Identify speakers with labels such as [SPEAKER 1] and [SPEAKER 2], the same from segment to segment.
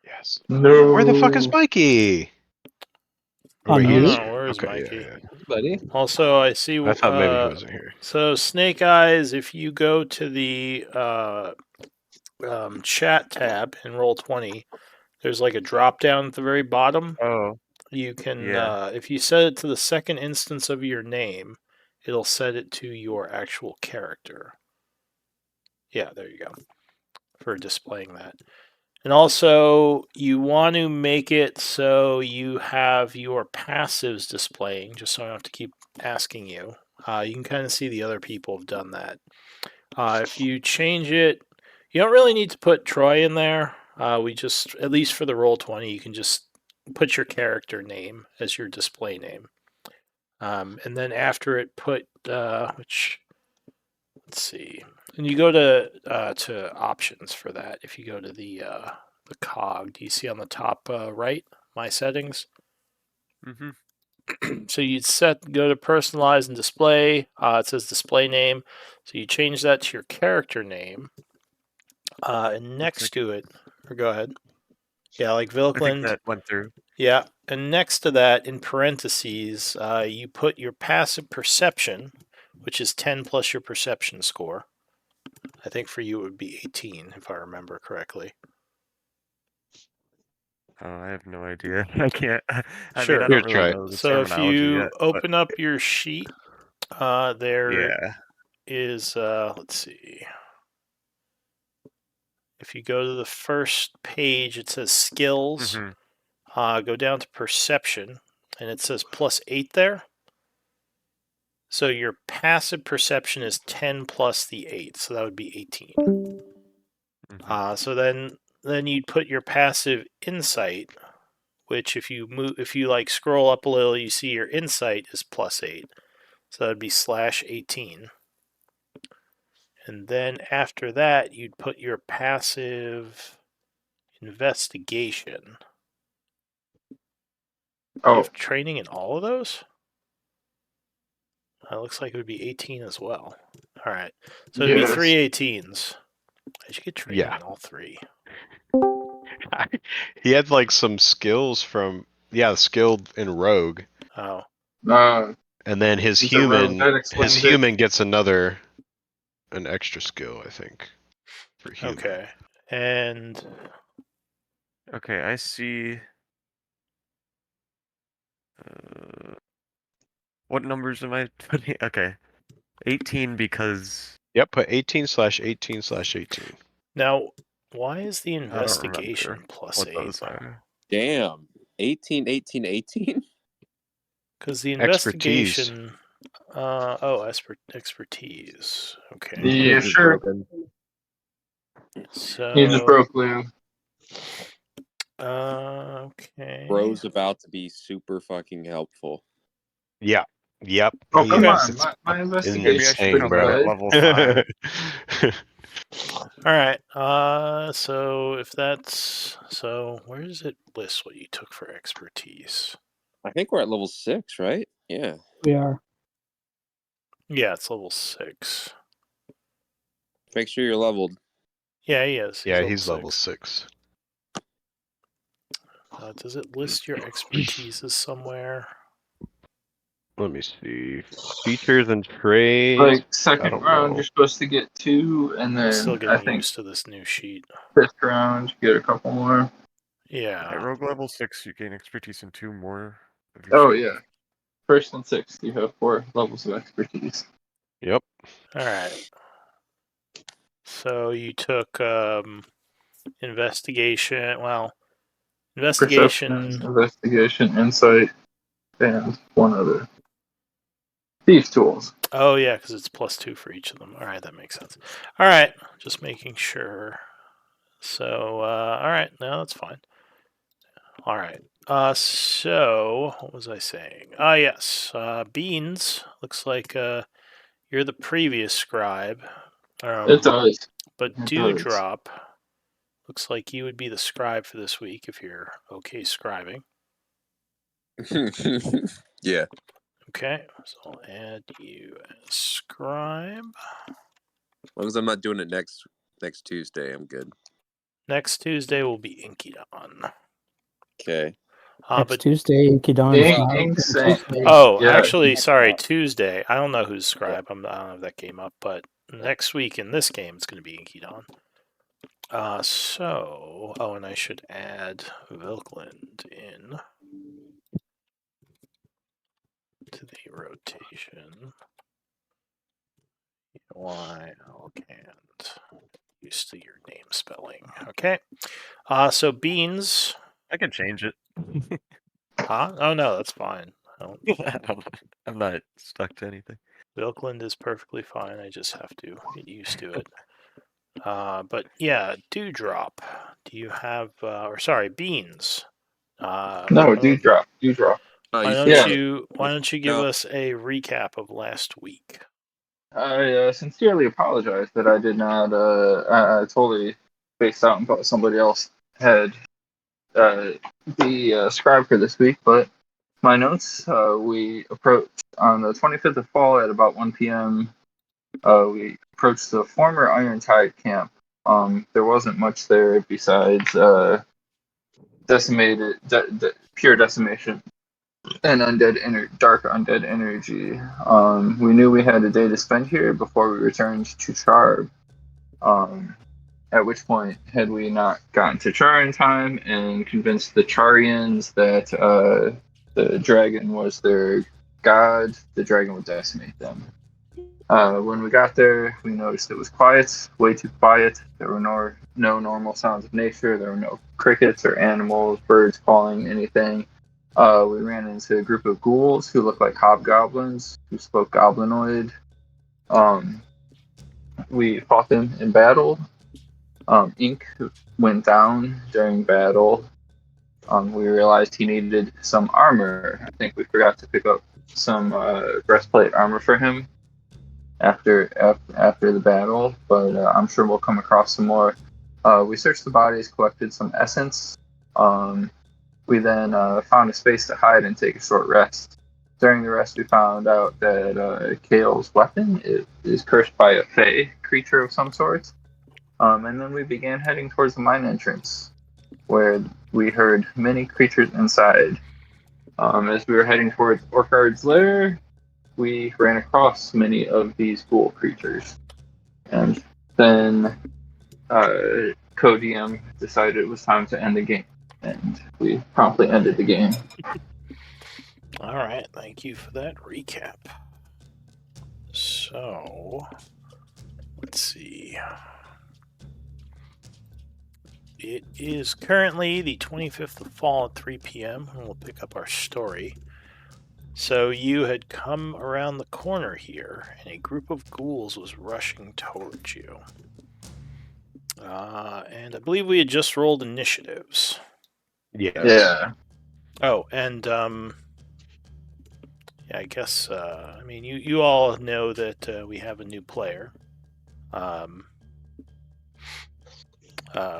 [SPEAKER 1] Yes.
[SPEAKER 2] No.
[SPEAKER 1] Where the fuck is Mikey? Oh, wait,
[SPEAKER 3] On
[SPEAKER 1] he is
[SPEAKER 3] mute.
[SPEAKER 1] here.
[SPEAKER 4] Where's
[SPEAKER 1] Okay,
[SPEAKER 4] Mikey?
[SPEAKER 1] yeah.
[SPEAKER 5] buddy.
[SPEAKER 4] Also, I see.
[SPEAKER 1] I thought maybe he wasn't here.
[SPEAKER 4] So, Snake Eyes, if you go to the chat tab in Roll20, there's like a drop down at the very bottom.
[SPEAKER 3] Oh,
[SPEAKER 4] You can,
[SPEAKER 3] yeah.
[SPEAKER 4] if you set it to the second instance of your name, it'll set it to your actual character. Yeah, there you go. For displaying that. And also, you want to make it so you have your passives displaying, just so I don't have to keep asking you. You can kind of see the other people have done that. If you change it, you don't really need to put Troy in there. We just, at least for the Roll20, you can just put your character name as your display name. And then after it, put, let's see. And you go to options for that. If you go to the cog, do you see on the top right, my settings?
[SPEAKER 3] Mm-hmm.
[SPEAKER 4] So you'd go to personalize and display. It says display name. So you change that to your character name. And next to it, or go ahead. Yeah, like
[SPEAKER 3] I think
[SPEAKER 4] Vilkland.
[SPEAKER 3] that went through.
[SPEAKER 4] Yeah, and next to that, in parentheses, you put your passive perception, which is 10 plus your perception score. I think for you it would be 18, if I remember correctly.
[SPEAKER 3] Oh, I have no idea. I can't. I
[SPEAKER 4] Sure.
[SPEAKER 3] mean, I
[SPEAKER 1] Here,
[SPEAKER 3] don't really
[SPEAKER 1] try it.
[SPEAKER 3] know the
[SPEAKER 4] So if
[SPEAKER 3] terminology
[SPEAKER 4] you
[SPEAKER 3] yet.
[SPEAKER 4] open up your sheet, there
[SPEAKER 3] Yeah.
[SPEAKER 4] is, let's see. If you go to the first page, it says skills.
[SPEAKER 3] Mm-hmm.
[SPEAKER 4] Go down to perception, and it says +8 there. So your passive perception is 10 plus the 8, so that would be 18.
[SPEAKER 3] Mm-hmm.
[SPEAKER 4] So then you'd put your passive insight, which if you like scroll up a little, you see your insight is +8, so that'd be /18. And then after that, you'd put your passive investigation. Do you have training in all of those? It looks like it would be 18 as well. All right. So it'd be 3 18s. I should get training in all 3.
[SPEAKER 1] He had like some skills from skilled in rogue.
[SPEAKER 4] Oh.
[SPEAKER 1] And then his
[SPEAKER 2] He's a rogue, that explains it.
[SPEAKER 1] human gets an extra skill, I think. For human.
[SPEAKER 4] Okay. And
[SPEAKER 3] Okay, I see. What numbers am I putting? Okay, 18 because.
[SPEAKER 1] Yep, put 18/18/18.
[SPEAKER 4] now, why is the
[SPEAKER 3] I don't
[SPEAKER 4] investigation
[SPEAKER 3] remember
[SPEAKER 4] plus
[SPEAKER 3] what
[SPEAKER 4] 8?
[SPEAKER 3] those are.
[SPEAKER 5] Damn. 18, 18, 18?
[SPEAKER 4] Because the
[SPEAKER 1] Expertise.
[SPEAKER 4] investigation. Expertise. Okay.
[SPEAKER 2] Yeah, sure.
[SPEAKER 4] So.
[SPEAKER 2] He just broke Liam.
[SPEAKER 4] Okay.
[SPEAKER 5] Bro's about to be super fucking helpful.
[SPEAKER 1] Yeah. Yep.
[SPEAKER 2] Oh,
[SPEAKER 1] he
[SPEAKER 2] come
[SPEAKER 1] is.
[SPEAKER 2] on.
[SPEAKER 1] It's
[SPEAKER 2] My
[SPEAKER 3] Maybe I
[SPEAKER 2] investigation
[SPEAKER 3] should
[SPEAKER 1] insane,
[SPEAKER 3] come
[SPEAKER 1] bro.
[SPEAKER 3] in at level 5.
[SPEAKER 4] All right. So if that's where does it list what you took for expertise?
[SPEAKER 5] I think we're at level 6, right? Yeah.
[SPEAKER 3] We are.
[SPEAKER 4] Yeah, it's level 6.
[SPEAKER 5] Make sure you're leveled.
[SPEAKER 4] Yeah, he is.
[SPEAKER 1] Yeah, he's level 6.
[SPEAKER 4] Does it list your expertises somewhere?
[SPEAKER 1] Let me see. Features and trades.
[SPEAKER 2] Like, second
[SPEAKER 1] don't
[SPEAKER 2] round,
[SPEAKER 1] know.
[SPEAKER 2] you're supposed to get 2, and
[SPEAKER 4] I'm still
[SPEAKER 2] then I
[SPEAKER 4] getting
[SPEAKER 2] think
[SPEAKER 4] used to this new sheet.
[SPEAKER 2] 5th round, you get a couple more.
[SPEAKER 4] Yeah.
[SPEAKER 3] At rogue level 6, you gain expertise in 2 more.
[SPEAKER 2] Oh, yeah. 1st and 6th, you have 4 levels of expertise.
[SPEAKER 1] Yep.
[SPEAKER 4] All right. So you took investigation. Well, investigation,
[SPEAKER 2] Perception, investigation, insight, and one other. Thieves' tools.
[SPEAKER 4] Oh yeah, because it's +2 for each of them. All right, that makes sense. All right, just making sure. So all right, no, that's fine. All right. So what was I saying? Yes. Beans. Looks like you're the previous scribe.
[SPEAKER 2] It does.
[SPEAKER 4] But
[SPEAKER 2] It
[SPEAKER 4] Dewdrop. Looks like you would be the scribe for this week if you're okay scribing.
[SPEAKER 5] Yeah.
[SPEAKER 4] Okay, so I'll add you as scribe.
[SPEAKER 5] As long as I'm not doing it next Tuesday, I'm good.
[SPEAKER 4] Next Tuesday will be Inkydon.
[SPEAKER 5] Okay.
[SPEAKER 6] Next
[SPEAKER 4] But
[SPEAKER 6] Tuesday, Inkydon is not
[SPEAKER 2] Ink
[SPEAKER 6] open.
[SPEAKER 2] Saint.
[SPEAKER 4] oh,
[SPEAKER 2] Yeah.
[SPEAKER 4] actually, sorry, Tuesday. I don't know who's scribe. I don't have that game up, but next week in this game, it's going to be Inkydon. And I should add Vilkland in to the rotation. Why can't used to your name spelling? Okay. So Beans.
[SPEAKER 3] I can change it.
[SPEAKER 4] Huh? Oh no, that's fine.
[SPEAKER 3] I'm not stuck to anything.
[SPEAKER 4] Vilkland is perfectly fine. I just have to get used to it. But yeah, Dewdrop. Do you have? Beans.
[SPEAKER 2] No, Dewdrop. Dewdrop.
[SPEAKER 5] Oh,
[SPEAKER 4] Why
[SPEAKER 5] you
[SPEAKER 4] don't
[SPEAKER 2] Yeah.
[SPEAKER 4] you give
[SPEAKER 5] No.
[SPEAKER 4] us a recap of last week?
[SPEAKER 2] I sincerely apologize that I did not. I totally spaced out and thought somebody else had the scribe for this week. But my notes, we approached on the 25th of fall at about 1 p.m. We approached the former Iron Tide camp. There wasn't much there besides decimated, pure decimation and dark undead energy. We knew we had a day to spend here before we returned to Chaur. At which point, had we not gotten to Chaur in time and convinced the Charians that the dragon was their god, the dragon would decimate them. When we got there, we noticed it was quiet, way too quiet. There were no normal sounds of nature. There were no crickets or animals, birds calling, anything. We ran into a group of ghouls who looked like hobgoblins, who spoke goblinoid. We fought them in battle. Ink went down during battle. We realized he needed some armor. I think we forgot to pick up some breastplate armor for him after the battle, but I'm sure we'll come across some more. We searched the bodies, collected some essence. We then found a space to hide and take a short rest. During the rest, we found out that Kale's weapon is cursed by a fey creature of some sort. And then we began heading towards the mine entrance, where we heard many creatures inside. As we were heading towards Orchard's lair, we ran across many of these ghoul creatures. And then Co-DM decided it was time to end the game. And we promptly ended the game.
[SPEAKER 4] All right, thank you for that recap. So, let's see. It is currently the 25th of fall at 3 p.m. and we'll pick up our story. So you had come around the corner here, and a group of ghouls was rushing towards you. And I believe we had just rolled initiatives.
[SPEAKER 1] Yes.
[SPEAKER 2] Yeah.
[SPEAKER 4] Oh, and I guess you all know that we have a new player.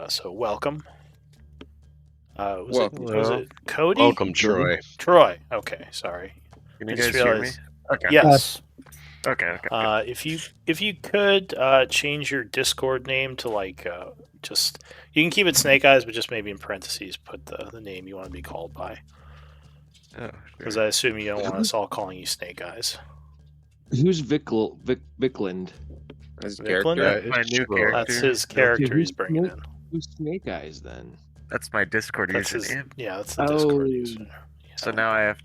[SPEAKER 4] So welcome. Was it Cody?
[SPEAKER 1] Welcome, Troy.
[SPEAKER 4] Troy. Okay, sorry.
[SPEAKER 3] Can you
[SPEAKER 4] I
[SPEAKER 3] guys
[SPEAKER 4] just
[SPEAKER 3] hear me?
[SPEAKER 4] realized-
[SPEAKER 3] Okay.
[SPEAKER 4] Yes.
[SPEAKER 3] Okay.
[SPEAKER 4] If you could change your Discord name to just you can keep it Snake Eyes, but just maybe in parentheses put the name you want to be called by,
[SPEAKER 3] Oh,
[SPEAKER 4] because
[SPEAKER 3] sure.
[SPEAKER 4] I assume you don't want us all calling you Snake Eyes.
[SPEAKER 7] Who's Vickland?
[SPEAKER 5] His
[SPEAKER 4] Vickland?
[SPEAKER 5] character.
[SPEAKER 1] Yeah,
[SPEAKER 3] My
[SPEAKER 1] it's
[SPEAKER 3] new
[SPEAKER 1] Troy.
[SPEAKER 3] character.
[SPEAKER 4] That's his character he's bringing in.
[SPEAKER 7] Who's Snake Eyes then?
[SPEAKER 3] That's my Discord
[SPEAKER 4] That's his.
[SPEAKER 3] username.
[SPEAKER 4] Yeah, that's the Discord
[SPEAKER 7] Oh.
[SPEAKER 4] user.
[SPEAKER 3] So now I'm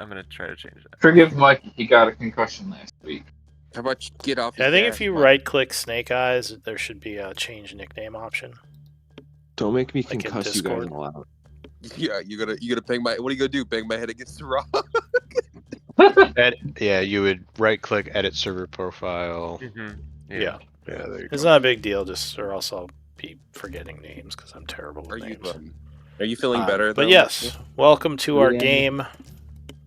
[SPEAKER 3] gonna try to change that.
[SPEAKER 2] Forgive Mike, he got a concussion last week.
[SPEAKER 5] How about you get off?
[SPEAKER 4] Yeah, I
[SPEAKER 5] his
[SPEAKER 4] think
[SPEAKER 5] ass,
[SPEAKER 4] if you
[SPEAKER 5] Mike?
[SPEAKER 4] right-click Snake Eyes, there should be a change nickname option.
[SPEAKER 7] Don't make me
[SPEAKER 4] Like in
[SPEAKER 7] concuss you guys
[SPEAKER 4] Discord?
[SPEAKER 7] all out.
[SPEAKER 5] Yeah, you gotta bang my. What are you gonna do? Bang my head against the rock?
[SPEAKER 1] You would right click, edit server profile.
[SPEAKER 3] Mm-hmm.
[SPEAKER 4] Yeah.
[SPEAKER 1] Yeah, there you
[SPEAKER 4] It's
[SPEAKER 1] go.
[SPEAKER 4] not a big deal, or else I'll be forgetting names because I'm terrible with names.
[SPEAKER 5] Are you feeling better?
[SPEAKER 4] But
[SPEAKER 5] though?
[SPEAKER 4] yes, welcome to our
[SPEAKER 7] Yeah.
[SPEAKER 4] game.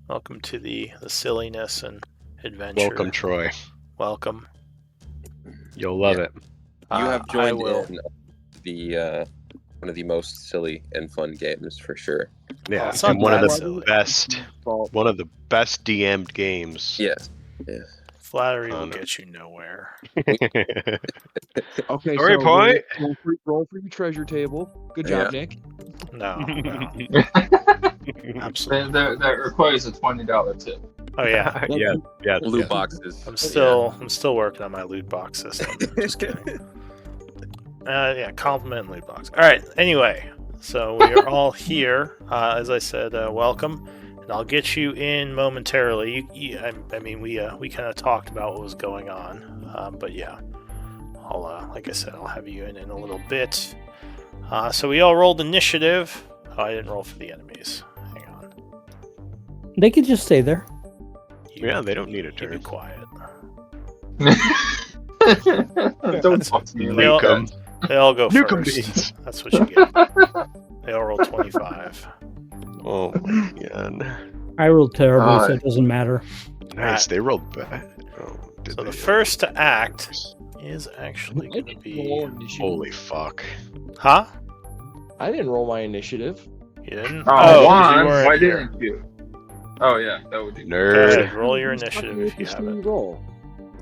[SPEAKER 4] Welcome to the silliness and adventure.
[SPEAKER 1] Welcome, Troy.
[SPEAKER 4] Welcome.
[SPEAKER 1] You'll love
[SPEAKER 5] Yeah.
[SPEAKER 1] it.
[SPEAKER 5] You have
[SPEAKER 4] I
[SPEAKER 5] joined
[SPEAKER 4] will.
[SPEAKER 5] in the one of the most silly and fun games for sure.
[SPEAKER 1] Yeah,
[SPEAKER 4] it's not
[SPEAKER 1] and one of
[SPEAKER 4] that
[SPEAKER 1] the
[SPEAKER 4] silly.
[SPEAKER 1] best DM'd games.
[SPEAKER 5] Yes.
[SPEAKER 4] Flattery
[SPEAKER 1] Oh,
[SPEAKER 4] will
[SPEAKER 1] no.
[SPEAKER 4] get you nowhere.
[SPEAKER 7] Okay,
[SPEAKER 1] Story
[SPEAKER 7] so
[SPEAKER 1] point.
[SPEAKER 7] roll for your treasure table. Good
[SPEAKER 5] Yeah.
[SPEAKER 7] job, Nick.
[SPEAKER 4] No, no,
[SPEAKER 2] That,
[SPEAKER 4] absolutely.
[SPEAKER 2] that requires a $20 tip.
[SPEAKER 4] Oh yeah,
[SPEAKER 1] yeah.
[SPEAKER 5] Blue boxes.
[SPEAKER 4] I'm still working on my loot box system. Just kidding. Yeah, compliment and loot box. All right. Anyway, so we are all here. As I said, welcome, and I'll get you in momentarily. I mean, we kind of talked about what was going on, but yeah, I'll like I said, I'll have you in a little bit. So we all rolled initiative. Oh, I didn't roll for the enemies. Hang on.
[SPEAKER 6] They could just stay there.
[SPEAKER 1] Yeah, they don't need a
[SPEAKER 4] You be
[SPEAKER 1] turn.
[SPEAKER 4] quiet.
[SPEAKER 2] Don't talk to me
[SPEAKER 4] They all,
[SPEAKER 2] like
[SPEAKER 1] Nuke 'em.
[SPEAKER 4] they all go
[SPEAKER 1] Nuke 'em
[SPEAKER 4] first.
[SPEAKER 1] beans.
[SPEAKER 4] That's what you get. They all roll 25.
[SPEAKER 1] Oh my god.
[SPEAKER 6] I rolled terribly, so
[SPEAKER 2] Hi.
[SPEAKER 6] it doesn't matter.
[SPEAKER 1] Nice, they rolled bad. Oh, did
[SPEAKER 4] So
[SPEAKER 1] they?
[SPEAKER 4] the first to act is actually going to be...
[SPEAKER 1] Holy fuck.
[SPEAKER 4] Huh?
[SPEAKER 7] I didn't roll my initiative.
[SPEAKER 4] You didn't?
[SPEAKER 2] Oh,
[SPEAKER 4] 'cause
[SPEAKER 2] Juan,
[SPEAKER 4] you weren't
[SPEAKER 2] why
[SPEAKER 4] here.
[SPEAKER 2] didn't you? Oh, yeah, that would be
[SPEAKER 4] Go
[SPEAKER 1] Nerd.
[SPEAKER 4] ahead, roll your initiative if you have it.
[SPEAKER 7] Roll.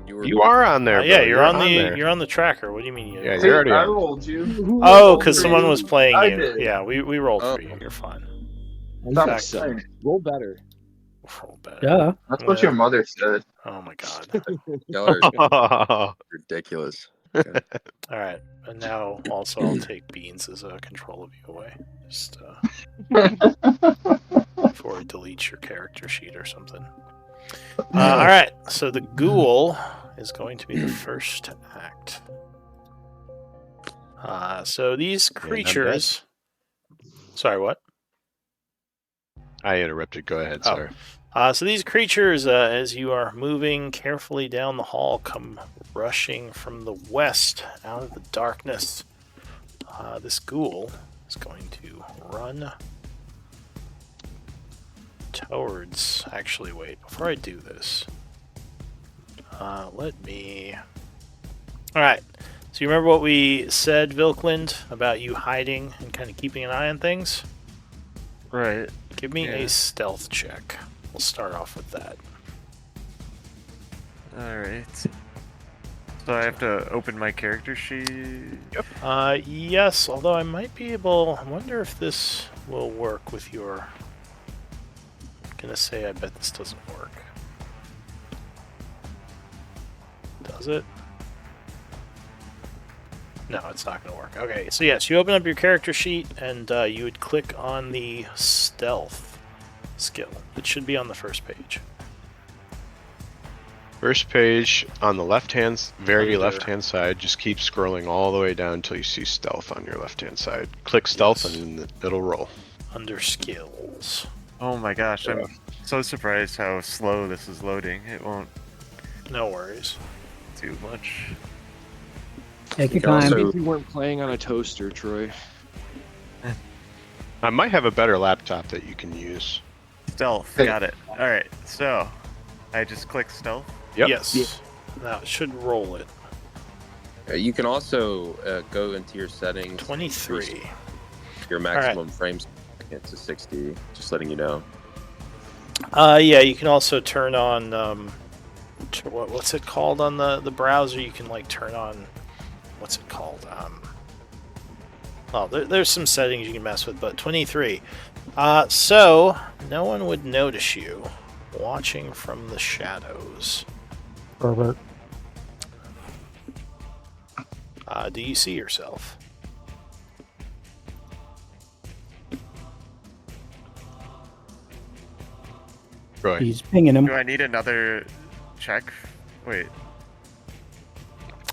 [SPEAKER 1] You are on there,
[SPEAKER 4] Yeah,
[SPEAKER 1] bro.
[SPEAKER 4] you're on the
[SPEAKER 1] there.
[SPEAKER 4] you're on the tracker. What do you mean?
[SPEAKER 1] Yeah,
[SPEAKER 2] See,
[SPEAKER 1] you're already
[SPEAKER 2] I
[SPEAKER 1] on.
[SPEAKER 2] rolled you.
[SPEAKER 4] Oh,
[SPEAKER 2] rolled
[SPEAKER 4] because
[SPEAKER 2] for
[SPEAKER 4] someone
[SPEAKER 2] you?
[SPEAKER 4] was playing
[SPEAKER 2] I
[SPEAKER 4] you.
[SPEAKER 2] did.
[SPEAKER 4] Yeah, we rolled
[SPEAKER 5] Oh.
[SPEAKER 4] for you. You're fine.
[SPEAKER 2] Stop
[SPEAKER 4] Fact.
[SPEAKER 2] saying.
[SPEAKER 7] Roll better.
[SPEAKER 4] Roll better.
[SPEAKER 6] Yeah.
[SPEAKER 2] That's what your mother said.
[SPEAKER 4] Oh my god.
[SPEAKER 5] Y'all are ridiculous.
[SPEAKER 4] All right, and now also I'll take Beans as a control of you away. Just before it deletes your character sheet or something. All right, so the ghoul is going to be the first to act. So these creatures. Sorry, what?
[SPEAKER 1] I interrupted. Go ahead,
[SPEAKER 4] Oh.
[SPEAKER 1] sir.
[SPEAKER 4] So these creatures, as you are moving carefully down the hall, come rushing from the west out of the darkness. This ghoul is going to run towards... Actually, wait. Before I do this, let me... Alright. So you remember what we said, Vilkland, about you hiding and kind of keeping an eye on things?
[SPEAKER 3] Right.
[SPEAKER 4] Give me a
[SPEAKER 3] Yeah.
[SPEAKER 4] stealth check. We'll start off with that.
[SPEAKER 3] Alright. So I have to open my character sheet.
[SPEAKER 4] Yes, although I might be able... I wonder if this will work with your... I'm gonna say I bet this doesn't work. Does it? No, it's not gonna work. Okay, so yes, you open up your character sheet and you would click on the stealth skill. It should be on the first page.
[SPEAKER 1] First page on the very
[SPEAKER 4] Under-
[SPEAKER 1] left-hand side. Just keep scrolling all the way down until you see stealth on your left-hand side. Click stealth
[SPEAKER 4] Yes.
[SPEAKER 1] and it'll roll.
[SPEAKER 4] Under skills.
[SPEAKER 3] Oh my gosh, I'm so surprised how slow this is loading. It won't
[SPEAKER 4] No worries.
[SPEAKER 3] do much.
[SPEAKER 6] Take your
[SPEAKER 5] can also-
[SPEAKER 6] time.
[SPEAKER 7] If you weren't playing on a toaster, Troy.
[SPEAKER 1] I might have a better laptop that you can use.
[SPEAKER 3] Stealth,
[SPEAKER 2] Hey.
[SPEAKER 3] got it. Alright, so I just click stealth.
[SPEAKER 1] Yep.
[SPEAKER 4] Yes. Now it should roll it.
[SPEAKER 5] You can also go into your settings.
[SPEAKER 4] 23.
[SPEAKER 5] Your maximum frames to 60. Just letting you know.
[SPEAKER 4] Yeah, you can also turn on what's it called on the browser? You can like turn on what's it called? There's some settings you can mess with, but 23. So no one would notice you watching from the shadows.
[SPEAKER 6] Pervert.
[SPEAKER 4] Do you see yourself?
[SPEAKER 1] Roy.
[SPEAKER 6] He's pinging him.
[SPEAKER 3] Do I need another check? Wait,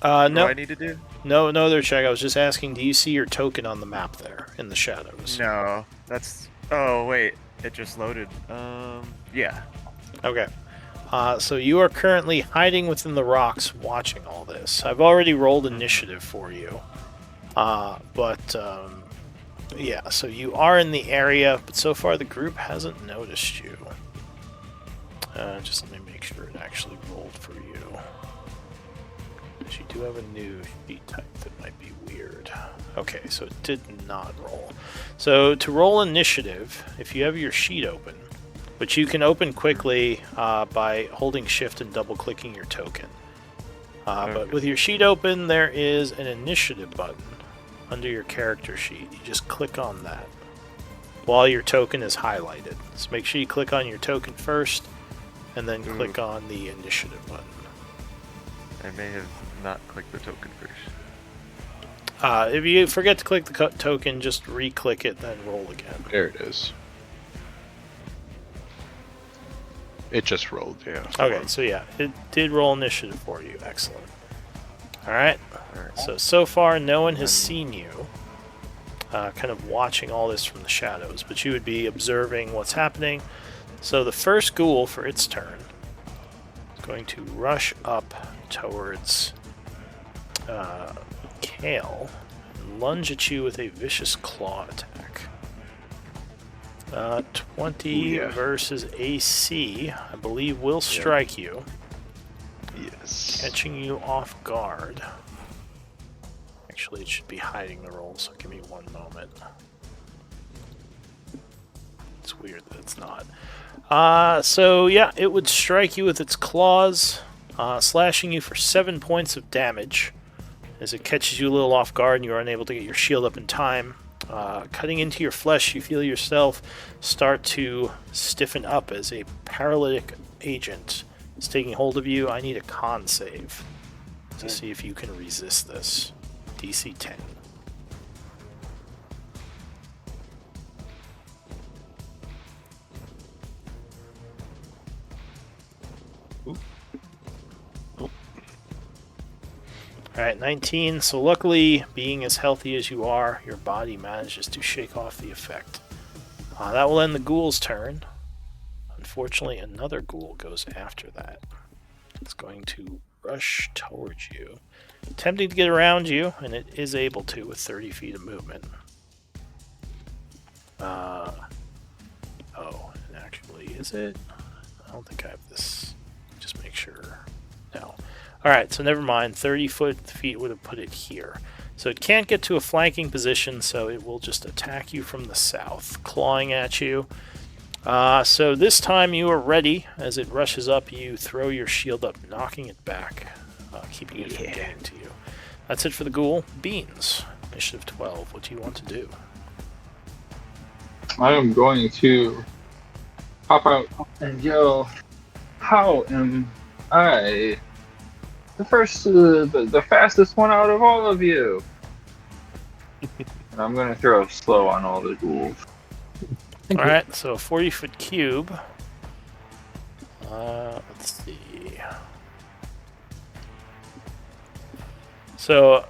[SPEAKER 3] what do
[SPEAKER 4] No,
[SPEAKER 3] I need to do?
[SPEAKER 4] no other check. I was just asking, do you see your token on the map there in the shadows?
[SPEAKER 3] No, that's... Oh, wait, it just loaded. Yeah.
[SPEAKER 4] Okay. So you are currently hiding within the rocks watching all this. I've already rolled initiative for you. Yeah, so you are in the area, but so far the group hasn't noticed you. Just let me make sure it actually rolled for you. Because you do have a new sheet type that might be weird. Okay, so it did not roll. So to roll initiative, if you have your sheet open, But you can open quickly by holding shift and double clicking your token. But with your sheet open, there is an initiative button under your character sheet. You just click on that while your token is highlighted. So make sure you click on your token first and then click on the initiative button.
[SPEAKER 3] I may have not clicked the token first.
[SPEAKER 4] If you forget to click the token, just re-click it, then roll again.
[SPEAKER 1] There it is. It just rolled, yeah.
[SPEAKER 4] Okay, so yeah, it did roll initiative for you. Excellent. Alright, so far no one has seen you kind of watching all this from the shadows, but you would be observing what's happening. So the first ghoul for its turn is going to rush up towards Kale and lunge at you with a vicious claw attack. 20 versus AC, I believe, will strike you.
[SPEAKER 1] Yes.
[SPEAKER 4] Catching you off guard. Actually, it should be hiding the roll, so give me one moment. It's weird that it's not. So yeah, it would strike you with its claws, slashing you for 7 points of damage. As it catches you a little off guard and you are unable to get your shield up in time. Cutting into your flesh, you feel yourself start to stiffen up as a paralytic agent is taking hold of you. I need a con save to see if you can resist this. DC 10. Alright, 19. So luckily, being as healthy as you are, your body manages to shake off the effect. That will end the ghoul's turn. Unfortunately, another ghoul goes after that. It's going to rush towards you, attempting to get around you, and it is able to with 30 feet of movement. Oh, actually, is it? I don't think I have this. Just make sure. No. Alright, so never mind. 30 feet would have put it here. So it can't get to a flanking position, so it will just attack you from the south, clawing at you. So this time you are ready. As it rushes up, you throw your shield up, knocking it back, keeping it from getting to you. That's it for the ghoul. Beans, initiative 12. What do you want to do?
[SPEAKER 2] I am going to pop out and yell, "How am I the first, the fastest one out of all of you?" And I'm going to throw a slow on all the ghouls.
[SPEAKER 4] Alright, so a 40-foot cube. Let's see. So,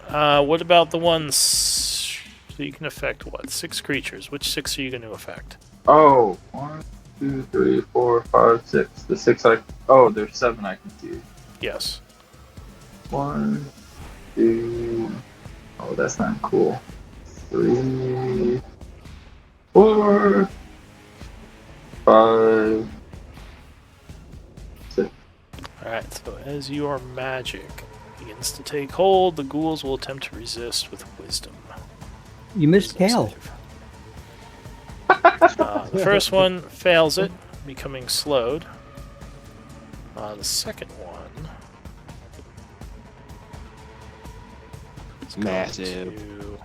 [SPEAKER 4] what about the ones... So you can affect, what, 6 creatures? Which 6 are you going to affect?
[SPEAKER 2] Oh, 1, 2, 3, 4, 5, 6. The 6 I... Oh, there's 7 I can see.
[SPEAKER 4] Yes.
[SPEAKER 2] 1, 2... Oh, that's not cool. 3, 4, 5, 6.
[SPEAKER 4] Alright, so as your magic begins to take hold, the ghouls will attempt to resist with wisdom.
[SPEAKER 6] You missed Cal.
[SPEAKER 4] The first one fails it, becoming slowed. The second one is going
[SPEAKER 7] Massive.
[SPEAKER 4] to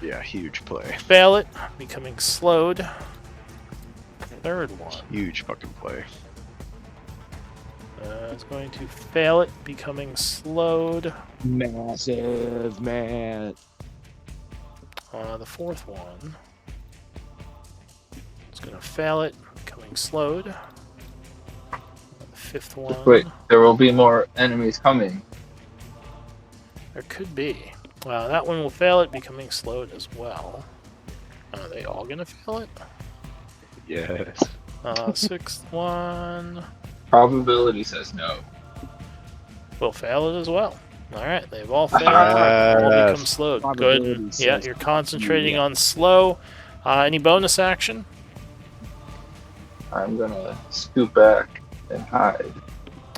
[SPEAKER 1] Yeah, huge play.
[SPEAKER 4] fail it, becoming slowed. Third one
[SPEAKER 1] Huge fucking play.
[SPEAKER 4] is going to fail it, becoming slowed.
[SPEAKER 7] Massive, man.
[SPEAKER 4] The fourth one is going to fail it, becoming slowed. The fifth one.
[SPEAKER 2] Wait, there will be more enemies coming.
[SPEAKER 4] There could be. That one will fail it, becoming slowed as well. Are they all going to fail it?
[SPEAKER 1] Yes.
[SPEAKER 4] Sixth one
[SPEAKER 2] Probability says no.
[SPEAKER 4] will fail it as well. Alright, they've all failed. All become
[SPEAKER 1] Yes.
[SPEAKER 4] slowed.
[SPEAKER 7] Probability
[SPEAKER 4] Good. Yeah,
[SPEAKER 7] says
[SPEAKER 4] you're concentrating
[SPEAKER 7] yeah.
[SPEAKER 4] on slow. Any bonus action?
[SPEAKER 2] I'm gonna scoot back and hide.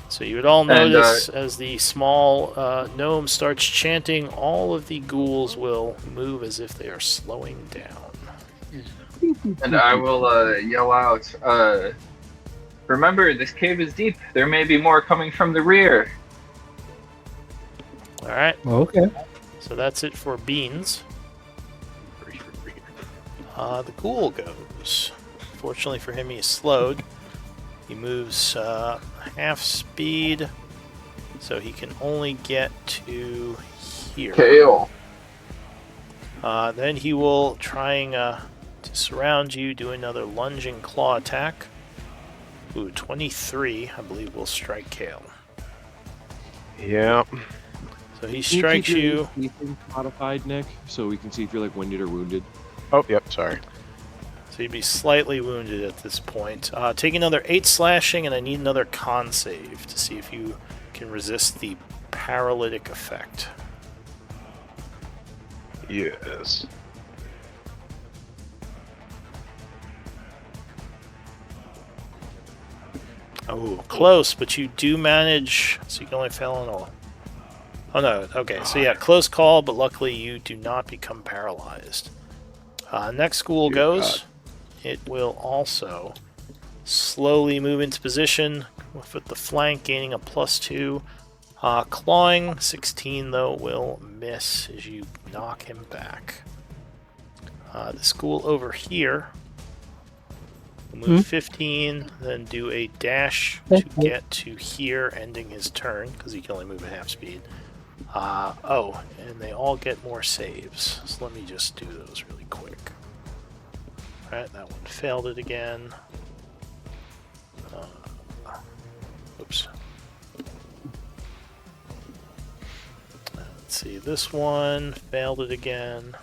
[SPEAKER 4] So you would all
[SPEAKER 2] And,
[SPEAKER 4] notice as the small gnome starts chanting, all of the ghouls will move as if they are slowing down.
[SPEAKER 2] And I will yell out, remember, this cave is deep. There may be more coming from the rear.
[SPEAKER 4] All right.
[SPEAKER 6] Okay.
[SPEAKER 4] So that's it for Beans. The Ghoul goes. Fortunately for him, he is slowed. He moves half speed, so he can only get to here.
[SPEAKER 2] Kale.
[SPEAKER 4] Then he will trying to surround you, do another lunging claw attack. Ooh, 23, I believe, will strike Kale.
[SPEAKER 1] Yeah.
[SPEAKER 4] So he
[SPEAKER 7] Can
[SPEAKER 4] strikes
[SPEAKER 7] keep your
[SPEAKER 4] you.
[SPEAKER 7] anything modified, Nick, so we can see if you're like winded or wounded.
[SPEAKER 1] Oh, yep. Sorry.
[SPEAKER 4] So you'd be slightly wounded at this point. Take another 8 slashing, and I need another con save to see if you can resist the paralytic effect.
[SPEAKER 1] Yes.
[SPEAKER 4] Oh, close, but you do manage, so you can only fail on all. Oh no, okay, so yeah, close call, but luckily you do not become paralyzed. Next Ghoul
[SPEAKER 1] Dear
[SPEAKER 4] goes. It will also slowly move into position with the flank, gaining a +2. Clawing, 16 though, will miss as you knock him back. This Ghoul over here will move 15, then do a dash to get to here, ending his turn, because he can only move at half speed. Oh, and they all get more saves, so let me just do those really quick. Alright, that one failed it again. Oops. Let's see, this one failed it again.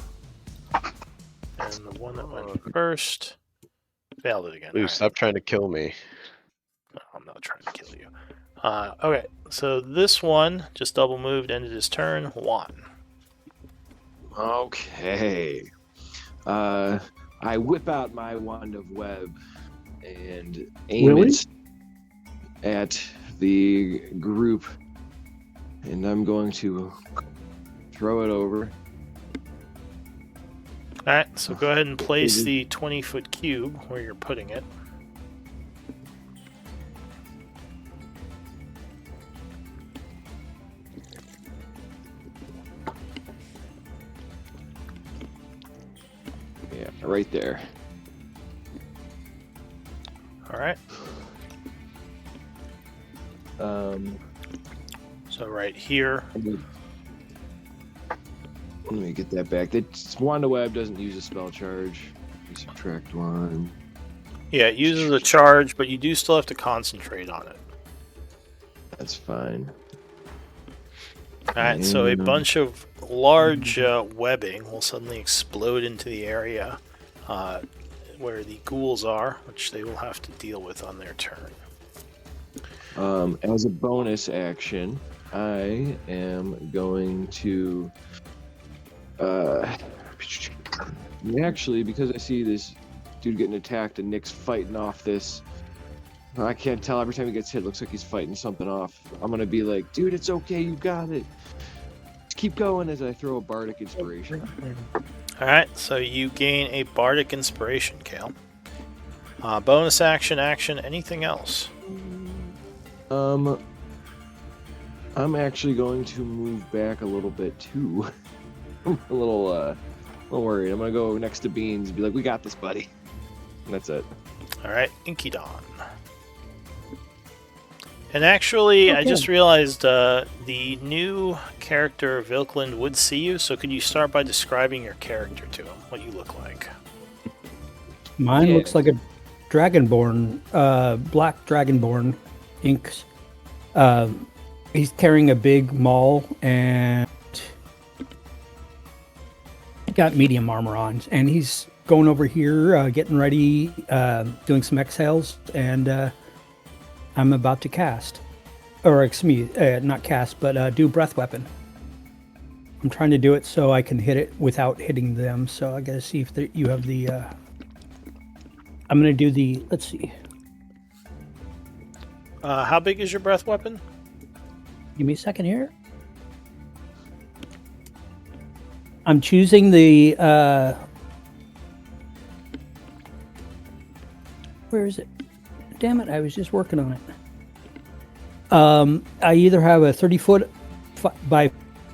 [SPEAKER 4] And the one that went first failed it again.
[SPEAKER 1] Lou,
[SPEAKER 4] Alright.
[SPEAKER 1] stop trying to kill me.
[SPEAKER 4] No, I'm not trying to kill you. Okay, so this one just double moved, ended his turn. 1.
[SPEAKER 7] Okay. I whip out my wand of web and aim
[SPEAKER 6] Really?
[SPEAKER 7] it at the group, and I'm going to throw it over.
[SPEAKER 4] Alright, so go ahead and place the 20-foot cube where you're putting it.
[SPEAKER 7] Yeah, right there.
[SPEAKER 4] Alright,
[SPEAKER 7] Um,
[SPEAKER 4] so right here.
[SPEAKER 7] let me get that back. That wand of web doesn't use a spell charge. You subtract 1.
[SPEAKER 4] Yeah, it uses a charge, but you do still have to concentrate on it.
[SPEAKER 7] That's fine.
[SPEAKER 4] Alright, so a bunch of large webbing will suddenly explode into the area where the ghouls are, which they will have to deal with on their turn.
[SPEAKER 7] As a bonus action, I am going to actually, because I see this dude getting attacked and Nick's fighting off this, I can't tell, every time he gets hit, it looks like he's fighting something off. I'm gonna be like, dude, it's okay, you got it. Just keep going, as I throw a bardic inspiration.
[SPEAKER 4] Alright, so you gain a bardic inspiration, Kale. Bonus action, anything else?
[SPEAKER 7] I'm actually going to move back a little bit too. I'm a little worried. I'm gonna go next to Beans and be like, we got this, buddy. And that's it.
[SPEAKER 4] Alright, Inkydon. And actually, I
[SPEAKER 6] Okay.
[SPEAKER 4] just realized the new character Vilkland would see you, so could you start by describing your character to him, what you look like?
[SPEAKER 6] Mine
[SPEAKER 7] Yeah.
[SPEAKER 6] looks like a dragonborn, black dragonborn inks. He's carrying a big maul and got medium armor on, and he's going over here, getting ready, doing some exhales, and I'm about to cast, or excuse me, not cast, but do breath weapon. I'm trying to do it so I can hit it without hitting them. So I gotta see if you have the. I'm gonna do the. Let's see.
[SPEAKER 4] How big is your breath weapon?
[SPEAKER 6] Give me a second here. I'm choosing the Where is it? Damn it! I was just working on it. I either have a 30-foot by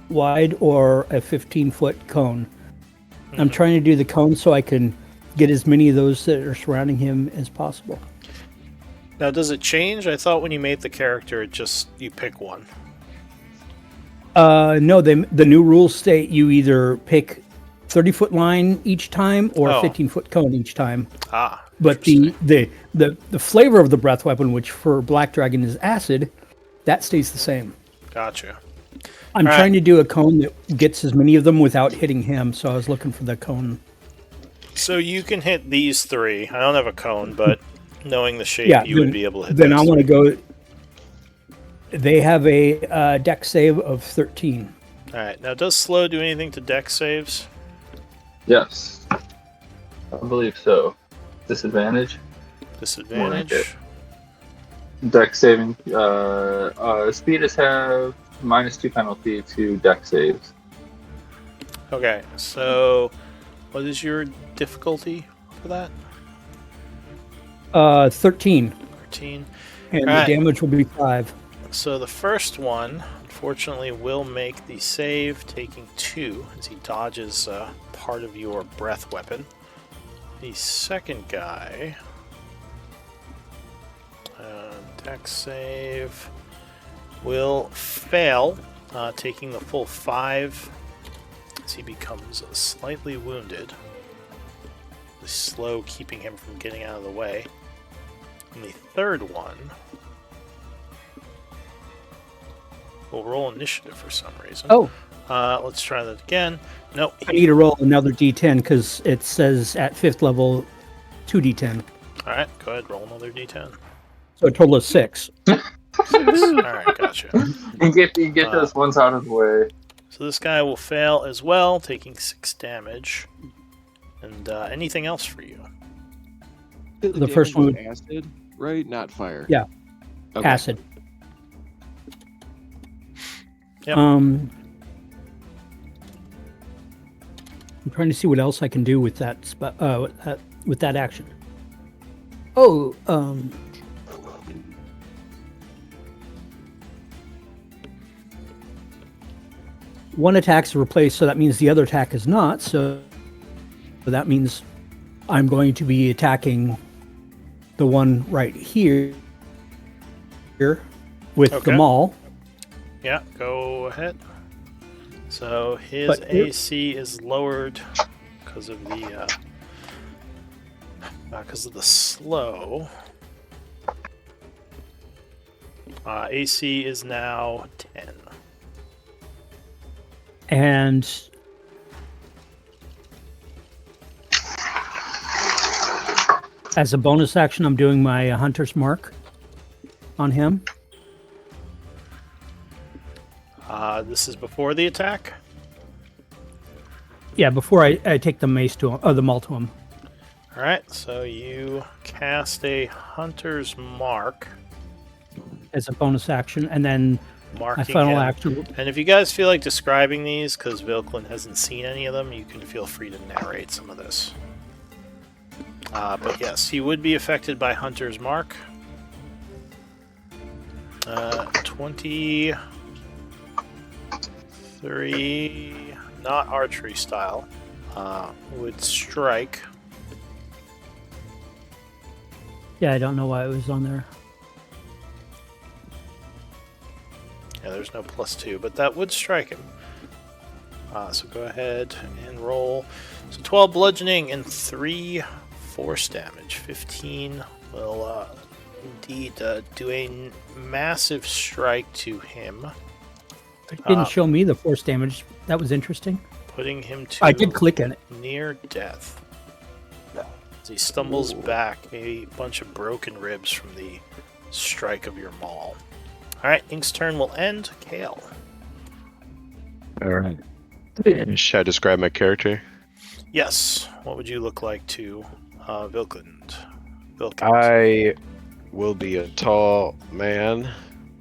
[SPEAKER 6] wide or a 15-foot cone. I'm trying to do the cone so I can get as many of those that are surrounding him as possible.
[SPEAKER 4] Now, does it change? I thought when you made the character, you pick one.
[SPEAKER 6] No, the new rules state you either pick 30-foot line each time or 15-foot cone each time.
[SPEAKER 4] Ah,
[SPEAKER 6] but the flavor of the breath weapon, which for Black Dragon is acid, that stays the same.
[SPEAKER 4] Gotcha.
[SPEAKER 6] I'm trying to do a cone that gets as many of them without hitting him, so I was looking for the cone.
[SPEAKER 4] So you can hit these three. I don't have a cone, but knowing the shape, you would be able to hit
[SPEAKER 6] Then
[SPEAKER 4] those
[SPEAKER 6] I want to
[SPEAKER 4] three.
[SPEAKER 6] go... They have a dex save of 13.
[SPEAKER 4] Alright, now does slow do anything to dex saves?
[SPEAKER 2] Yes. I believe so. Disadvantage?
[SPEAKER 4] Disadvantage?
[SPEAKER 2] Dex saving. Speedists have -2 penalty to dex saves.
[SPEAKER 4] Okay, so what is your difficulty for that?
[SPEAKER 6] 13.
[SPEAKER 4] 13.
[SPEAKER 6] And
[SPEAKER 4] Alright.
[SPEAKER 6] the damage will be 5.
[SPEAKER 4] So the first one, unfortunately, will make the save, taking 2, as he dodges part of your breath weapon. The second guy, dex save, will fail, taking the full 5, as he becomes slightly wounded. The slow keeping him from getting out of the way. And the third one will roll initiative for some reason.
[SPEAKER 6] Oh.
[SPEAKER 4] Let's try that again. Nope.
[SPEAKER 6] I need to roll another d10 because it says at 5th level 2d10.
[SPEAKER 4] Alright, go ahead, roll another d10.
[SPEAKER 6] So a total of 6.
[SPEAKER 4] 6. Alright, gotcha.
[SPEAKER 2] And get those ones out of the way.
[SPEAKER 4] So this guy will fail as well, taking 6 damage. And anything else for you?
[SPEAKER 6] The first one
[SPEAKER 7] was acid, right? Not fire.
[SPEAKER 6] Yeah.
[SPEAKER 7] Okay.
[SPEAKER 6] Acid.
[SPEAKER 4] Yep.
[SPEAKER 6] I'm trying to see what else I can do with that with that action. Oh, one attack's replaced, so that means the other attack is not. So that means I'm going to be attacking the one right here with the maul.
[SPEAKER 4] Yeah, go ahead. So his AC is lowered because of the slow. AC is now 10.
[SPEAKER 6] And as a bonus action, I'm doing my Hunter's Mark on him.
[SPEAKER 4] This is before the attack?
[SPEAKER 6] Yeah, before I take the mace to him, or the maul to him.
[SPEAKER 4] Alright, so you cast a Hunter's Mark.
[SPEAKER 6] As a bonus action, and then
[SPEAKER 4] Marking
[SPEAKER 6] my final
[SPEAKER 4] him.
[SPEAKER 6] action.
[SPEAKER 4] And if you guys feel like describing these, because Vilklin hasn't seen any of them, you can feel free to narrate some of this. But yes, he would be affected by Hunter's Mark. 23, not archery style, would strike.
[SPEAKER 6] Yeah, I don't know why it was on there.
[SPEAKER 4] Yeah, there's no +2, but that would strike him. So go ahead and roll. So 12 bludgeoning and 3 force damage. 15 will indeed do a massive strike to him.
[SPEAKER 6] It didn't show me the force damage. That was interesting.
[SPEAKER 4] Putting him to
[SPEAKER 6] I did click on it.
[SPEAKER 4] near death. As he stumbles back, a bunch of broken ribs from the strike of your maul. Alright, Ink's turn will end. Kale.
[SPEAKER 1] Alright. Should I describe my character?
[SPEAKER 4] Yes. What would you look like to Vilkund?
[SPEAKER 1] I will be a tall man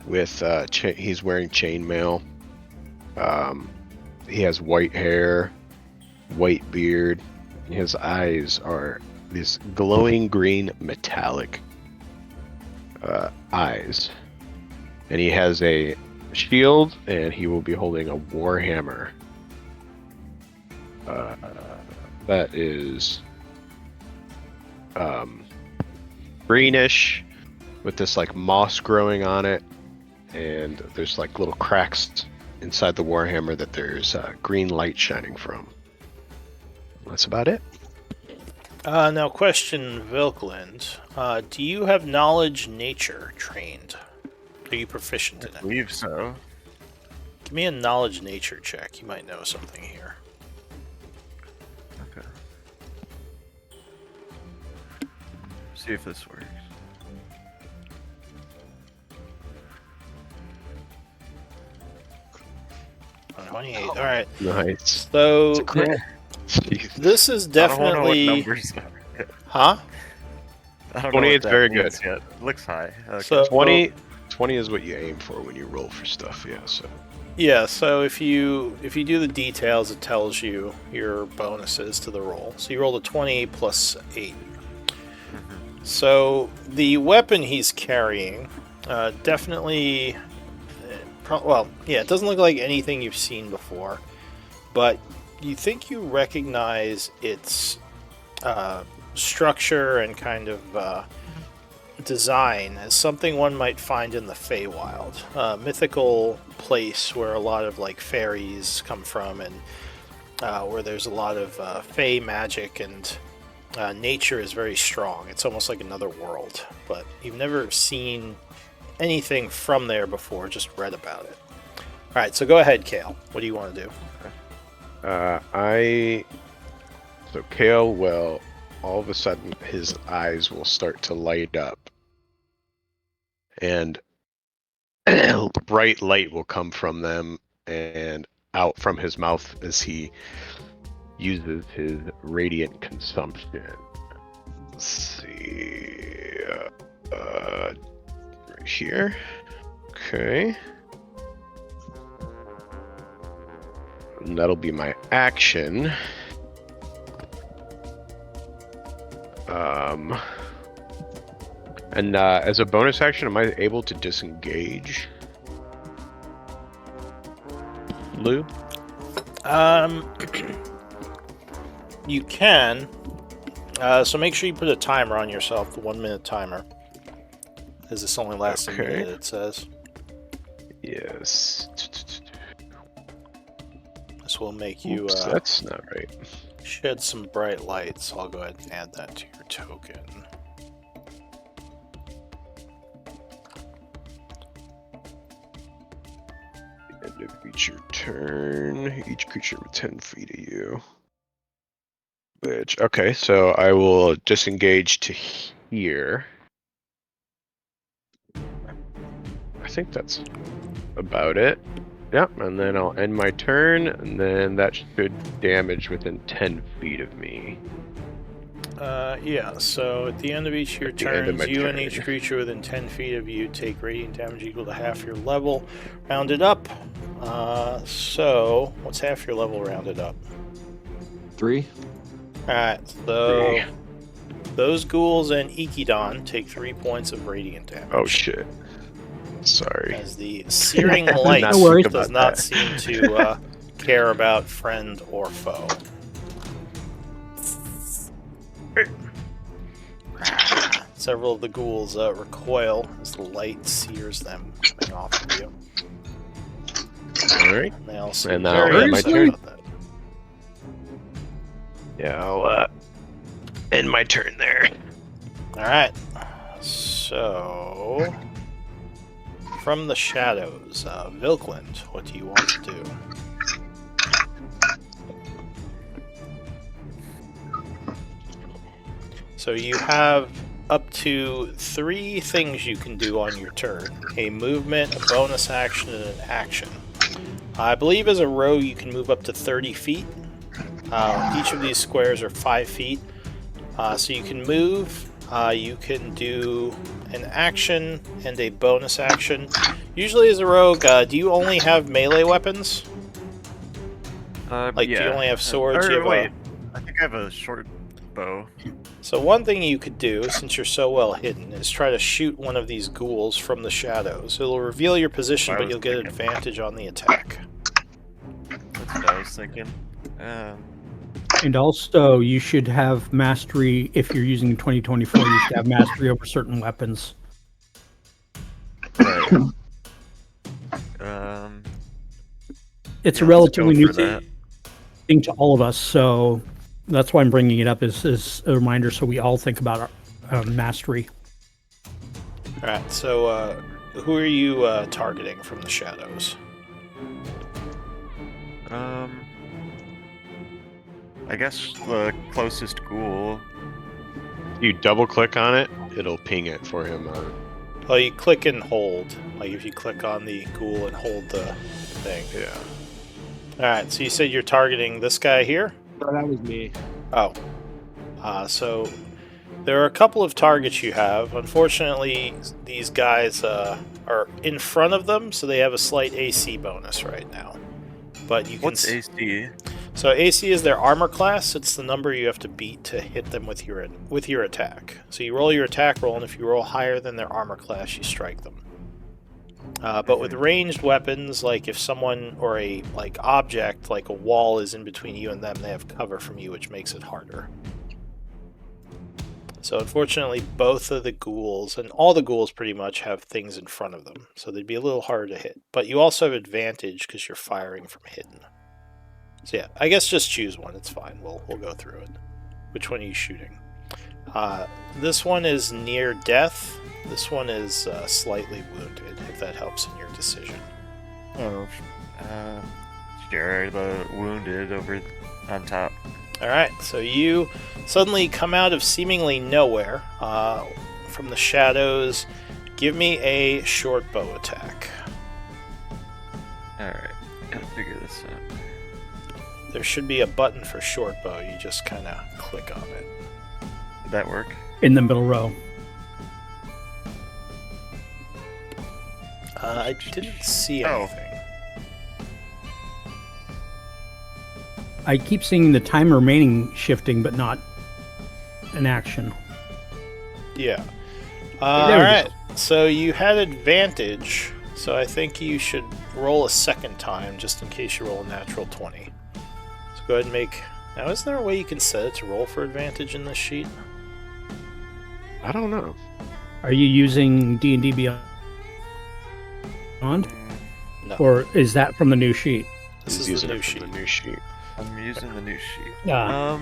[SPEAKER 1] with he's wearing chainmail. He has white hair, white beard. His eyes are these glowing green metallic eyes, and he has a shield, and he will be holding a warhammer. That is greenish, with this like moss growing on it, and there's like little cracks inside the warhammer that there's green light shining from. That's about it.
[SPEAKER 4] Now, question, Vilkland. Do you have knowledge nature trained? Are you proficient in
[SPEAKER 3] I
[SPEAKER 4] it?
[SPEAKER 3] believe so.
[SPEAKER 4] Give me a knowledge nature check. You might know something here.
[SPEAKER 3] Okay. See if this works.
[SPEAKER 4] 28. All right.
[SPEAKER 1] Nice.
[SPEAKER 4] So
[SPEAKER 1] Jeez.
[SPEAKER 4] this is
[SPEAKER 3] I don't know what
[SPEAKER 4] definitely.
[SPEAKER 3] numbers are.
[SPEAKER 4] Huh?
[SPEAKER 3] I don't
[SPEAKER 1] 28
[SPEAKER 3] know
[SPEAKER 1] is
[SPEAKER 3] what that
[SPEAKER 1] very
[SPEAKER 3] means
[SPEAKER 1] good.
[SPEAKER 3] Yet. It looks high. Okay.
[SPEAKER 4] So
[SPEAKER 1] 20 is what you aim for when you roll for stuff. Yeah. So
[SPEAKER 4] yeah. So if you do the details, it tells you your bonuses to the roll. So you roll a 20 plus 8. So the weapon he's carrying, definitely. Well, yeah, it doesn't look like anything you've seen before, but you think you recognize its structure and kind of design as something one might find in the Feywild, a mythical place where a lot of like fairies come from, and where there's a lot of Fey magic, and nature is very strong. It's almost like another world, but you've never seen anything from there before, just read about it. Alright, so go ahead, Kale. What do you want to do?
[SPEAKER 1] So Kale will, all of a sudden, his eyes will start to light up, and bright light will come from them and out from his mouth as he uses his radiant consumption. Let's see, right here. Okay. And that'll be my action. And as a bonus action, am I able to disengage? Lou?
[SPEAKER 4] You can. So make sure you put a timer on yourself, the 1 minute timer. As this only lasts a minute, it says.
[SPEAKER 1] Yes.
[SPEAKER 4] This will make you
[SPEAKER 1] Oops, that's not right.
[SPEAKER 4] shed some bright light, so I'll go ahead and add that to your token.
[SPEAKER 1] End of each your turn. Each creature with 10 feet of you. Which, okay, so I will disengage to here. I think that's about it. Yep, and then I'll end my turn, and then that should damage within 10 feet of me.
[SPEAKER 4] Yeah, so at the end of each of your
[SPEAKER 1] At the end of
[SPEAKER 4] turns,
[SPEAKER 1] my
[SPEAKER 4] you and
[SPEAKER 1] turn.
[SPEAKER 4] each creature within 10 feet of you take radiant damage equal to half your level, rounded up. So, what's half your level rounded up?
[SPEAKER 7] 3.
[SPEAKER 4] Alright, so
[SPEAKER 1] 3.
[SPEAKER 4] those ghouls and Ikidon take 3 points of radiant damage.
[SPEAKER 1] Oh shit. Sorry.
[SPEAKER 4] As the searing light
[SPEAKER 1] Not
[SPEAKER 6] No worries.
[SPEAKER 1] think about
[SPEAKER 4] does not
[SPEAKER 1] that.
[SPEAKER 4] seem to care about friend or foe. Several of the ghouls recoil as the light sears them coming off of you.
[SPEAKER 1] Alright.
[SPEAKER 4] And they all seem
[SPEAKER 1] And now
[SPEAKER 4] very
[SPEAKER 1] end my
[SPEAKER 4] upset
[SPEAKER 1] turn.
[SPEAKER 4] about that.
[SPEAKER 1] Yeah, I'll end my turn there.
[SPEAKER 4] Alright, so from the shadows, Vilkland, what do you want to do? So you have up to 3 things you can do on your turn. A movement, a bonus action, and an action. I believe as a rogue you can move up to 30 feet. Each of these squares are 5 feet. So you can move, you can do an action and a bonus action. Usually as a rogue, do you only have melee weapons? Like, do you only have swords?
[SPEAKER 3] Or,
[SPEAKER 4] You have
[SPEAKER 3] wait, I think I have a short bow.
[SPEAKER 4] So one thing you could do, since you're so well hidden, is try to shoot one of these ghouls from the shadows. It'll reveal your position,
[SPEAKER 3] I
[SPEAKER 4] but
[SPEAKER 3] was
[SPEAKER 4] you'll get
[SPEAKER 3] thinking.
[SPEAKER 4] advantage on the attack.
[SPEAKER 3] That's what I was thinking.
[SPEAKER 6] And also, you should have mastery if you're using 2024. You should have mastery over certain weapons.
[SPEAKER 3] Right.
[SPEAKER 6] It's
[SPEAKER 3] Yeah,
[SPEAKER 6] a
[SPEAKER 3] let's
[SPEAKER 6] relatively
[SPEAKER 3] go
[SPEAKER 6] new
[SPEAKER 3] for that.
[SPEAKER 6] thing to all of us, so that's why I'm bringing it up as a reminder, so we all think about our mastery.
[SPEAKER 4] All right. So who are you targeting from the shadows?
[SPEAKER 3] I guess the closest ghoul.
[SPEAKER 1] You double click on it, it'll ping it for him.
[SPEAKER 4] Well, you click and hold. Like if you click on the ghoul and hold the thing.
[SPEAKER 1] Yeah.
[SPEAKER 4] All right. So you said you're targeting this guy here.
[SPEAKER 7] No, that was me.
[SPEAKER 4] Oh. So there are a couple of targets you have. Unfortunately, these guys are in front of them, so they have a slight AC bonus right now. But you can.
[SPEAKER 3] What's AC?
[SPEAKER 4] So AC is their armor class. It's the number you have to beat to hit them with your attack. So you roll your attack roll, and if you roll higher than their armor class, you strike them. But with ranged weapons, like if someone or a object, like a wall, is in between you and them, they have cover from you, which makes it harder. So unfortunately, both of the ghouls, and all the ghouls pretty much, have things in front of them. So they'd be a little harder to hit. But you also have advantage because you're firing from hidden. So yeah, I guess just choose one. It's fine. We'll go through it. Which one are you shooting? This one is near death. This one is slightly wounded, if that helps in your decision.
[SPEAKER 3] Oh, sure, the wounded over on top.
[SPEAKER 4] Alright, so you suddenly come out of seemingly nowhere from the shadows. Give me a short bow attack.
[SPEAKER 3] Alright, gotta figure this out.
[SPEAKER 4] There should be a button for short bow. You just kind of click on it.
[SPEAKER 3] Did that work?
[SPEAKER 6] In the middle row.
[SPEAKER 4] I didn't see
[SPEAKER 3] Oh.
[SPEAKER 4] anything.
[SPEAKER 6] I keep seeing the time remaining shifting, but not an action.
[SPEAKER 4] Yeah.
[SPEAKER 6] There we
[SPEAKER 4] Alright, so you had advantage, so I think you should roll a second time, just in case you roll a natural 20. So go ahead and make... Now, isn't there a way you can set it to roll for advantage in this sheet?
[SPEAKER 1] I don't know.
[SPEAKER 6] Are you using D&D Beyond?
[SPEAKER 4] No.
[SPEAKER 6] Or is that from the new sheet?
[SPEAKER 4] This
[SPEAKER 1] He's
[SPEAKER 4] is
[SPEAKER 1] using
[SPEAKER 4] the new
[SPEAKER 1] it from
[SPEAKER 4] sheet.
[SPEAKER 1] the new sheet.
[SPEAKER 3] I'm using the new sheet.
[SPEAKER 6] Yeah.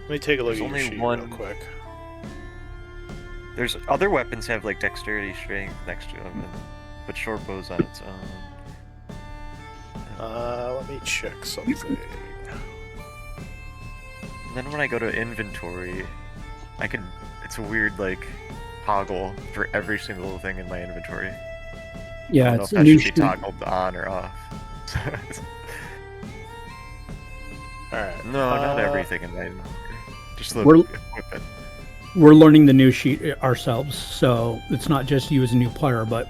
[SPEAKER 4] Let me take a look
[SPEAKER 3] There's
[SPEAKER 4] at your
[SPEAKER 3] only
[SPEAKER 4] sheet
[SPEAKER 3] one-
[SPEAKER 4] real quick.
[SPEAKER 3] There's other weapons have like dexterity strength next to them, but short bow's on its own.
[SPEAKER 4] Let me check something.
[SPEAKER 3] And then when I go to inventory, I can. It's a weird like toggle for every single thing in my inventory. I
[SPEAKER 6] Yeah,
[SPEAKER 3] don't know
[SPEAKER 6] it's
[SPEAKER 3] if
[SPEAKER 6] a
[SPEAKER 3] that
[SPEAKER 6] new
[SPEAKER 3] should be
[SPEAKER 6] sheet.
[SPEAKER 3] toggled on or off.
[SPEAKER 4] Alright.
[SPEAKER 3] No, not everything in my inventory. Just the
[SPEAKER 6] We're-
[SPEAKER 3] equipment.
[SPEAKER 6] We're learning the new sheet ourselves, so it's not just you as a new player, but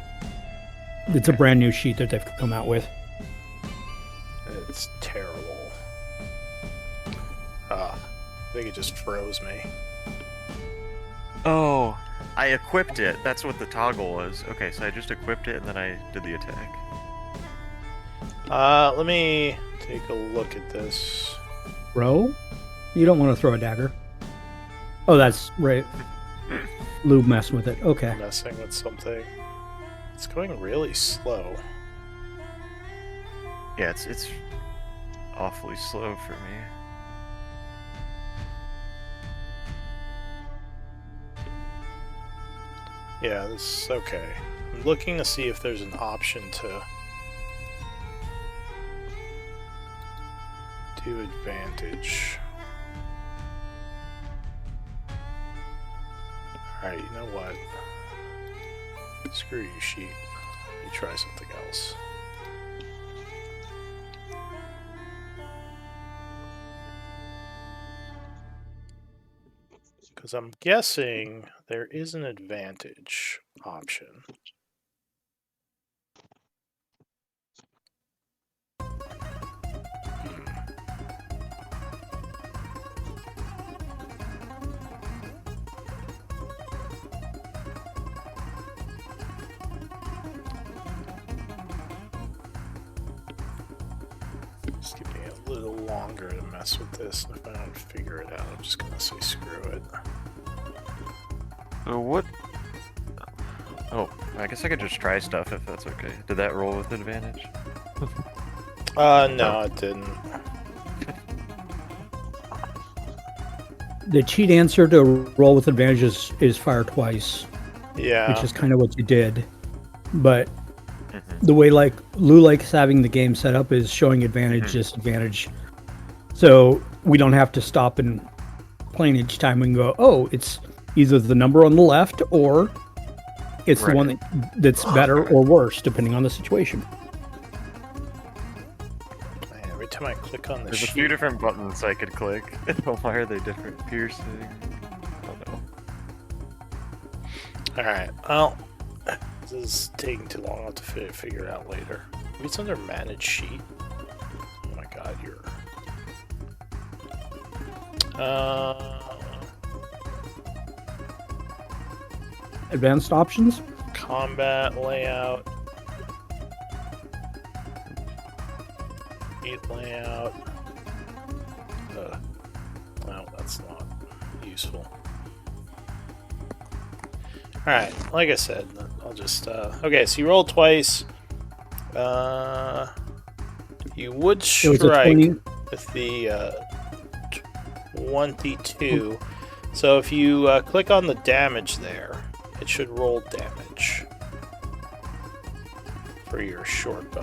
[SPEAKER 6] it's a brand new sheet that they've come out with.
[SPEAKER 4] It's terrible. I think it just froze me.
[SPEAKER 3] Oh, I equipped it. That's what the toggle was. Okay, so I just equipped it and then I did the attack.
[SPEAKER 4] Let me take a look at this.
[SPEAKER 6] Bro, you don't want to throw a dagger. Oh, that's right. Lube messing with it. Okay.
[SPEAKER 4] Messing with something. It's going really slow.
[SPEAKER 3] Yeah, it's awfully slow for me.
[SPEAKER 4] Yeah, this is okay. I'm looking to see if there's an option to do advantage. Alright, you know what? Screw you, sheet. Let me try something else. Because I'm guessing there is an advantage option. Just give me a little longer to mess with this, and if I don't figure it out, I'm just gonna say screw it.
[SPEAKER 3] So what? Oh, I guess I could just try stuff if that's okay. Did that roll with advantage?
[SPEAKER 4] No, it didn't.
[SPEAKER 6] The cheat answer to roll with advantage is fire twice,
[SPEAKER 4] Yeah.
[SPEAKER 6] which is kind of what you did. But the way like Lou likes having the game set up is showing advantage, disadvantage. So we don't have to stop and playing each time. We can go, oh, it's either the number on the left or it's the one that's better or worse, depending on the situation.
[SPEAKER 4] Man, every time I click on the
[SPEAKER 3] There's a
[SPEAKER 4] sheet,
[SPEAKER 3] few different buttons I could click. Why are they different? Piercing. I don't know.
[SPEAKER 4] Alright, well, this is taking too long. I'll have to figure it out later. Maybe it's under manage sheet. Oh my god, you're...
[SPEAKER 6] Advanced options?
[SPEAKER 4] combat layout. Sheet layout. Well, that's not useful. Alright, like I said, I'll just, okay, so you rolled twice. You would strike with the 22. So if you click on the damage there, it should roll damage for your short bow.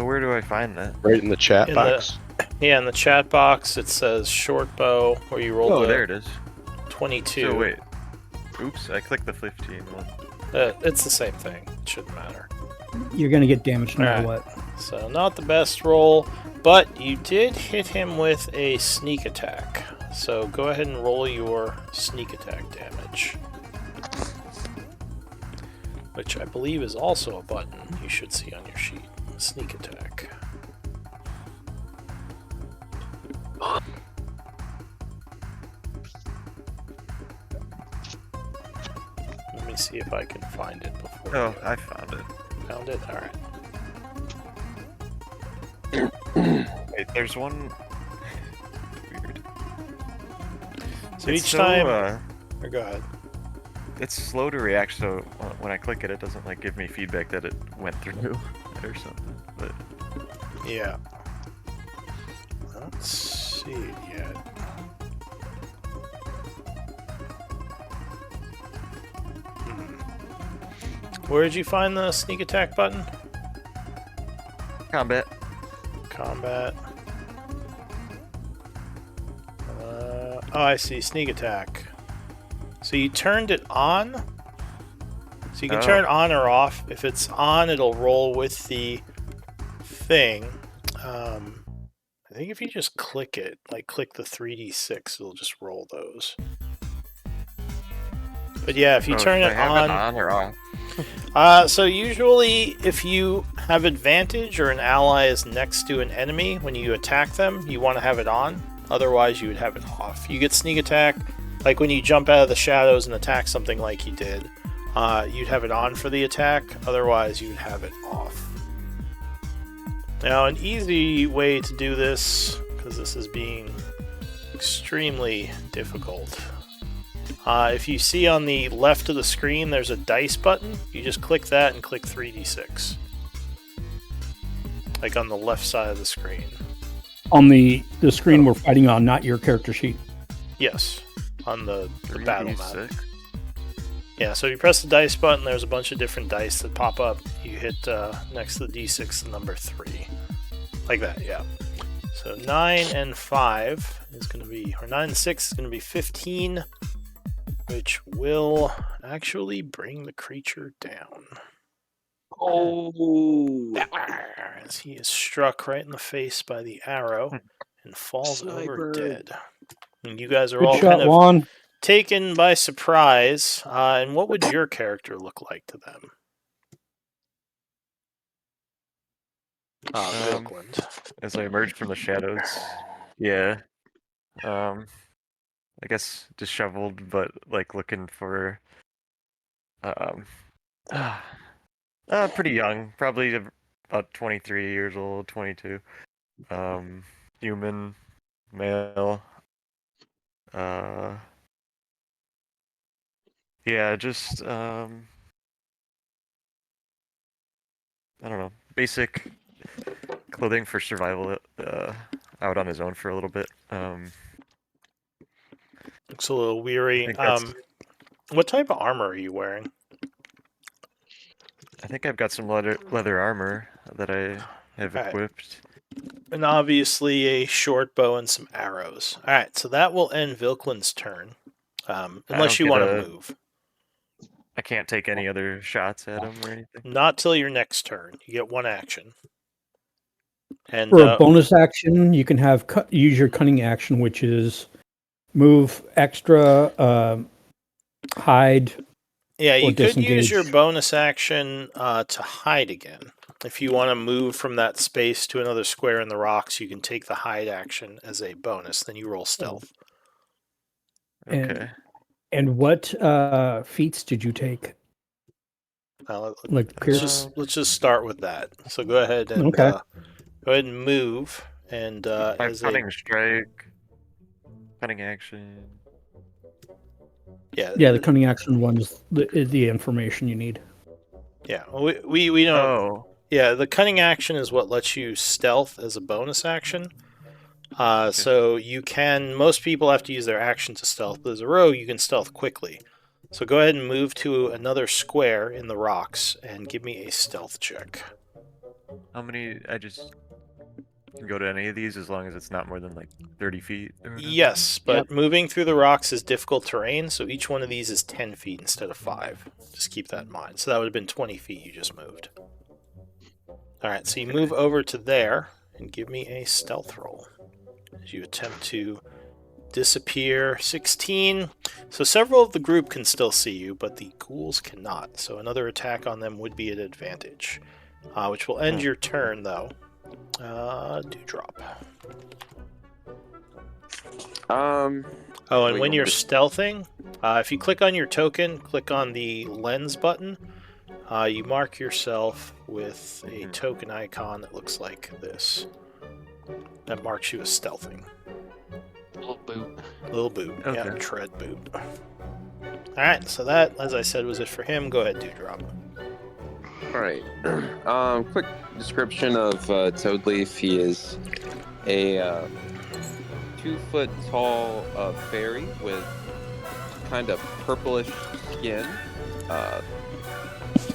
[SPEAKER 3] Where do I find that?
[SPEAKER 1] Right in the chat box.
[SPEAKER 4] Yeah, in the chat box it says short bow, where you rolled
[SPEAKER 3] Oh, there it is.
[SPEAKER 4] 22.
[SPEAKER 3] So wait. Oops, I clicked the 15 one.
[SPEAKER 4] It's the same thing. It shouldn't matter.
[SPEAKER 6] You're going to get damaged no matter what.
[SPEAKER 4] So not the best roll, but you did hit him with a sneak attack. So go ahead and roll your sneak attack damage. Which I believe is also a button you should see on your sheet. Sneak attack. Let me see if I can find it before.
[SPEAKER 3] Oh, I found it.
[SPEAKER 4] Found it? Alright.
[SPEAKER 3] Wait, there's one. Weird.
[SPEAKER 4] So
[SPEAKER 3] It's
[SPEAKER 4] each
[SPEAKER 3] so,
[SPEAKER 4] time... or go ahead.
[SPEAKER 3] It's slow to react, so when I click it, it doesn't like give me feedback that it went through or something. But
[SPEAKER 4] yeah, I don't see it yet. Where did you find the sneak attack button?
[SPEAKER 3] combat.
[SPEAKER 4] Combat. Oh, I see. Sneak attack. So you turned it on? So you can turn it on or off. If it's on, it'll roll with the thing. I think if you just click it, like click the 3d6, it'll just roll those. But yeah, if you turn it
[SPEAKER 3] on or off.
[SPEAKER 4] So usually if you have advantage or an ally is next to an enemy when you attack them, you want to have it on. Otherwise you would have it off. You get sneak attack, like when you jump out of the shadows and attack something like you did, you'd have it on for the attack. Otherwise you would have it off. Now an easy way to do this, because this is being extremely difficult, if you see on the left of the screen there's a dice button, you just click that and click 3d6. Like on the left side of the screen.
[SPEAKER 6] On the screen we're fighting on, not your character sheet.
[SPEAKER 4] Yes, on the battle map.
[SPEAKER 3] 3d6?
[SPEAKER 4] Yeah, so you press the dice button, there's a bunch of different dice that pop up. You hit next to the d6 the number 3. Like that, yeah. So 9 and 5 is going to be, or 9 and 6 is going to be 15, which will actually bring the creature down.
[SPEAKER 7] Oh,
[SPEAKER 4] As he is struck right in the face by the arrow and falls over dead. And you guys are
[SPEAKER 6] Good
[SPEAKER 4] all
[SPEAKER 6] shot,
[SPEAKER 4] kind of
[SPEAKER 6] Juan.
[SPEAKER 4] taken by surprise. And what would your character look like to them? Milkland.
[SPEAKER 3] As I emerge from the shadows. Yeah. I guess disheveled, but like looking for pretty young, probably about 23 years old, 22. Human, male. Yeah, just I don't know, basic clothing for survival. Out on his own for a little bit.
[SPEAKER 4] Looks a little
[SPEAKER 3] I
[SPEAKER 4] weary.
[SPEAKER 3] think that's.
[SPEAKER 4] What type of armor are you wearing?
[SPEAKER 3] I think I've got some leather armor that I have
[SPEAKER 4] Alright.
[SPEAKER 3] equipped.
[SPEAKER 4] And obviously a short bow and some arrows. All right, so that will end Vilklin's turn, unless
[SPEAKER 3] don't
[SPEAKER 4] you
[SPEAKER 3] get
[SPEAKER 4] want to
[SPEAKER 3] a-
[SPEAKER 4] move.
[SPEAKER 3] I can't take any other shots at him or anything.
[SPEAKER 4] Not till your next turn. You get one action. And
[SPEAKER 6] For a bonus action, you can have use your cunning action, which is move extra, hide.
[SPEAKER 4] yeah, you
[SPEAKER 6] or
[SPEAKER 4] could use your
[SPEAKER 6] disengage.
[SPEAKER 4] bonus action to hide again. If you want to move from that space to another square in the rocks, you can take the hide action as a bonus. Then you roll stealth.
[SPEAKER 3] Okay.
[SPEAKER 6] And what feats did you take? Like Pierce?
[SPEAKER 4] Let's just start with that. So go ahead and
[SPEAKER 6] Okay.
[SPEAKER 4] go ahead and move, and
[SPEAKER 3] I have
[SPEAKER 4] as a
[SPEAKER 3] cunning strike, cunning action.
[SPEAKER 4] yeah
[SPEAKER 6] Yeah, the cunning action one's the information you need.
[SPEAKER 4] yeah we don't
[SPEAKER 3] Oh,
[SPEAKER 4] yeah the cunning action is what lets you stealth as a bonus action.
[SPEAKER 3] Okay.
[SPEAKER 4] So you can most people have to use their action to stealth, but as a rogue you can stealth quickly. So go ahead and move to another square in the rocks and give me a stealth check.
[SPEAKER 3] how many? I just can go to any of these as long as it's not more than like 30 feet. Or whatever.
[SPEAKER 4] Yes, but moving through the rocks is difficult terrain, so each one of these is 10 feet instead of 5. Just keep that in mind. So that would have been 20 feet you just moved. Alright, so you move over to there and give me a stealth roll as you attempt to disappear. 16. So several of the group can still see you, but the ghouls cannot. So another attack on them would be at advantage, which will end your turn, though. Dewdrop. Oh, and when you're stealthing, if you click on your token, click on the lens button, you mark yourself with a token icon that looks like this. That marks you as stealthing.
[SPEAKER 2] Little boot.
[SPEAKER 4] Little boot. Yeah,
[SPEAKER 3] Okay.
[SPEAKER 4] tread boot. Alright, so that, as I said, was it for him. Go ahead, Dewdrop.
[SPEAKER 5] All right. Quick description of Toadleaf. He is a 2-foot tall fairy with kind of purplish skin,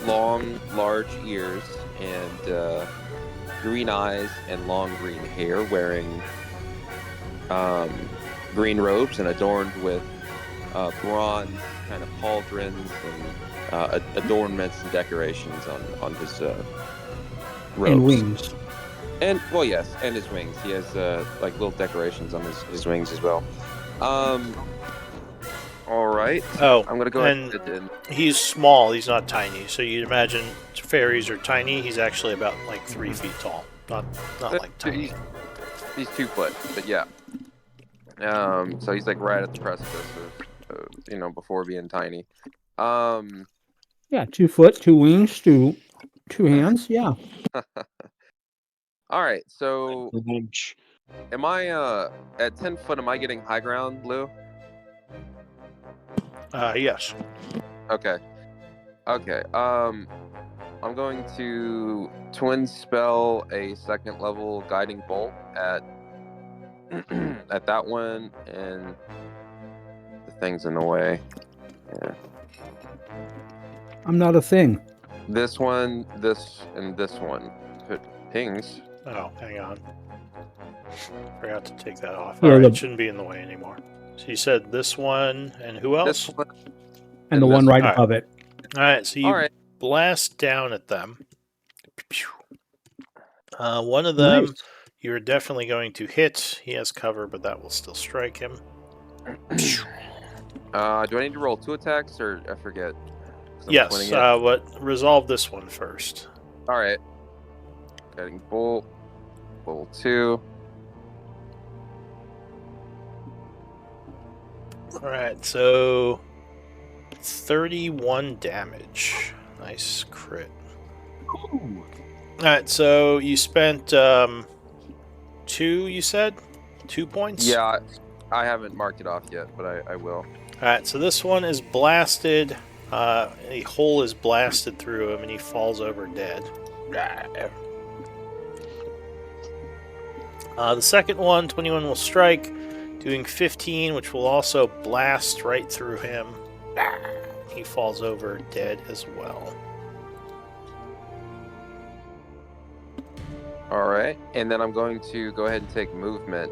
[SPEAKER 5] long, large ears, and green eyes and long green hair, wearing green robes and adorned with bronze kind of pauldrons and adornments and decorations on his robes.
[SPEAKER 6] And wings.
[SPEAKER 5] And well, yes, and his wings. He has like little decorations on his wings as well. All right.
[SPEAKER 4] Oh,
[SPEAKER 5] I'm gonna go
[SPEAKER 4] and
[SPEAKER 5] ahead and
[SPEAKER 4] he's small. He's not tiny. So you'd imagine fairies are tiny. He's actually about like 3 feet tall. Not like tiny.
[SPEAKER 5] he's 2 foot, but yeah. So he's like right at the precipice of before being tiny.
[SPEAKER 6] Yeah, 2 foot, 2 wings, 2 hands. Yeah.
[SPEAKER 5] All right. So
[SPEAKER 7] An inch.
[SPEAKER 5] am I at 10 foot? Am I getting high ground, Lou?
[SPEAKER 4] Yes.
[SPEAKER 5] Okay. Okay. I'm going to twin spell a 2nd level guiding bolt at at that one, and the thing's in the way. Yeah.
[SPEAKER 6] I'm not a thing.
[SPEAKER 5] This one, this, and this one. It pings.
[SPEAKER 4] Oh, hang on. Forgot to take that off.
[SPEAKER 6] Yeah,
[SPEAKER 4] Alright,
[SPEAKER 6] the-
[SPEAKER 4] it shouldn't be in the way anymore. So you said this one, and who else?
[SPEAKER 5] This one.
[SPEAKER 6] And the
[SPEAKER 5] this
[SPEAKER 6] one right
[SPEAKER 4] one.
[SPEAKER 6] above it.
[SPEAKER 4] Alright, so you
[SPEAKER 5] All right.
[SPEAKER 4] blast down at them. One of them,
[SPEAKER 6] Nice.
[SPEAKER 4] you're definitely going to hit. He has cover, but that will still strike him.
[SPEAKER 5] Do I need to roll 2 attacks, or I forget? 'Cause I'm
[SPEAKER 4] Yes,
[SPEAKER 5] twinning it.
[SPEAKER 4] but resolve this one first.
[SPEAKER 5] All right. Guiding bolt. Level 2.
[SPEAKER 4] Alright, so 31 damage. Nice crit. Alright, so you spent 2, you said? 2 points?
[SPEAKER 5] Yeah, I haven't marked it off yet, but I will.
[SPEAKER 4] Alright, so this one is blasted. A hole is blasted through him and he falls over dead. The second one, 21 will strike, doing 15, which will also blast right through him. He falls over dead as well.
[SPEAKER 5] All right, and then I'm going to go ahead and take movement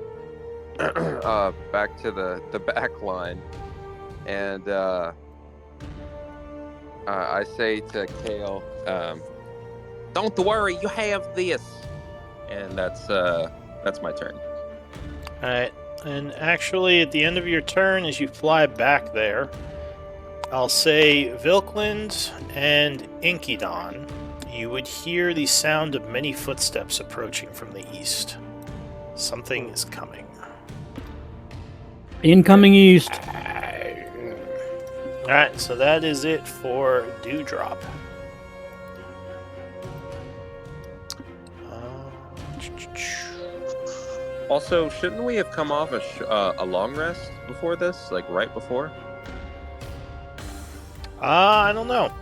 [SPEAKER 5] back to the back line, and I say to Kale, "Don't worry, you have this," and that's my turn.
[SPEAKER 4] Alright, and actually at the end of your turn, as you fly back there, I'll say Vilkland and Inkydon, you would hear the sound of many footsteps approaching from the east. Something is coming.
[SPEAKER 6] Incoming east.
[SPEAKER 4] Alright, so that is it for Dewdrop.
[SPEAKER 5] Also, shouldn't we have come off a long rest before this, like right before?
[SPEAKER 4] I don't know.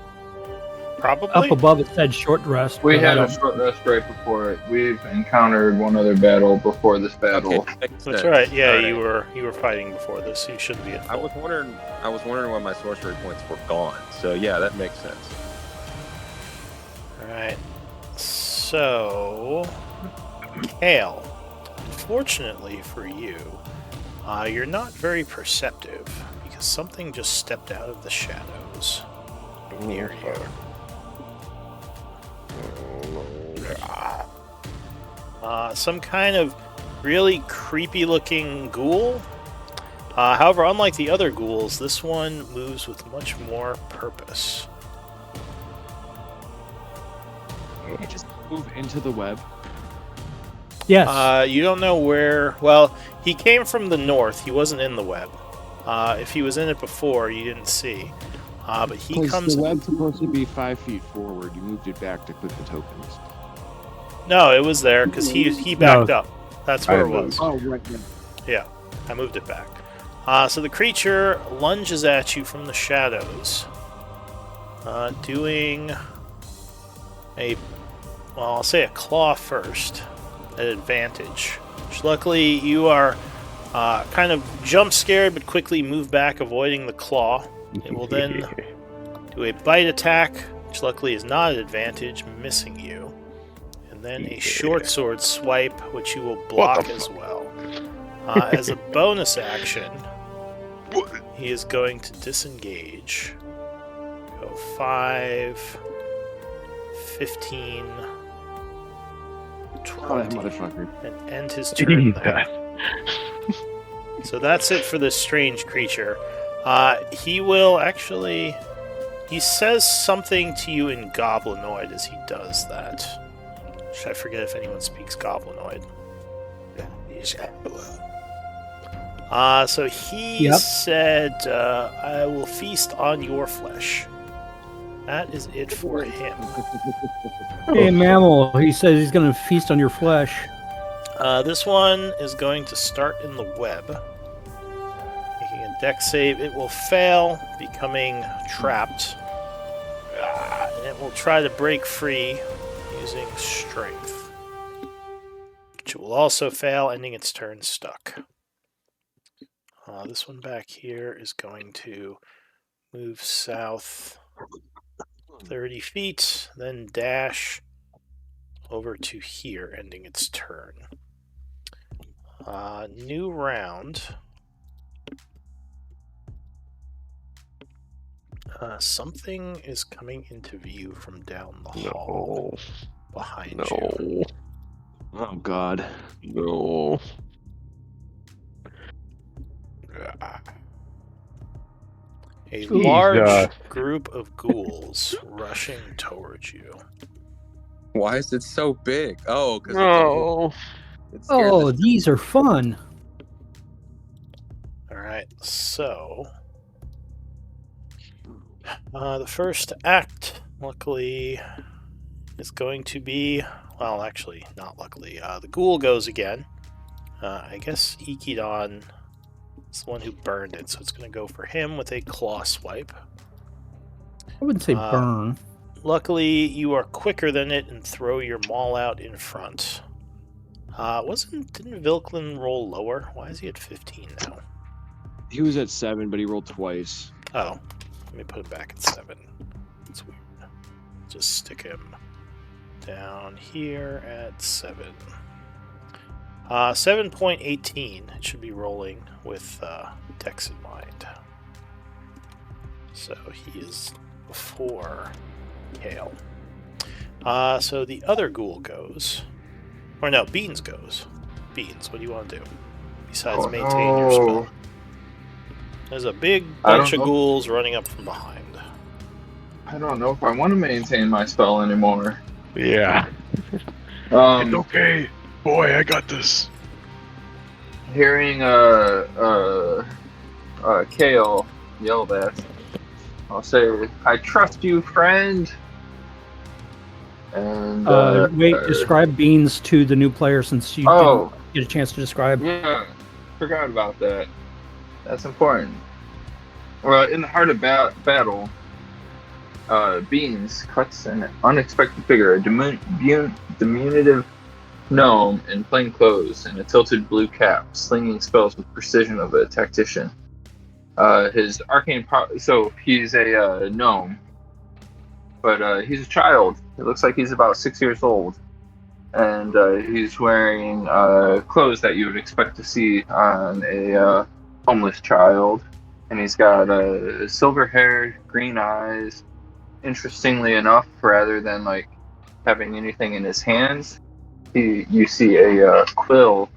[SPEAKER 4] Probably.
[SPEAKER 6] Up above it said short rest.
[SPEAKER 2] We
[SPEAKER 6] but I
[SPEAKER 2] had a
[SPEAKER 6] don't-
[SPEAKER 2] short rest right before it. We've encountered one other battle before this battle.
[SPEAKER 5] Okay, makes
[SPEAKER 4] That's
[SPEAKER 5] sense.
[SPEAKER 4] right. Yeah,
[SPEAKER 5] All right.
[SPEAKER 4] you were fighting before this. So you shouldn't be at
[SPEAKER 5] I
[SPEAKER 4] full.
[SPEAKER 5] was wondering why my sorcery points were gone. So yeah, that makes sense.
[SPEAKER 4] All right. So, Kale, unfortunately for you, you're not very perceptive because something just stepped out of the shadows near you. Some kind of really creepy-looking ghoul. However, unlike the other ghouls, this one moves with much more purpose.
[SPEAKER 7] Can you just move into the web?
[SPEAKER 6] Yes.
[SPEAKER 4] You don't know where. Well, he came from the north. He wasn't in the web. If he was in it before, you didn't see. But he
[SPEAKER 7] Because
[SPEAKER 4] comes.
[SPEAKER 7] the web's supposed to be 5 feet forward. You moved it back to click the tokens.
[SPEAKER 4] No, it was there because he backed up. That's where it was.
[SPEAKER 7] Oh, right. Yeah.
[SPEAKER 4] Yeah, I moved it back. So the creature lunges at you from the shadows, doing I'll say a claw first at advantage. Which luckily you are kind of jump scared, but quickly move back, avoiding the claw. It will then do a bite attack, which luckily is not at advantage, missing you. And then a short sword swipe, which you will block as well. As a bonus action, he is going to disengage. Go 5, 15,
[SPEAKER 7] Oh, that
[SPEAKER 4] 20,
[SPEAKER 7] motherfucker.
[SPEAKER 4] and end his turn there. So that's it for this strange creature. He will actually... He says something to you in Goblinoid as he does that. Should I forget if anyone speaks Goblinoid? So he
[SPEAKER 6] Yep.
[SPEAKER 4] said, I will feast on your flesh. That is it for him.
[SPEAKER 6] Hey, mammal. He says he's going to feast on your flesh.
[SPEAKER 4] This one is going to start in the web. Making a dex save. It will fail, becoming trapped. And it will try to break free using strength. Which it will also fail, ending its turn stuck. This one back here is going to move south 30 feet, then dash over to here, ending its turn. New round. Something is coming into view from down the hall behind you.
[SPEAKER 7] Oh, God.
[SPEAKER 1] No.
[SPEAKER 4] A
[SPEAKER 1] Jesus.
[SPEAKER 4] large group of ghouls rushing towards you.
[SPEAKER 5] Why is it so big? Oh, because
[SPEAKER 1] No.
[SPEAKER 5] it scared
[SPEAKER 6] Oh,
[SPEAKER 5] the
[SPEAKER 6] these are fun.
[SPEAKER 4] Alright, so... the first act, luckily, is going to be, well, actually, not luckily. The ghoul goes again. I guess Ikidon is the one who burned it, so it's going to go for him with a claw swipe.
[SPEAKER 6] I wouldn't say
[SPEAKER 4] Uh,
[SPEAKER 6] burn.
[SPEAKER 4] Luckily, you are quicker than it and throw your maul out in front. Didn't Vilklin roll lower? Why is he at 15 now?
[SPEAKER 7] He was at 7, but he rolled twice.
[SPEAKER 4] Oh, let me put him back at 7. That's weird. Just stick him down here at 7. 7.18. It should be rolling with Dex in mind. So he is before Kale. So the other ghoul goes. Or no, Beans goes. Beans, what do you want to do? Besides maintain your spell. There's a big bunch of ghouls running up from behind.
[SPEAKER 2] I don't know if I want to maintain my spell anymore.
[SPEAKER 1] Yeah. It's okay. Boy, I got this.
[SPEAKER 2] Hearing Kale yell that, I'll say, "I trust you, friend." And
[SPEAKER 6] Wait, describe Beans to the new player since you didn't get a chance to describe.
[SPEAKER 2] Yeah, forgot about that. That's important. Well, in the heart of battle, Beans cuts an unexpected figure, a diminutive gnome in plain clothes and a tilted blue cap, slinging spells with precision of a tactician. His arcane power. So he's a gnome, but he's a child. It looks like he's about 6 years old, and he's wearing clothes that you would expect to see on a homeless child. And he's got silver hair, green eyes. Interestingly enough, rather than like having anything in his hands, you see a quill,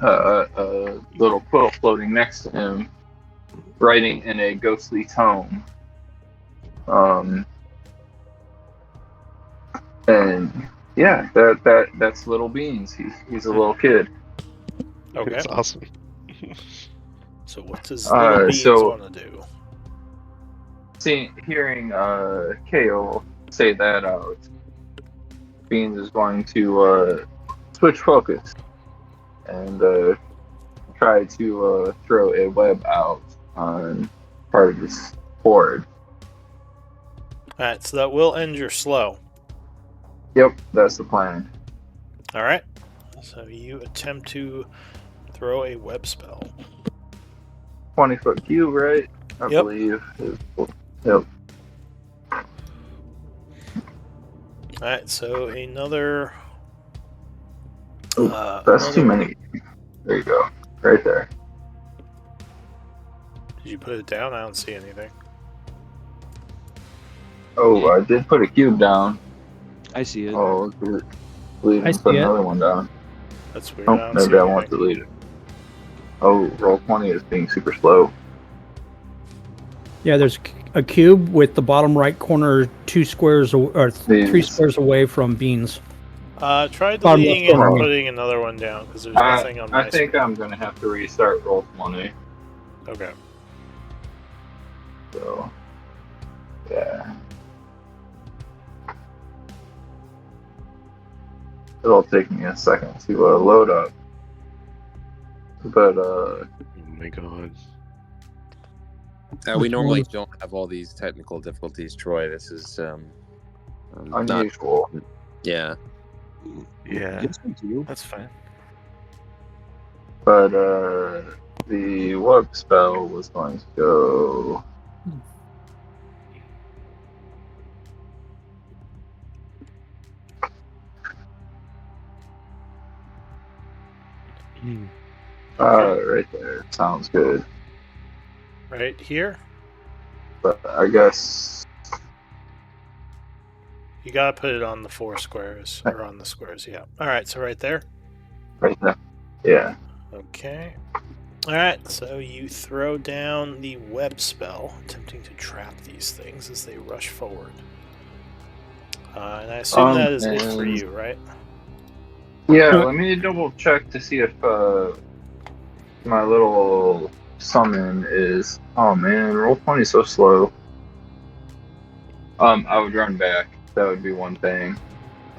[SPEAKER 2] a little quill floating next to him, writing in a ghostly tone. And yeah, that's Little Beans. He's a little kid.
[SPEAKER 4] Okay.
[SPEAKER 1] That's awesome.
[SPEAKER 4] So what does Little Beans want to do?
[SPEAKER 2] Hearing Kale say that out, Beans is going to switch focus and try to throw a web out on part of this board.
[SPEAKER 4] Alright, so that will end your slow.
[SPEAKER 2] Yep, that's the plan.
[SPEAKER 4] Alright, so you attempt to throw a web spell.
[SPEAKER 2] 20-foot cube, right? I believe. Yep.
[SPEAKER 4] Alright, so another...
[SPEAKER 2] that's too many. There you go. Right there.
[SPEAKER 4] Did you put it down? I don't see anything.
[SPEAKER 2] Oh, I did put a cube down.
[SPEAKER 7] I see it.
[SPEAKER 2] Oh, delete and put another one down.
[SPEAKER 4] That's weird.
[SPEAKER 2] Oh, maybe I want to delete it. Oh, roll 20 is being super slow.
[SPEAKER 6] Yeah, there's a cube with the bottom right corner 3 squares away from Beans.
[SPEAKER 4] Try deleting it and putting another one down because there's nothing on my
[SPEAKER 2] I think I'm gonna have to restart roll 20.
[SPEAKER 4] Okay.
[SPEAKER 2] So, yeah. It'll take me a second to load up. But
[SPEAKER 1] oh my god.
[SPEAKER 5] We normally don't have all these technical difficulties, Troy. This is
[SPEAKER 2] unusual.
[SPEAKER 5] Yeah.
[SPEAKER 3] Yeah. That's fine.
[SPEAKER 2] But the web spell was going to go. Right there. Sounds good.
[SPEAKER 4] Right here?
[SPEAKER 2] But I guess
[SPEAKER 4] you gotta put it on the 4 squares, or on the squares, yeah. Alright, so right there?
[SPEAKER 2] Right there. Yeah.
[SPEAKER 4] Okay. Alright, so you throw down the web spell, attempting to trap these things as they rush forward. And I assume that is it for you, right?
[SPEAKER 2] Yeah, let me double check to see if my little summon is. Oh man, roll 20 is so slow. I would run back That would be one thing.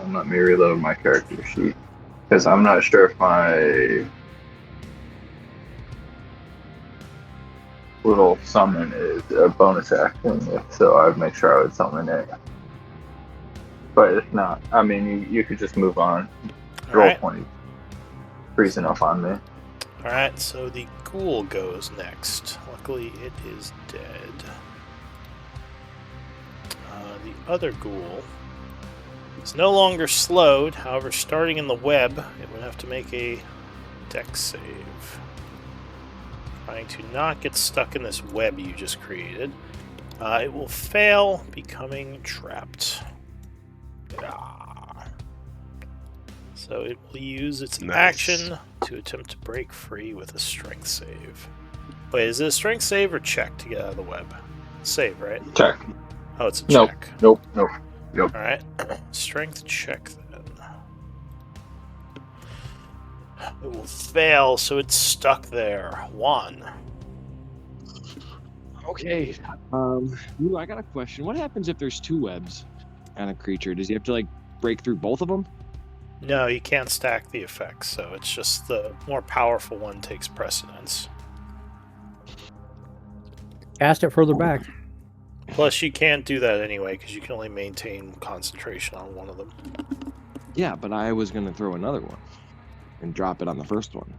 [SPEAKER 2] Let me reload my character sheet because I'm not sure if my little summon is a bonus action. If so, I'd make sure I would summon it. But if not, I mean, you could just move on.
[SPEAKER 4] All
[SPEAKER 2] Roll
[SPEAKER 4] right.
[SPEAKER 2] 20. Freezing up on me.
[SPEAKER 4] All right. So the ghoul goes next. Luckily, it is dead. The other ghoul is no longer slowed. However, starting in the web, it would have to make a dex save. Trying to not get stuck in this web you just created. It will fail, becoming trapped. Ah. So it will use its
[SPEAKER 1] Nice.
[SPEAKER 4] action to attempt to break free with a strength save. Wait, is it a strength save or check to get out of the web? Save, right?
[SPEAKER 2] Check.
[SPEAKER 4] Oh, it's a
[SPEAKER 2] Nope.
[SPEAKER 4] check.
[SPEAKER 2] Nope.
[SPEAKER 4] Alright. Strength check then. It will fail, so it's stuck there. 1.
[SPEAKER 7] Okay. Ooh, I got a question. What happens if there's 2 webs on a creature? Does he have to like break through both of them?
[SPEAKER 4] No, you can't stack the effects, so it's just the more powerful one takes precedence.
[SPEAKER 6] Cast it further back.
[SPEAKER 4] Plus, you can't do that anyway, because you can only maintain concentration on one of them.
[SPEAKER 7] Yeah, but I was gonna throw another one and drop it on the first one.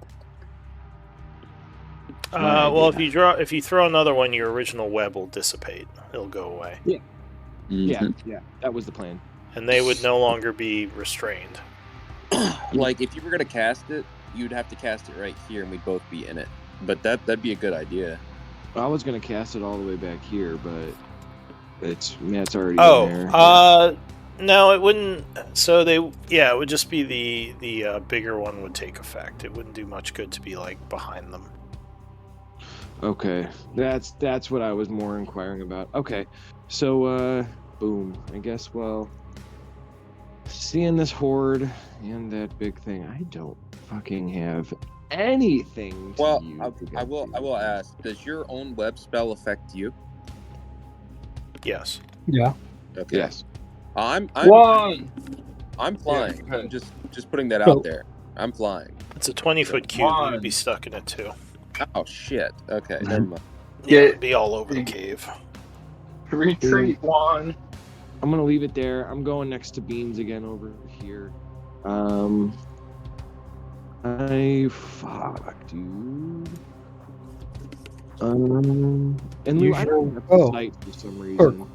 [SPEAKER 4] Well, if you throw another one, your original web will dissipate. It'll go away,
[SPEAKER 7] Yeah, that was the plan.
[SPEAKER 4] and they would no longer be restrained.
[SPEAKER 5] Like, if you were gonna cast it, you'd have to cast it right here, and we'd both be in it. But that'd be a good idea.
[SPEAKER 7] I was gonna cast it all the way back here, but Matt's already
[SPEAKER 4] Oh,
[SPEAKER 7] in there.
[SPEAKER 4] no, it wouldn't. So it would just be the bigger one would take effect. It wouldn't do much good to be like behind them.
[SPEAKER 7] Okay, that's what I was more inquiring about. Okay, so boom. I guess seeing this horde and that big thing, I don't fucking have anything to
[SPEAKER 5] Well,
[SPEAKER 7] use
[SPEAKER 5] I will ask: does your own web spell affect you?
[SPEAKER 4] Yes.
[SPEAKER 6] Yeah.
[SPEAKER 5] Okay.
[SPEAKER 7] Yes.
[SPEAKER 5] I'm
[SPEAKER 2] One.
[SPEAKER 5] flying.
[SPEAKER 2] Yeah,
[SPEAKER 5] I'm just putting that
[SPEAKER 6] So-
[SPEAKER 5] out there. I'm flying.
[SPEAKER 4] It's a 20-foot cube. You would be stuck in it too.
[SPEAKER 5] Oh shit. Okay, never mind.
[SPEAKER 4] Yeah,
[SPEAKER 2] Yeah.
[SPEAKER 4] it'd be all over the cave.
[SPEAKER 2] Retreat. 1.
[SPEAKER 7] I'm gonna leave it there. I'm going next to Beans again over here. Fuck, dude. And Lou, I don't have
[SPEAKER 6] Oh.
[SPEAKER 7] sight for some reason.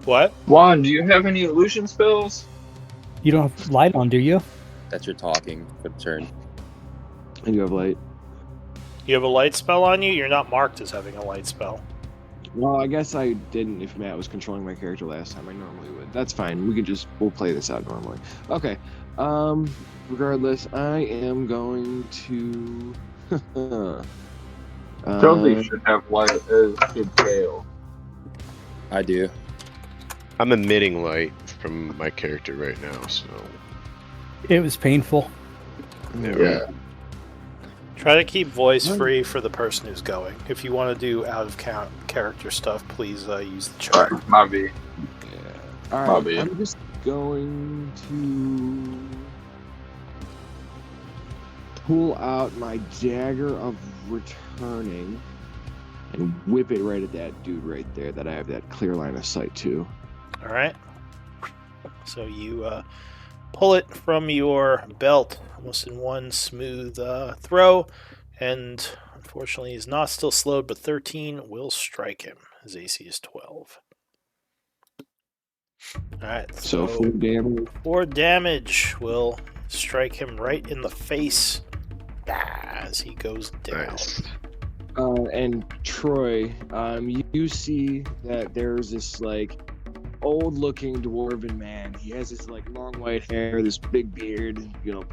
[SPEAKER 4] What?
[SPEAKER 2] 1. Do you have any illusion spells?
[SPEAKER 6] You don't have light on, do you?
[SPEAKER 5] That's your talking for the turn.
[SPEAKER 7] I do have light.
[SPEAKER 4] You have a light spell on you? You're not marked as having a light spell.
[SPEAKER 7] Well, I guess I didn't if Matt was controlling my character last time. I normally would. That's fine. We'll play this out normally. Okay. Regardless, I am going to
[SPEAKER 2] Totally should have light as should fail.
[SPEAKER 5] I do.
[SPEAKER 1] I'm emitting light from my character right now, so
[SPEAKER 6] It was painful.
[SPEAKER 2] Yeah.
[SPEAKER 4] Try to keep voice free for the person who's going. If you want to do out of character stuff, please use the chat.
[SPEAKER 2] Alright, my B.
[SPEAKER 7] All right,
[SPEAKER 2] Bobby.
[SPEAKER 7] I'm just going to pull out my dagger of returning and whip it right at that dude right there that I have that clear line of sight to.
[SPEAKER 4] All right. So you pull it from your belt almost in one smooth throw, and unfortunately he's not still slowed, but 13 will strike him. His AC is 12. All right.
[SPEAKER 7] So 4 damage.
[SPEAKER 4] 4 damage will strike him right in the face as he goes down.
[SPEAKER 1] nice.
[SPEAKER 7] And Troy, you see that there's this like old-looking dwarven man. He has this like long white hair, this big beard,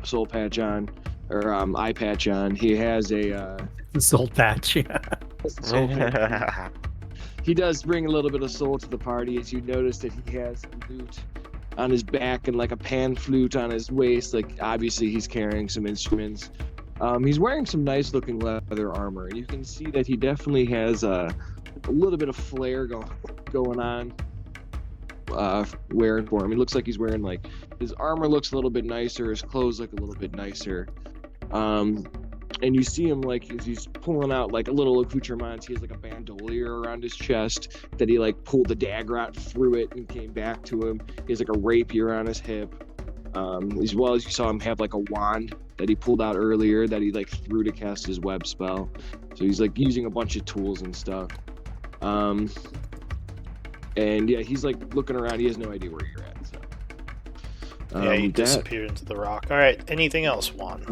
[SPEAKER 7] soul patch on, or eye patch on. He has a
[SPEAKER 6] Soul patch. Yeah.
[SPEAKER 7] soul patch. He does bring a little bit of soul to the party, as you notice that he has a lute on his back and like a pan flute on his waist. Like obviously he's carrying some instruments. He's wearing some nice looking leather armor. You can see that he definitely has a little bit of flair going on. wearing for him. He looks like he's wearing like his armor looks a little bit nicer, his clothes look a little bit nicer. And you see him like he's pulling out like a little accoutrement. He has like a bandolier around his chest that he like pulled the dagger out through it and came back to him. He has like a rapier on his hip. As well as you saw him have like a wand that he pulled out earlier that he like threw to cast his web spell. So he's like using a bunch of tools and stuff. And yeah, he's like looking around. He has no idea where you're at. So.
[SPEAKER 4] Yeah, you disappeared into the rock. All right. Anything else, Juan?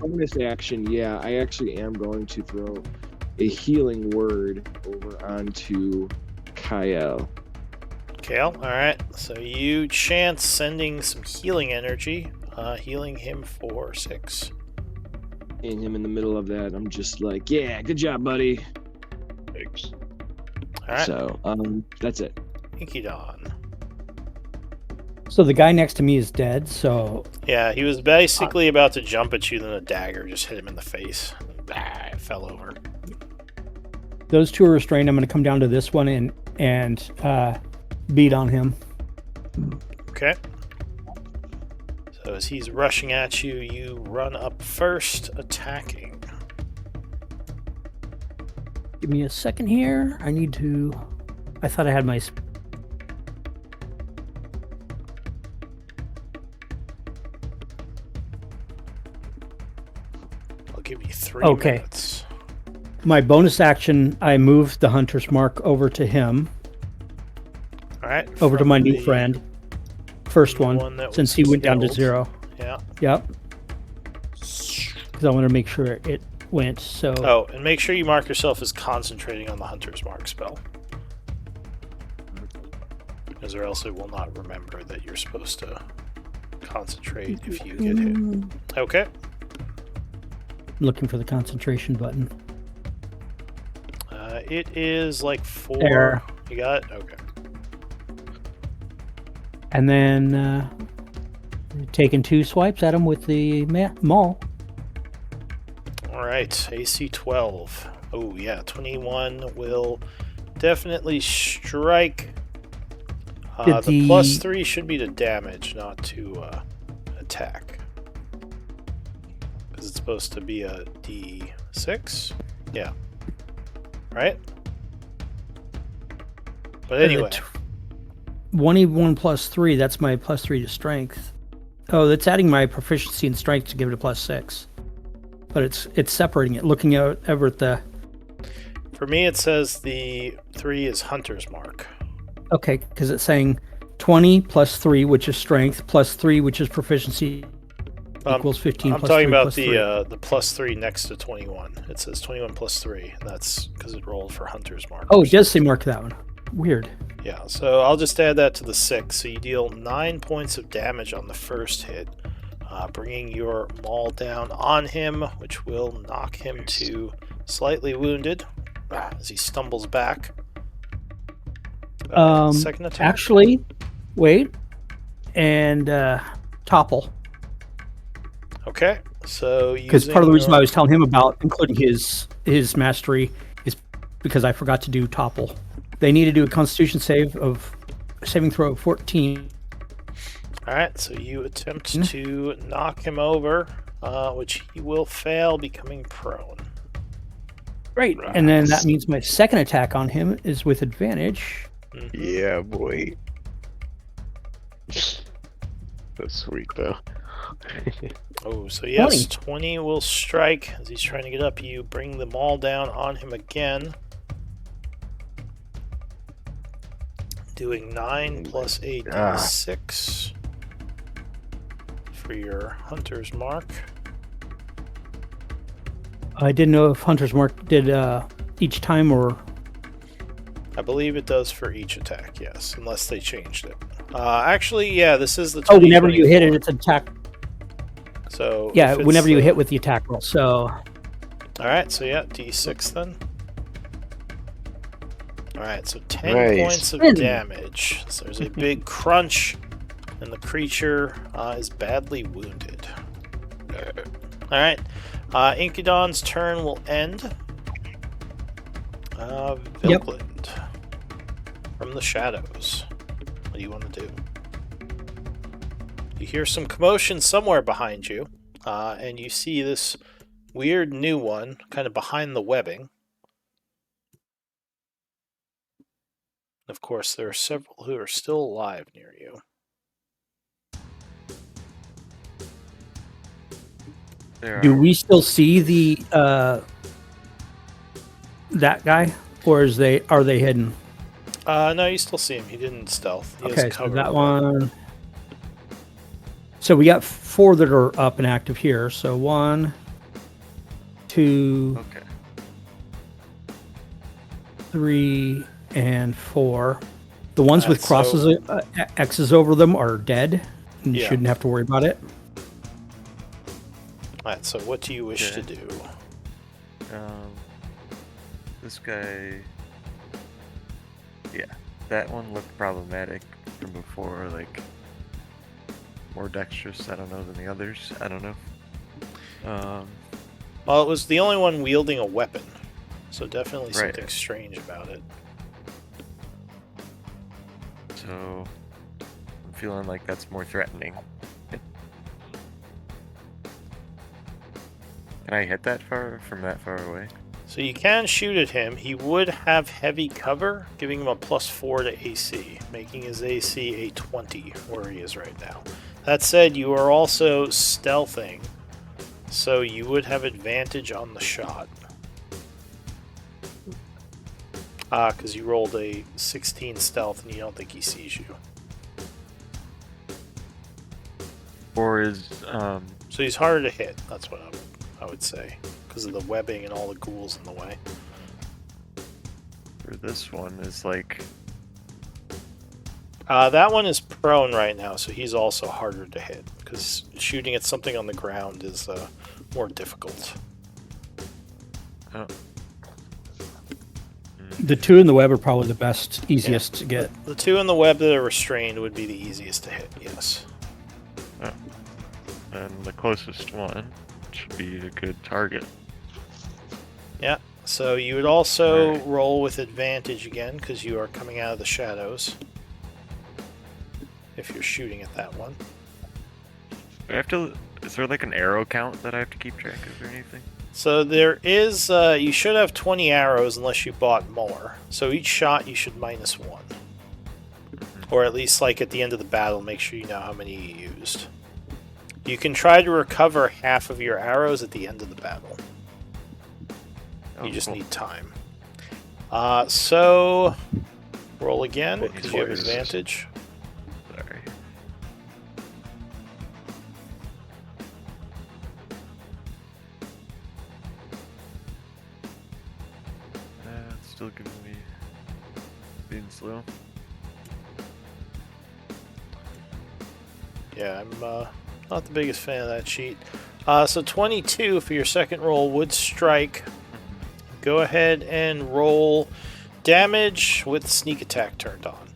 [SPEAKER 7] Bonus action, yeah, I actually am going to throw a healing word over onto Kyle.
[SPEAKER 4] Kale, all right. So you chance sending some healing energy, healing him for 6.
[SPEAKER 7] And him in the middle of that, I'm just like, yeah, good job, buddy.
[SPEAKER 1] Thanks.
[SPEAKER 4] All right.
[SPEAKER 7] So, that's it.
[SPEAKER 4] Inkydon.
[SPEAKER 6] So the guy next to me is dead, so
[SPEAKER 4] Yeah, he was basically about to jump at you, then a dagger just hit him in the face. It fell over.
[SPEAKER 6] those two are restrained. I'm going to come down to this one and beat on him.
[SPEAKER 4] Okay. So as he's rushing at you, you run up first, attacking.
[SPEAKER 6] Give me a second here. I need to... I thought I had my...
[SPEAKER 4] I'll give you 3
[SPEAKER 6] Okay.
[SPEAKER 4] minutes.
[SPEAKER 6] My bonus action, I moved the Hunter's Mark over to him,
[SPEAKER 4] All right.
[SPEAKER 6] over to
[SPEAKER 4] from
[SPEAKER 6] my new
[SPEAKER 4] the-
[SPEAKER 6] friend. First
[SPEAKER 4] the
[SPEAKER 6] one,
[SPEAKER 4] that
[SPEAKER 6] since
[SPEAKER 4] was
[SPEAKER 6] he went down to
[SPEAKER 4] killed.
[SPEAKER 6] 0.
[SPEAKER 4] Yeah.
[SPEAKER 6] Yep. Because I want to make sure it went, so...
[SPEAKER 4] Oh, and make sure you mark yourself as concentrating on the Hunter's Mark spell. Because or else it will not remember that you're supposed to concentrate if you get hit. Okay.
[SPEAKER 6] Looking for the concentration button.
[SPEAKER 4] It is like 4.
[SPEAKER 6] There.
[SPEAKER 4] You got it? Okay.
[SPEAKER 6] And then taking 2 swipes at him with the maul.
[SPEAKER 4] Alright, AC 12. Oh, yeah, 21 will definitely strike.
[SPEAKER 6] Did
[SPEAKER 4] the plus 3 should be to damage, not to attack. Because it's supposed to be a D6? Yeah. Right? But anyway.
[SPEAKER 6] 1e1 plus 3, that's my plus 3 to strength. Oh, that's adding my proficiency in strength to give it a plus 6. But it's separating it, looking out over at the...
[SPEAKER 4] For me, it says the 3 is Hunter's Mark.
[SPEAKER 6] Okay, because it's saying 20 plus 3, which is strength, plus 3, which is proficiency, equals 15
[SPEAKER 4] I'm
[SPEAKER 6] plus
[SPEAKER 4] talking
[SPEAKER 6] 3
[SPEAKER 4] about
[SPEAKER 6] plus 3.
[SPEAKER 4] the plus 3 next to 21. It says 21 plus 3, and that's because it rolled for Hunter's Mark.
[SPEAKER 6] Oh, it does say mark that one. Weird.
[SPEAKER 4] Yeah, so I'll just add that to the 6. So you deal 9 points of damage on the first hit, bringing your maul down on him, which will knock him to slightly wounded as he stumbles back. Second attack?
[SPEAKER 6] Actually, wait. And topple.
[SPEAKER 4] Okay, so
[SPEAKER 6] Because part of the reason
[SPEAKER 4] your-
[SPEAKER 6] I was telling him about including his mastery is because I forgot to do topple. They need to do a Constitution saving throw of 14.
[SPEAKER 4] Alright, so you attempt to knock him over, which he will fail, becoming prone.
[SPEAKER 6] Great. And then that means my second attack on him is with advantage.
[SPEAKER 1] Yeah, boy. That's sweet, though.
[SPEAKER 4] Oh, so yes, 20 will strike as he's trying to get up. You bring the maul down on him again. Doing 9 plus a d6 for your Hunter's Mark.
[SPEAKER 6] I didn't know if Hunter's Mark did each time or...
[SPEAKER 4] I believe it does for each attack, yes, unless they changed it. Actually, yeah, this is the 20,
[SPEAKER 6] Oh, whenever you hit it, it's an attack.
[SPEAKER 4] So
[SPEAKER 6] Yeah,
[SPEAKER 4] if it's
[SPEAKER 6] whenever you
[SPEAKER 4] the-
[SPEAKER 6] hit with the attack roll. So
[SPEAKER 4] Alright, so yeah, d6 then. Alright, so 10
[SPEAKER 1] Nice.
[SPEAKER 4] points of
[SPEAKER 6] 10.
[SPEAKER 4] damage. So there's a big crunch, and the creature is badly wounded. Alright, Inkydon's turn will end. Vilkland from the shadows. What do you want to do? You hear some commotion somewhere behind you, and you see this weird new one kind of behind the webbing. Of course, there are several who are still alive near you.
[SPEAKER 6] Do we still see the that guy, or are they hidden?
[SPEAKER 4] No, you still see him. He didn't stealth. He has
[SPEAKER 6] Okay, so
[SPEAKER 4] cover,
[SPEAKER 6] that
[SPEAKER 4] but-
[SPEAKER 6] one. So we got 4 that are up and active here. So 1, 2,
[SPEAKER 3] Okay.
[SPEAKER 6] 3, and 4. The ones with
[SPEAKER 4] So-
[SPEAKER 6] crosses, X's over them are dead. And you
[SPEAKER 4] Yeah.
[SPEAKER 6] shouldn't have to worry about it.
[SPEAKER 4] Alright, so what do you wish to
[SPEAKER 3] Okay.
[SPEAKER 4] do?
[SPEAKER 3] This guy. Yeah, that one looked problematic from before. Like more dexterous, I don't know, than the others. I don't know.
[SPEAKER 4] Well, it was the only one wielding a weapon, so definitely
[SPEAKER 3] Right.
[SPEAKER 4] something strange about it.
[SPEAKER 3] So I'm feeling like that's more threatening. Can I hit that far from that far away?
[SPEAKER 4] So you can shoot at him. He would have heavy cover, giving him a +4 to AC, making his AC a 20 where he is right now. That said, you are also stealthing, so you would have advantage on the shot. Because you rolled a 16 stealth and you don't think he sees you.
[SPEAKER 3] Or is
[SPEAKER 4] So he's harder to hit, that's what I would say, because of the webbing and all the ghouls in the way.
[SPEAKER 3] or this one is like
[SPEAKER 4] That one is prone right now, so he's also harder to hit, because shooting at something on the ground is more difficult.
[SPEAKER 6] The 2 in the web are probably the best, easiest to get.
[SPEAKER 4] The 2 in the web that are restrained would be the easiest to hit, yes.
[SPEAKER 3] and the closest one should be a good target.
[SPEAKER 4] Yeah, so you would also
[SPEAKER 3] Alright.
[SPEAKER 4] roll with advantage again, because you are coming out of the shadows. If you're shooting at that one.
[SPEAKER 3] Do I have to? Is there like an arrow count that I have to keep track of or anything?
[SPEAKER 4] So there is, you should have 20 arrows unless you bought more. So each shot you should -1. Or at least like at the end of the battle, make sure you know how many you used. You can try to recover half of your arrows at the end of the battle. You just
[SPEAKER 3] cool.
[SPEAKER 4] need time. So roll again,
[SPEAKER 3] What
[SPEAKER 4] because you have
[SPEAKER 3] is-
[SPEAKER 4] advantage.
[SPEAKER 3] Sorry. It's still giving me being slow.
[SPEAKER 4] Yeah, I'm not the biggest fan of that sheet. So 22 for your second roll would strike. Go ahead and roll damage with sneak attack turned on.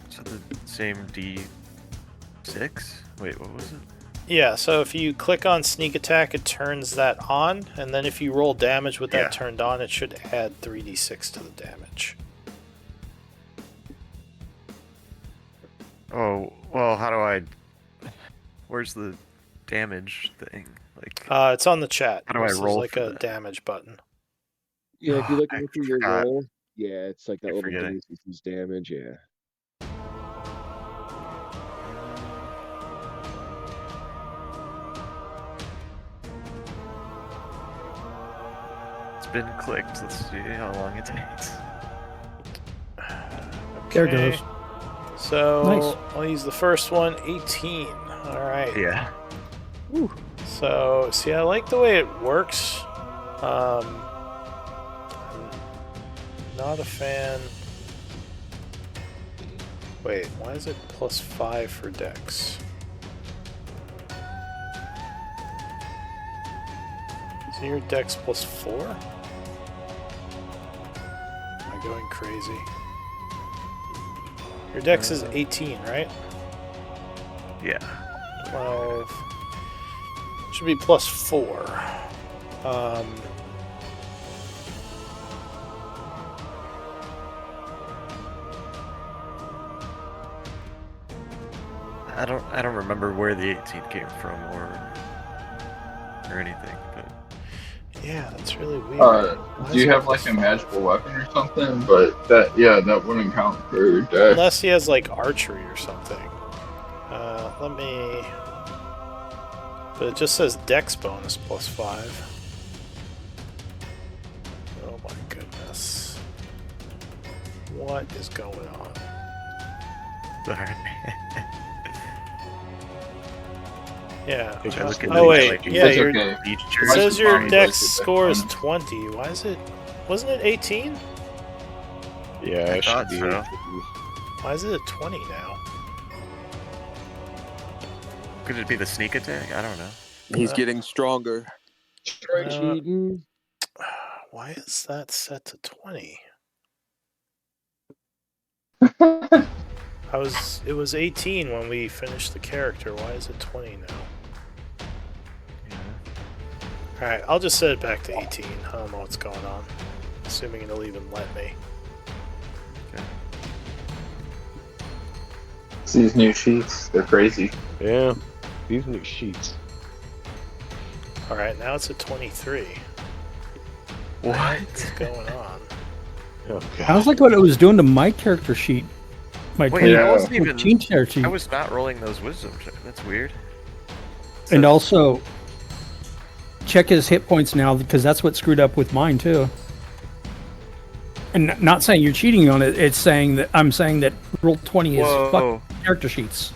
[SPEAKER 3] So the same D6? Wait, what was it?
[SPEAKER 4] Yeah, so if you click on sneak attack, it turns that on, and then if you roll damage with that
[SPEAKER 3] Yeah.
[SPEAKER 4] turned on, it should add 3d6 to the damage.
[SPEAKER 3] Oh, well, how do I... Where's the damage thing? Like,
[SPEAKER 4] It's on the chat.
[SPEAKER 3] How do I
[SPEAKER 4] This is
[SPEAKER 3] roll
[SPEAKER 4] like
[SPEAKER 3] for
[SPEAKER 4] a
[SPEAKER 3] that?
[SPEAKER 4] damage button.
[SPEAKER 7] Yeah, if you look
[SPEAKER 3] I
[SPEAKER 7] into your
[SPEAKER 3] forgot.
[SPEAKER 7] roll, yeah, it's like that
[SPEAKER 3] I
[SPEAKER 7] little
[SPEAKER 3] forget
[SPEAKER 7] thing
[SPEAKER 3] it.
[SPEAKER 7] that says damage, yeah.
[SPEAKER 3] it's been clicked. Let's see how long it takes.
[SPEAKER 6] There it
[SPEAKER 4] Okay.
[SPEAKER 6] goes.
[SPEAKER 4] So
[SPEAKER 6] Nice.
[SPEAKER 4] I'll use the first one, 18. Alright.
[SPEAKER 3] Yeah.
[SPEAKER 4] So, see, I like the way it works. I'm not a fan. Wait, why is it +5 for Dex? So your Dex +4? Am I going crazy? Your Dex is 18, right?
[SPEAKER 3] Yeah.
[SPEAKER 4] 12. Should be +4.
[SPEAKER 3] I don't remember where the 18 came from or anything, but
[SPEAKER 4] Yeah, that's really weird. Why
[SPEAKER 2] Do you
[SPEAKER 4] is it
[SPEAKER 2] have like a
[SPEAKER 4] +5?
[SPEAKER 2] magical weapon or something? But that wouldn't count for dex.
[SPEAKER 4] Unless he has like archery or something. Let me. But it just says Dex bonus +5. Oh my goodness. What is going on?
[SPEAKER 3] sorry.
[SPEAKER 4] Yeah.
[SPEAKER 3] I look at
[SPEAKER 4] Oh wait,
[SPEAKER 3] like,
[SPEAKER 4] yeah,
[SPEAKER 2] It's
[SPEAKER 4] your
[SPEAKER 2] okay.
[SPEAKER 3] features.
[SPEAKER 4] it
[SPEAKER 2] Why
[SPEAKER 4] says
[SPEAKER 2] is
[SPEAKER 4] your
[SPEAKER 2] mine
[SPEAKER 4] Dex
[SPEAKER 2] like it?
[SPEAKER 4] score is 20. Why is it? Wasn't it 18?
[SPEAKER 1] Yeah,
[SPEAKER 3] I
[SPEAKER 1] it
[SPEAKER 3] thought
[SPEAKER 1] should be.
[SPEAKER 3] so.
[SPEAKER 4] Why is it at 20 now?
[SPEAKER 3] Could it be the sneak attack? I don't know.
[SPEAKER 5] He's getting stronger.
[SPEAKER 7] Try cheating.
[SPEAKER 4] Why is that set to 20? It was 18 when we finished the character. Why is it 20 now?
[SPEAKER 3] Yeah.
[SPEAKER 4] Alright, I'll just set it back to 18. I don't know what's going on. Assuming it'll even let me.
[SPEAKER 3] Okay.
[SPEAKER 2] These new sheets, they're crazy.
[SPEAKER 1] Yeah, these new sheets.
[SPEAKER 4] Alright, now it's at 23.
[SPEAKER 3] What?
[SPEAKER 4] What's going on?
[SPEAKER 1] Oh
[SPEAKER 6] I
[SPEAKER 1] god.
[SPEAKER 6] was like what it was doing to my character sheet. My
[SPEAKER 3] Wait, I
[SPEAKER 6] 20
[SPEAKER 3] wasn't even.
[SPEAKER 6] 14 character sheet.
[SPEAKER 3] I was not rolling those wisdom checks. That's weird.
[SPEAKER 6] And also, check his hit points now because that's what screwed up with mine too. And not saying you're cheating on it. It's saying that I'm saying that roll 20 is fuck
[SPEAKER 3] Whoa!
[SPEAKER 6] character sheets.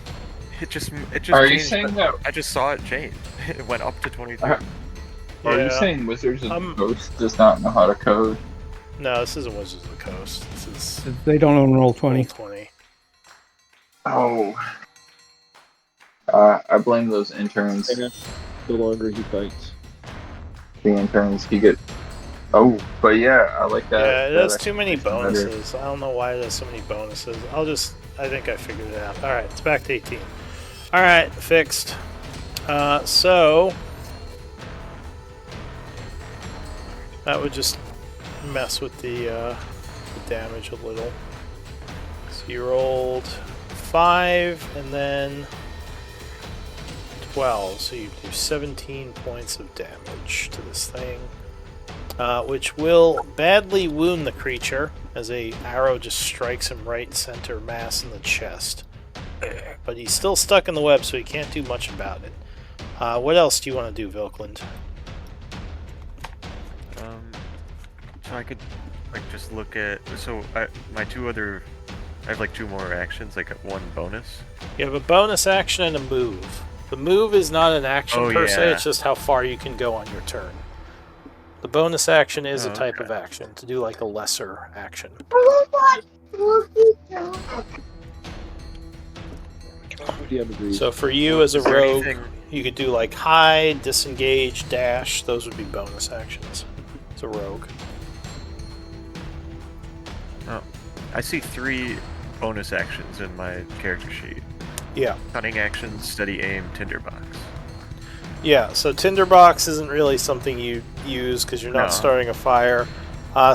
[SPEAKER 3] It just
[SPEAKER 2] Are you
[SPEAKER 3] changed.
[SPEAKER 2] saying that?
[SPEAKER 3] I just saw it change. It went up to 23.
[SPEAKER 2] Are you
[SPEAKER 4] Yeah.
[SPEAKER 2] saying Wizards of
[SPEAKER 4] Um,
[SPEAKER 2] the Coast does not know how to code?
[SPEAKER 4] No, this isn't Wizards of the Coast. This is
[SPEAKER 6] They don't own roll 20.
[SPEAKER 4] Roll 20.
[SPEAKER 2] Oh. I blame those interns.
[SPEAKER 7] Yeah. The longer he fights.
[SPEAKER 2] The interns, he get. Oh, but yeah, I like that.
[SPEAKER 4] Yeah, it
[SPEAKER 2] that
[SPEAKER 4] has too many
[SPEAKER 2] explanation better.
[SPEAKER 4] bonuses. I don't know why it has so many bonuses. I think I figured it out. Alright, it's back to 18. Alright, fixed. So that would just mess with the damage a little. So you rolled 5 and then 12, so you do 17 points of damage to this thing. Which will badly wound the creature as a arrow just strikes him right center mass in the chest. But he's still stuck in the web, so he can't do much about it. What else do you want to do, Vilkland?
[SPEAKER 3] So I could like just look at. So my two other. I have like 2 more actions, like 1 bonus.
[SPEAKER 4] You have a bonus action and a move. The move is not an action
[SPEAKER 3] Oh,
[SPEAKER 4] per se,
[SPEAKER 3] yeah.
[SPEAKER 4] it's just how far you can go on your turn. The bonus action is a type of
[SPEAKER 3] Okay.
[SPEAKER 4] action, to do like a lesser action.
[SPEAKER 7] Yeah, agreed.
[SPEAKER 4] So for you as a
[SPEAKER 3] Is there
[SPEAKER 4] rogue,
[SPEAKER 3] anything-
[SPEAKER 4] you could do like hide, disengage, dash. Those would be bonus actions. As a rogue.
[SPEAKER 3] I see 3 bonus actions in my character sheet.
[SPEAKER 4] Yeah.
[SPEAKER 3] Cunning action, steady aim, tinderbox.
[SPEAKER 4] Yeah, so Tinderbox isn't really something you use because you're not
[SPEAKER 3] No.
[SPEAKER 4] starting a fire.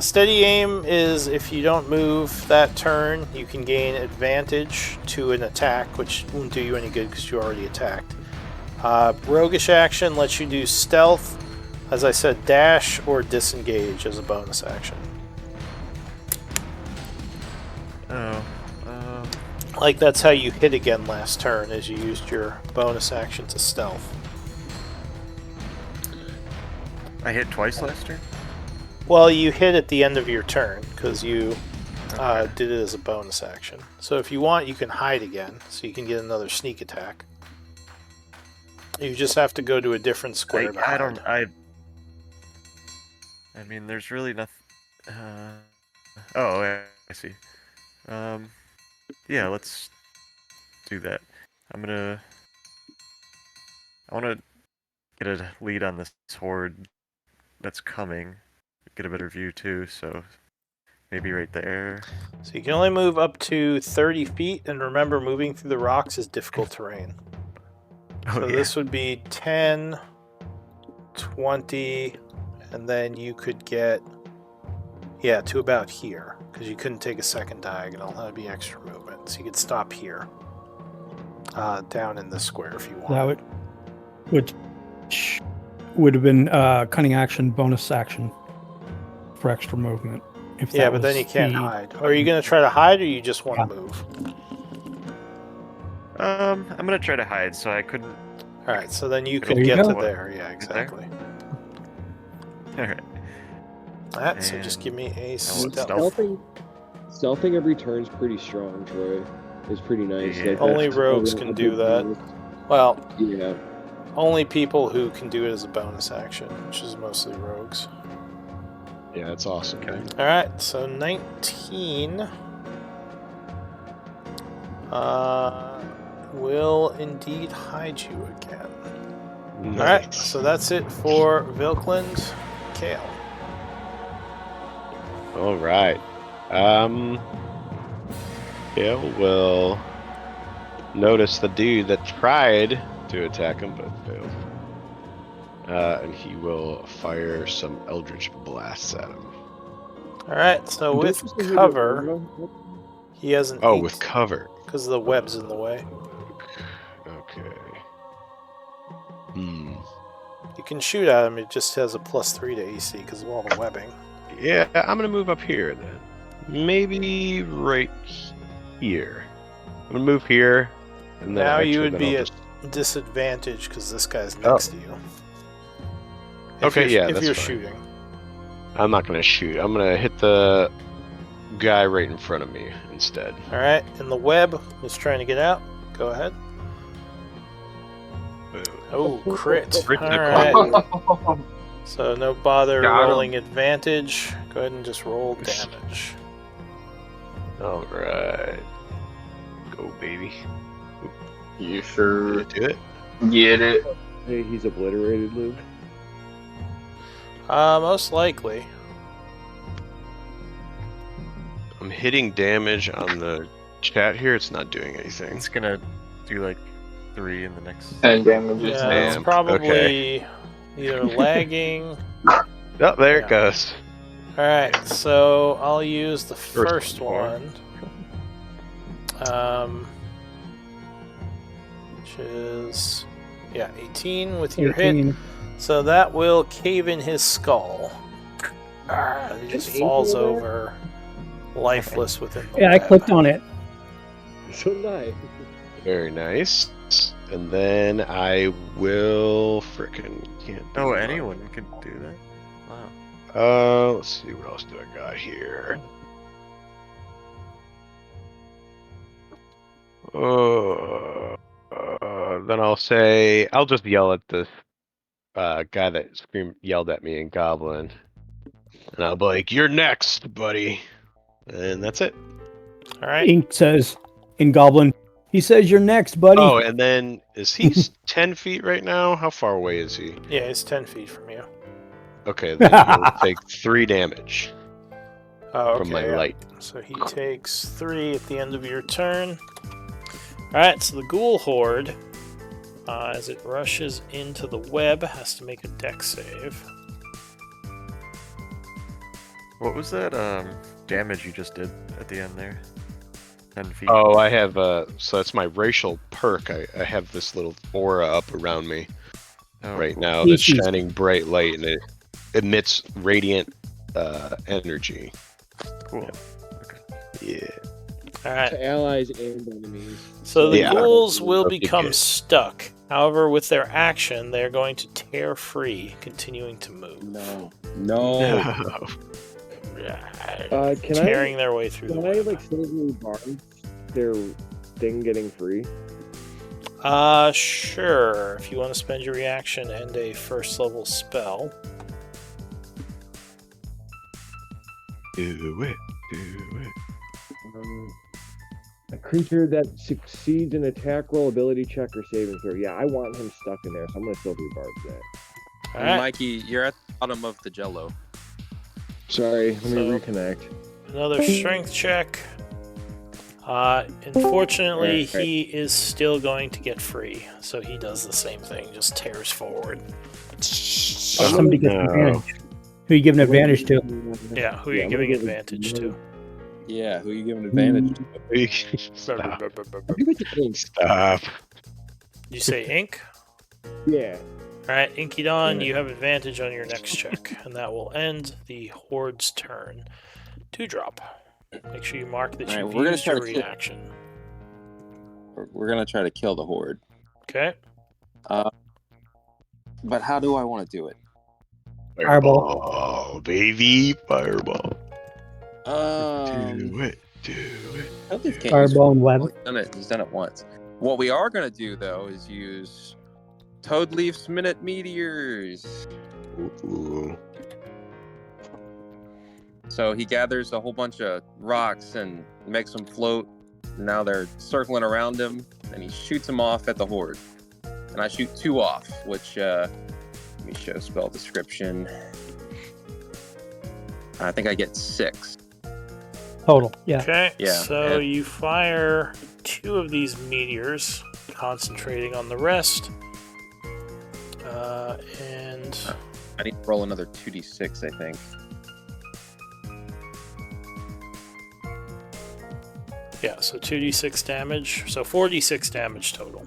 [SPEAKER 4] Steady aim is if you don't move that turn, you can gain advantage to an attack, which won't do you any good because you already attacked. Roguish action lets you do stealth, as I said, dash or disengage as a bonus action.
[SPEAKER 3] Oh.
[SPEAKER 4] Like that's how you hit again last turn, as you used your bonus action to stealth.
[SPEAKER 3] I hit twice last turn?
[SPEAKER 4] Well, you hit at the end of your turn because you
[SPEAKER 3] Okay.
[SPEAKER 4] did it as a bonus action. So if you want, you can hide again, so you can get another sneak attack. You just have to go to a different square. to
[SPEAKER 3] I
[SPEAKER 4] hide.
[SPEAKER 3] don't. I mean, there's really nothing. Oh, I see. Yeah, let's do that. I want to get a lead on this horde that's coming. Get a better view too, so maybe right there.
[SPEAKER 4] So you can only move up to 30 feet, and remember, moving through the rocks is difficult terrain. So this would be 10, 20, and then you could get, to about here, because you couldn't take a second diagonal. That would be extra movement. So you could stop here, down in the square if you want.
[SPEAKER 6] That which would have been cunning action, bonus action for extra movement. If
[SPEAKER 4] Yeah,
[SPEAKER 6] that
[SPEAKER 4] but then
[SPEAKER 6] was
[SPEAKER 4] you can't
[SPEAKER 6] the-
[SPEAKER 4] hide. Are you going to try to hide, or you just want to move?
[SPEAKER 3] I'm gonna try to hide, so I couldn't.
[SPEAKER 4] All right, so then you
[SPEAKER 3] There
[SPEAKER 4] could
[SPEAKER 6] you
[SPEAKER 4] get
[SPEAKER 6] go.
[SPEAKER 4] to there. Yeah, exactly.
[SPEAKER 3] All right.
[SPEAKER 4] All right, so just
[SPEAKER 3] And
[SPEAKER 4] give me a
[SPEAKER 3] stealth.
[SPEAKER 4] stealth.
[SPEAKER 7] Stealthing every turn is pretty strong, Troy. It's pretty nice.
[SPEAKER 3] Yeah.
[SPEAKER 4] Only
[SPEAKER 7] that's
[SPEAKER 4] rogues
[SPEAKER 7] a
[SPEAKER 4] can
[SPEAKER 7] big
[SPEAKER 4] do that.
[SPEAKER 7] bonus.
[SPEAKER 4] Well,
[SPEAKER 7] Yeah.
[SPEAKER 4] only people who can do it as a bonus action, which is mostly rogues.
[SPEAKER 1] Yeah, that's awesome.
[SPEAKER 3] Okay.
[SPEAKER 4] All right, so 19 will indeed hide you again.
[SPEAKER 1] Nice.
[SPEAKER 4] All right, so that's it for Vilkland. Kale.
[SPEAKER 1] All right. Kale will notice the dude that tried to attack him but failed. And he will fire some Eldritch Blasts at him.
[SPEAKER 4] All right, so
[SPEAKER 7] Don't
[SPEAKER 4] with
[SPEAKER 7] you say he
[SPEAKER 4] cover,
[SPEAKER 7] did-
[SPEAKER 4] he has an
[SPEAKER 1] Oh,
[SPEAKER 4] 8
[SPEAKER 1] with cover.
[SPEAKER 4] because the web's in the way.
[SPEAKER 1] Okay.
[SPEAKER 4] You can shoot at him, it just has a +3 to AC because of all the webbing.
[SPEAKER 1] Yeah, I'm gonna move up here then. Maybe right here. I'm gonna move here, and then
[SPEAKER 4] Now
[SPEAKER 1] actually,
[SPEAKER 4] you would
[SPEAKER 1] then
[SPEAKER 4] be
[SPEAKER 1] I'll
[SPEAKER 4] at
[SPEAKER 1] just-
[SPEAKER 4] disadvantage because this guy's
[SPEAKER 1] Oh.
[SPEAKER 4] next to you.
[SPEAKER 1] Okay, yeah,
[SPEAKER 4] if
[SPEAKER 1] that's
[SPEAKER 4] you're
[SPEAKER 1] fine.
[SPEAKER 4] shooting.
[SPEAKER 1] I'm not gonna shoot. I'm gonna hit the guy right in front of me instead.
[SPEAKER 4] All right, and the web was trying to get out. Go ahead. Oh, crit.
[SPEAKER 1] Critical.
[SPEAKER 4] All right. So no bother
[SPEAKER 2] Got him.
[SPEAKER 4] rolling advantage. Go ahead and just roll damage.
[SPEAKER 1] All right, go baby.
[SPEAKER 2] You sure
[SPEAKER 1] Do it.
[SPEAKER 2] get it?
[SPEAKER 7] Hey, he's obliterated, Luke.
[SPEAKER 4] Most likely.
[SPEAKER 1] I'm hitting damage on the chat here. It's not doing anything.
[SPEAKER 3] It's gonna do like 3 in the next.
[SPEAKER 2] 10 damages.
[SPEAKER 4] Yeah,
[SPEAKER 1] Damn,
[SPEAKER 4] it's
[SPEAKER 1] okay.
[SPEAKER 4] probably either lagging.
[SPEAKER 1] Oh, there
[SPEAKER 4] Yeah.
[SPEAKER 1] it goes.
[SPEAKER 4] All right, so I'll use the
[SPEAKER 1] First
[SPEAKER 4] first
[SPEAKER 1] one.
[SPEAKER 4] which is 18 with your hit.
[SPEAKER 6] 18.
[SPEAKER 4] So that will cave in his skull. He just falls
[SPEAKER 7] over there?
[SPEAKER 4] over, lifeless within the
[SPEAKER 6] Yeah, I
[SPEAKER 4] web.
[SPEAKER 6] clicked on it.
[SPEAKER 7] So nice.
[SPEAKER 1] Very nice. And then I will frickin' can't. do
[SPEAKER 3] Oh,
[SPEAKER 1] that.
[SPEAKER 3] anyone can do that. Wow.
[SPEAKER 1] Let's see what else do I got here. Then I'll say I'll just yell at this guy that yelled at me in Goblin, and I'll be like, "You're next, buddy," and that's it.
[SPEAKER 4] All right.
[SPEAKER 6] Ink says in Goblin, he says you're next, buddy.
[SPEAKER 1] Oh, and then is he 10 feet right now? How far away is he?
[SPEAKER 4] Yeah, it's 10 feet from you.
[SPEAKER 1] Okay, then he'll take 3 damage
[SPEAKER 4] Oh, okay.
[SPEAKER 1] from my
[SPEAKER 4] yeah.
[SPEAKER 1] light.
[SPEAKER 4] So he takes 3 at the end of your turn. Alright, so the ghoul horde, as it rushes into the web, has to make a dex save.
[SPEAKER 3] What was that damage you just did at the end there? 10 feet.
[SPEAKER 1] Oh, I have so that's my racial perk. I have this little aura up around me
[SPEAKER 3] Oh,
[SPEAKER 1] right
[SPEAKER 3] cool.
[SPEAKER 1] now that's
[SPEAKER 6] Species.
[SPEAKER 1] shining bright light, and it emits radiant energy.
[SPEAKER 3] Cool.
[SPEAKER 1] Yeah.
[SPEAKER 4] Alright,
[SPEAKER 7] To allies and enemies.
[SPEAKER 4] so the
[SPEAKER 1] Yeah.
[SPEAKER 4] ghouls will
[SPEAKER 1] That'd be
[SPEAKER 4] become
[SPEAKER 1] good.
[SPEAKER 4] stuck. However, with their action, they're going to tear free, continuing to move.
[SPEAKER 7] No. Can
[SPEAKER 4] Tearing their way through the
[SPEAKER 7] Can I
[SPEAKER 4] web.
[SPEAKER 7] like silvery bar their thing getting free?
[SPEAKER 4] Sure. If you want to spend your reaction and a first level spell.
[SPEAKER 1] Do it. Do it.
[SPEAKER 7] A creature that succeeds an attack roll, ability check, or saving throw. Yeah, I want him stuck in there, so I'm gonna silvery barb that.
[SPEAKER 4] Alright,
[SPEAKER 5] Mikey, you're at the bottom of the jello.
[SPEAKER 7] Sorry, let me
[SPEAKER 4] So-
[SPEAKER 7] reconnect.
[SPEAKER 4] another strength check. Unfortunately,
[SPEAKER 5] Right.
[SPEAKER 4] he is still going to get free, so he does the same thing, just tears forward.
[SPEAKER 6] Somebody gets
[SPEAKER 1] no.
[SPEAKER 6] advantage. Who you giving advantage to?
[SPEAKER 4] Yeah, who are
[SPEAKER 7] Yeah,
[SPEAKER 4] you
[SPEAKER 7] I'm
[SPEAKER 4] giving
[SPEAKER 7] gonna give
[SPEAKER 4] advantage to?
[SPEAKER 5] Yeah, who are you giving advantage to?
[SPEAKER 1] Stop.
[SPEAKER 7] Give it to Ink.
[SPEAKER 1] Stop.
[SPEAKER 4] You say Ink?
[SPEAKER 7] Yeah.
[SPEAKER 4] Alright, Inkydon,
[SPEAKER 7] Yeah.
[SPEAKER 4] you have advantage on your next check, and that will end the Horde's turn. 2-drop. Make sure you mark that
[SPEAKER 5] Alright,
[SPEAKER 4] you've
[SPEAKER 5] we're gonna
[SPEAKER 4] used
[SPEAKER 5] try
[SPEAKER 4] your
[SPEAKER 5] to kill-
[SPEAKER 4] reaction.
[SPEAKER 5] We're gonna try to kill the horde.
[SPEAKER 4] Okay?
[SPEAKER 5] But how do I want to do it?
[SPEAKER 6] Fireball.
[SPEAKER 1] Baby. Fireball.
[SPEAKER 5] Um,
[SPEAKER 1] Do it. Do it.
[SPEAKER 5] Toadleaf can't
[SPEAKER 6] Fireball and web.
[SPEAKER 5] He's done it once. What we are gonna do though is use Toadleaf's Minute Meteors.
[SPEAKER 1] Ooh.
[SPEAKER 5] So he gathers a whole bunch of rocks and makes them float. Now they're circling around him, and he shoots them off at the horde. And I shoot 2 off, which let me show spell description. I think I get 6.
[SPEAKER 6] Total. Yeah.
[SPEAKER 4] Okay,
[SPEAKER 5] Yeah,
[SPEAKER 4] so
[SPEAKER 5] and-
[SPEAKER 4] you fire 2 of these meteors, concentrating on the rest. And
[SPEAKER 5] I need to roll another 2d6, I think.
[SPEAKER 4] yeah, so 2d6 damage, so 4d6 damage total.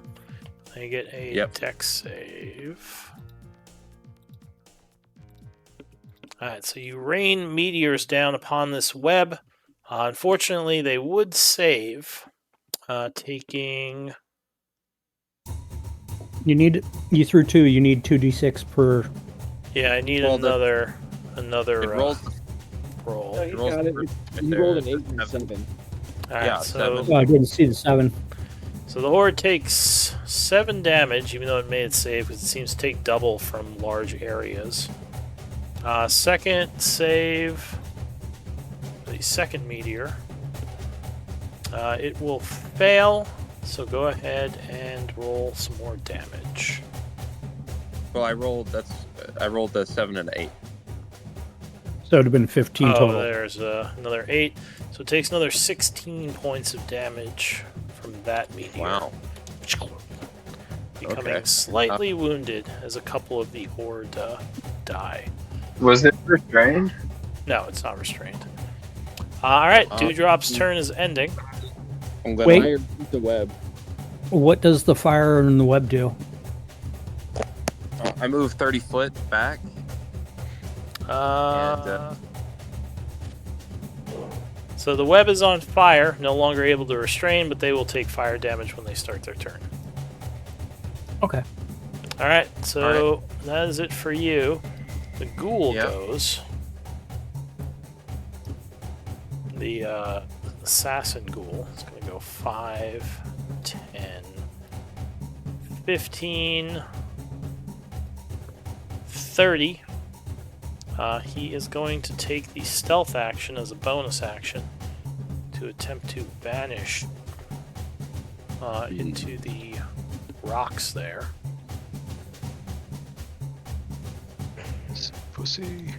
[SPEAKER 4] And you get a
[SPEAKER 5] Yep.
[SPEAKER 4] dex save. Alright, so you rain meteors down upon this web. Unfortunately, they would save, taking...
[SPEAKER 6] You threw 2. You need 2d6 per.
[SPEAKER 4] Yeah, I need
[SPEAKER 5] Well,
[SPEAKER 4] another
[SPEAKER 5] It rolls.
[SPEAKER 4] roll.
[SPEAKER 7] He
[SPEAKER 5] rolls
[SPEAKER 7] got it.
[SPEAKER 5] right
[SPEAKER 7] He
[SPEAKER 5] there.
[SPEAKER 7] rolled an 8 and a 7.
[SPEAKER 4] Alright,
[SPEAKER 5] Yeah,
[SPEAKER 4] so
[SPEAKER 5] 7.
[SPEAKER 6] Oh, I didn't see the 7.
[SPEAKER 4] So the horde takes 7 damage, even though it made it save, because it seems to take double from large areas. Second save, the second meteor. It will fail, so go ahead and roll some more damage.
[SPEAKER 5] Well, I rolled the 7 and 8.
[SPEAKER 6] So it would have been 15
[SPEAKER 4] Oh,
[SPEAKER 6] total.
[SPEAKER 4] there's another 8. So it takes another 16 points of damage from that meteor.
[SPEAKER 5] Wow.
[SPEAKER 4] Becoming
[SPEAKER 5] Okay.
[SPEAKER 4] slightly wounded as a couple of the horde die.
[SPEAKER 2] Was it restrained?
[SPEAKER 4] No, it's not restrained. Alright,
[SPEAKER 5] Uh,
[SPEAKER 4] Dewdrop's turn is ending.
[SPEAKER 5] I'm gonna
[SPEAKER 6] Wait.
[SPEAKER 7] Fire the web.
[SPEAKER 6] What does the fire and the web do?
[SPEAKER 5] I move 30 foot back.
[SPEAKER 4] So the web is on fire, no longer able to restrain, but they will take fire damage when they start their turn.
[SPEAKER 6] Okay.
[SPEAKER 4] Alright, so that is it for you. The ghoul
[SPEAKER 5] Yep.
[SPEAKER 4] goes. The assassin ghoul is going to go 5, 10, 15, 30. He is going to take the stealth action as a bonus action to attempt to vanish into the rocks there.
[SPEAKER 1] Pussy.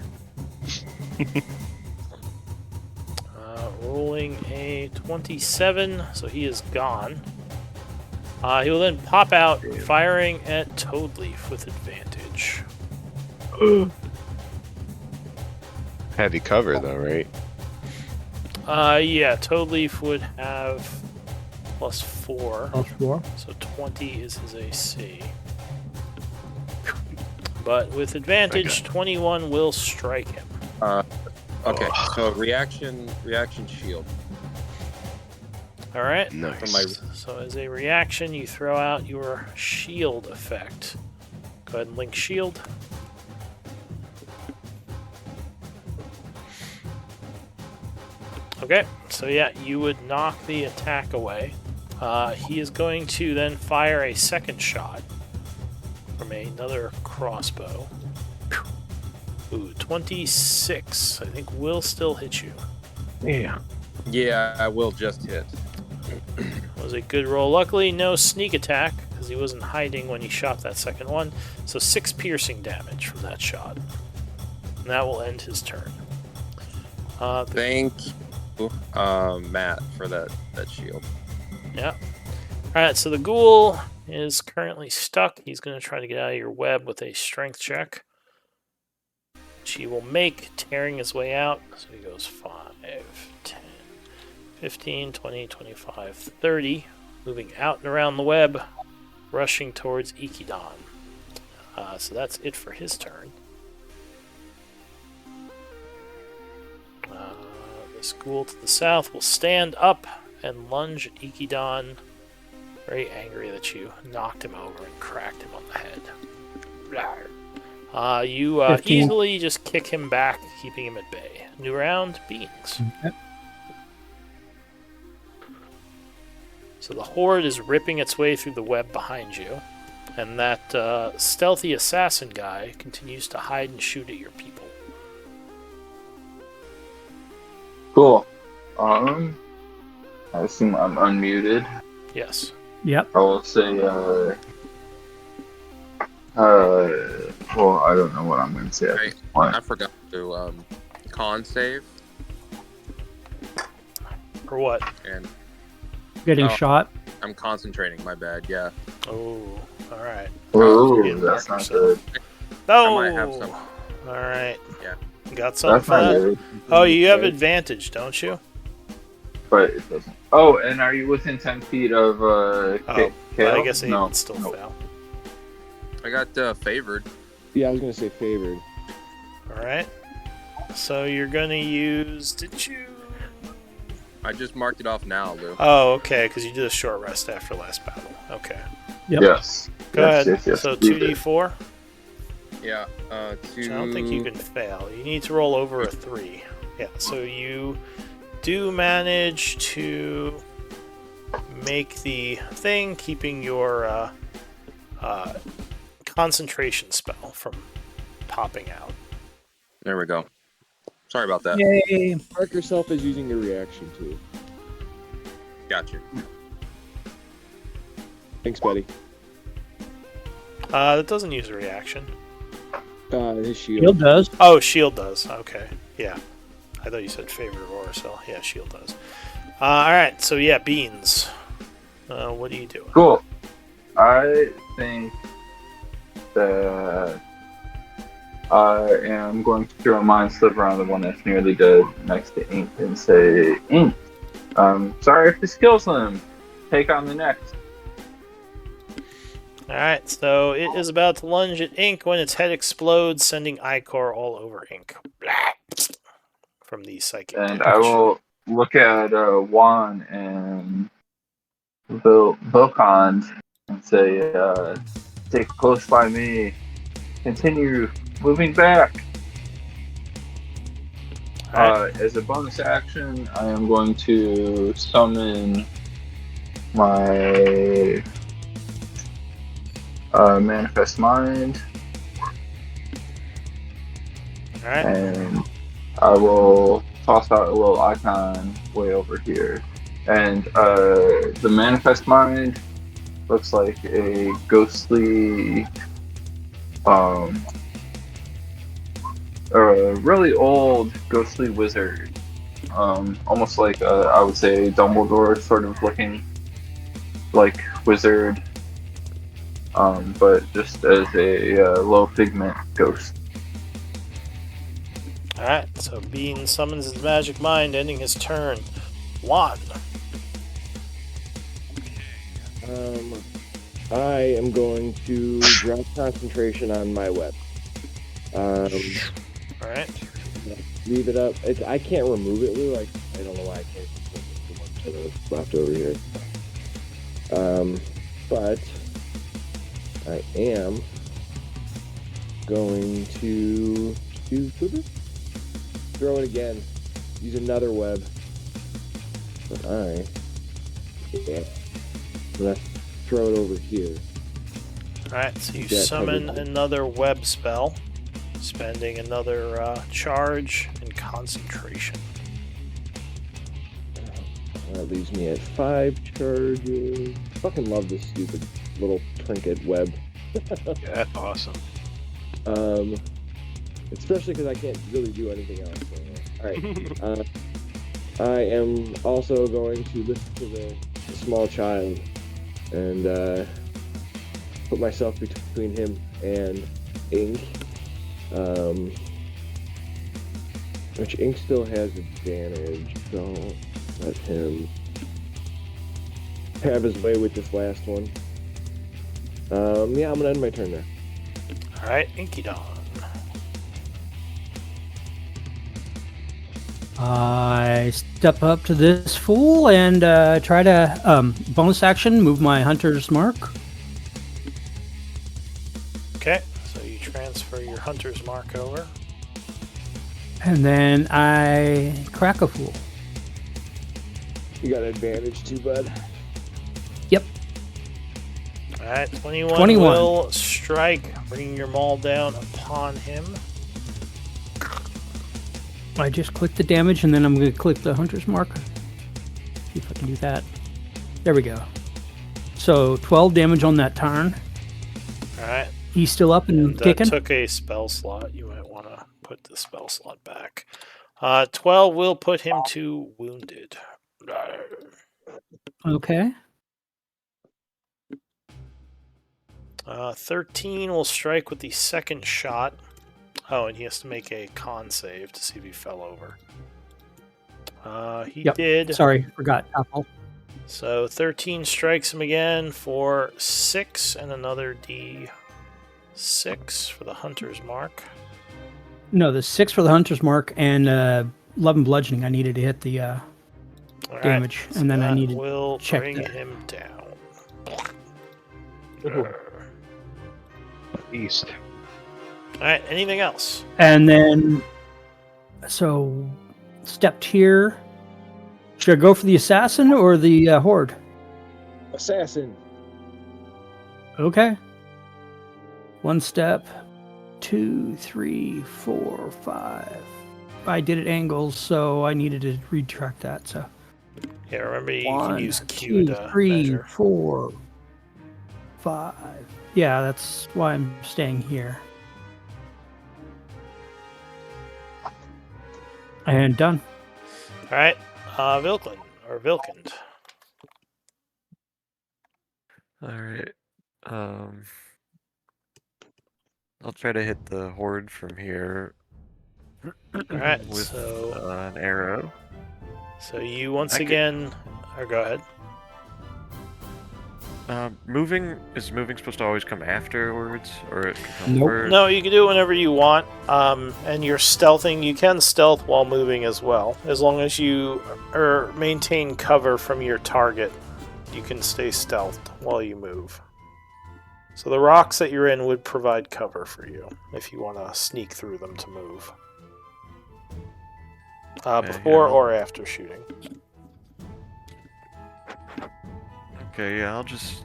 [SPEAKER 4] Rolling a 27, so he is gone. He will then pop out, firing at Toadleaf with advantage.
[SPEAKER 1] Heavy cover though, right?
[SPEAKER 4] Yeah, Toadleaf would have +4,
[SPEAKER 6] +4.
[SPEAKER 4] so 20 is his AC. But with advantage, 21 will strike him.
[SPEAKER 5] Okay, so reaction shield.
[SPEAKER 4] All right.
[SPEAKER 1] Nice.
[SPEAKER 4] So as a reaction, you throw out your shield effect. Go ahead and link shield. Okay, so yeah, you would knock the attack away. He is going to then fire a second shot from another crossbow. Ooh, 26. I think will still hit you.
[SPEAKER 1] Yeah.
[SPEAKER 5] Yeah, I will just hit.
[SPEAKER 4] That was a good roll. Luckily, no sneak attack, because he wasn't hiding when he shot that second one. So 6 piercing damage from that shot. And that will end his turn. The
[SPEAKER 5] Thank Matt for that shield.
[SPEAKER 4] Yeah. Alright, so the ghoul is currently stuck. He's going to try to get out of your web with a strength check, which he will make, tearing his way out. So he goes 5, 10, 15, 20, 25, 30, moving out and around the web, rushing towards Ikidon. So that's it for his turn. This ghoul to the south will stand up and lunge at Ikidon, very angry that you knocked him over and cracked him on the head. You
[SPEAKER 6] 15.
[SPEAKER 4] easily just kick him back, keeping him at bay. New round, Beans.
[SPEAKER 6] Okay.
[SPEAKER 4] So the horde is ripping its way through the web behind you, and that stealthy assassin guy continues to hide and shoot at your people.
[SPEAKER 2] Cool. I assume I'm unmuted.
[SPEAKER 4] Yes.
[SPEAKER 6] Yep.
[SPEAKER 2] I will say, well, I don't know what I'm going to say at this point.
[SPEAKER 5] I forgot to con save
[SPEAKER 4] For what?
[SPEAKER 5] and
[SPEAKER 6] Getting
[SPEAKER 5] Oh.
[SPEAKER 6] shot.
[SPEAKER 5] I'm concentrating. My bad. Yeah.
[SPEAKER 4] Oh, alright.
[SPEAKER 2] Ooh,
[SPEAKER 4] Getting
[SPEAKER 2] that's
[SPEAKER 4] dark
[SPEAKER 2] not
[SPEAKER 4] yourself.
[SPEAKER 2] good.
[SPEAKER 4] Oh!
[SPEAKER 5] I might have some.
[SPEAKER 4] Alright.
[SPEAKER 5] Yeah.
[SPEAKER 4] Got something
[SPEAKER 2] That's
[SPEAKER 4] for
[SPEAKER 2] not
[SPEAKER 4] that?
[SPEAKER 2] good.
[SPEAKER 4] Oh, you have advantage, don't you?
[SPEAKER 2] But it doesn't. Oh, and are you within 10 feet of
[SPEAKER 4] Oh,
[SPEAKER 2] Kale?
[SPEAKER 4] but I guess he
[SPEAKER 2] No.
[SPEAKER 4] would still fail.
[SPEAKER 5] I got favored.
[SPEAKER 7] Yeah, I was gonna say favored.
[SPEAKER 4] Alright. So you're gonna use... Did you...
[SPEAKER 5] I just marked it off now, Lou.
[SPEAKER 4] Oh, okay, because you did a short rest after last battle. Okay.
[SPEAKER 6] Yep.
[SPEAKER 2] Yes.
[SPEAKER 4] Go
[SPEAKER 2] Yes,
[SPEAKER 4] ahead.
[SPEAKER 2] yes, yes,
[SPEAKER 4] So
[SPEAKER 2] you did.
[SPEAKER 4] 2d4?
[SPEAKER 5] Yeah.
[SPEAKER 4] Which I don't think you can fail. You need to roll over a 3. Yeah, so you do manage to make the thing, keeping your concentration spell from popping out.
[SPEAKER 5] There we go. Sorry about that.
[SPEAKER 6] Yay.
[SPEAKER 7] Mark yourself as using your reaction too.
[SPEAKER 5] Gotcha.
[SPEAKER 7] Thanks, buddy.
[SPEAKER 4] That doesn't use a reaction.
[SPEAKER 7] His shield.
[SPEAKER 6] Shield does.
[SPEAKER 4] Oh, shield does. Okay, yeah. I thought you said favorite of Oracel. Yeah, shield does. Alright, so yeah, Beans. What are you doing?
[SPEAKER 2] Cool. I think that I am going to throw a mind sliver on the one that's nearly dead next to Ink and say, Ink, sorry if this kills him. Take on the next.
[SPEAKER 4] Alright, so it is about to lunge at Ink when its head explodes, sending ichor all over Ink. From the psychic
[SPEAKER 2] And
[SPEAKER 4] damage.
[SPEAKER 2] I will look at Juan and Vilkond and say, stay close by me. Continue moving back.
[SPEAKER 4] Alright.
[SPEAKER 2] As a bonus action, I am going to summon my Manifest Mind,
[SPEAKER 4] Alright.
[SPEAKER 2] and I will toss out a little icon way over here. And the Manifest Mind looks like a ghostly, a really old ghostly wizard. Almost like, I would say, Dumbledore sort of looking like wizard. But just as a low pigment ghost.
[SPEAKER 4] Alright, so Bean summons his magic mind, ending his turn. Juan.
[SPEAKER 7] I am going to drop concentration on my web.
[SPEAKER 4] Alright.
[SPEAKER 7] Leave it up. I can't remove it, Lou. I don't know why I can't. Too much of it left over here. But I am going to throw it again. Use another web. But I'm gonna throw it over here.
[SPEAKER 4] Alright, so you
[SPEAKER 7] Yeah,
[SPEAKER 4] summon
[SPEAKER 7] covered.
[SPEAKER 4] another web spell, spending another charge and concentration.
[SPEAKER 7] That leaves me at 5 charges. Fucking love this stupid little trinket web.
[SPEAKER 1] Yeah, that's awesome.
[SPEAKER 7] Especially because I can't really do anything else. So, all right. I am also going to listen to the small child and put myself between him and Ink. Which Ink still has advantage. Don't let him have his way with this last one. Yeah, I'm gonna end my turn there.
[SPEAKER 4] All right, Inky Don.
[SPEAKER 6] I step up to this fool and try to bonus action move my hunter's mark.
[SPEAKER 4] Okay, so you transfer your hunter's mark over.
[SPEAKER 6] And then I crack a fool.
[SPEAKER 7] You got advantage too, bud.
[SPEAKER 6] Yep.
[SPEAKER 4] All right, 21 will strike, bringing your maul down upon him.
[SPEAKER 6] I just click the damage and then I'm going to click the hunter's mark. See if I can do that. There we go. So 12 damage on that turn.
[SPEAKER 4] All right,
[SPEAKER 6] He's still up and
[SPEAKER 4] that
[SPEAKER 6] kicking.
[SPEAKER 4] took a spell slot. You might want to put the spell slot back. 12 will put him to wounded.
[SPEAKER 6] Okay.
[SPEAKER 4] 13 will strike with the second shot. Oh, and he has to make a con save to see if he fell over. He
[SPEAKER 6] Yep.
[SPEAKER 4] did.
[SPEAKER 6] Sorry, forgot. Apple.
[SPEAKER 4] So 13 strikes him again for 6 and another D6 for the hunter's mark.
[SPEAKER 6] No, the 6 for the hunter's mark and 11 bludgeoning. I needed to hit the
[SPEAKER 4] All right,
[SPEAKER 6] damage,
[SPEAKER 4] so
[SPEAKER 6] and then I
[SPEAKER 4] that
[SPEAKER 6] needed
[SPEAKER 4] will
[SPEAKER 6] check
[SPEAKER 4] bring
[SPEAKER 6] that.
[SPEAKER 4] him down.
[SPEAKER 1] East.
[SPEAKER 4] All right, anything else?
[SPEAKER 6] And then, so stepped here. Should I go for the assassin or the horde?
[SPEAKER 7] Assassin.
[SPEAKER 6] Okay. 1 step. 2, 3, 4, 5. I did it angles, so I needed to retract that. So
[SPEAKER 4] Yeah, remember you can
[SPEAKER 6] 1,
[SPEAKER 4] use Q
[SPEAKER 6] 2,
[SPEAKER 4] to
[SPEAKER 6] 3,
[SPEAKER 4] measure.
[SPEAKER 6] 4, 5. Yeah, that's why I'm staying here. And done.
[SPEAKER 4] All right, Vilklin or Vilkind.
[SPEAKER 3] All right. I'll try to hit the horde from here.
[SPEAKER 4] All right,
[SPEAKER 3] with
[SPEAKER 4] so
[SPEAKER 3] an arrow.
[SPEAKER 4] so you once
[SPEAKER 3] I could-
[SPEAKER 4] again, or go ahead.
[SPEAKER 3] Moving supposed to always come afterwards, or it can come
[SPEAKER 6] Nope.
[SPEAKER 3] first?
[SPEAKER 4] No, you can do it whenever you want. And you're stealthing. You can stealth while moving as well, as long as you maintain cover from your target. You can stay stealthed while you move. So the rocks that you're in would provide cover for you if you want to sneak through them to move. Before
[SPEAKER 3] yeah.
[SPEAKER 4] or after shooting.
[SPEAKER 3] Okay, yeah, I'll just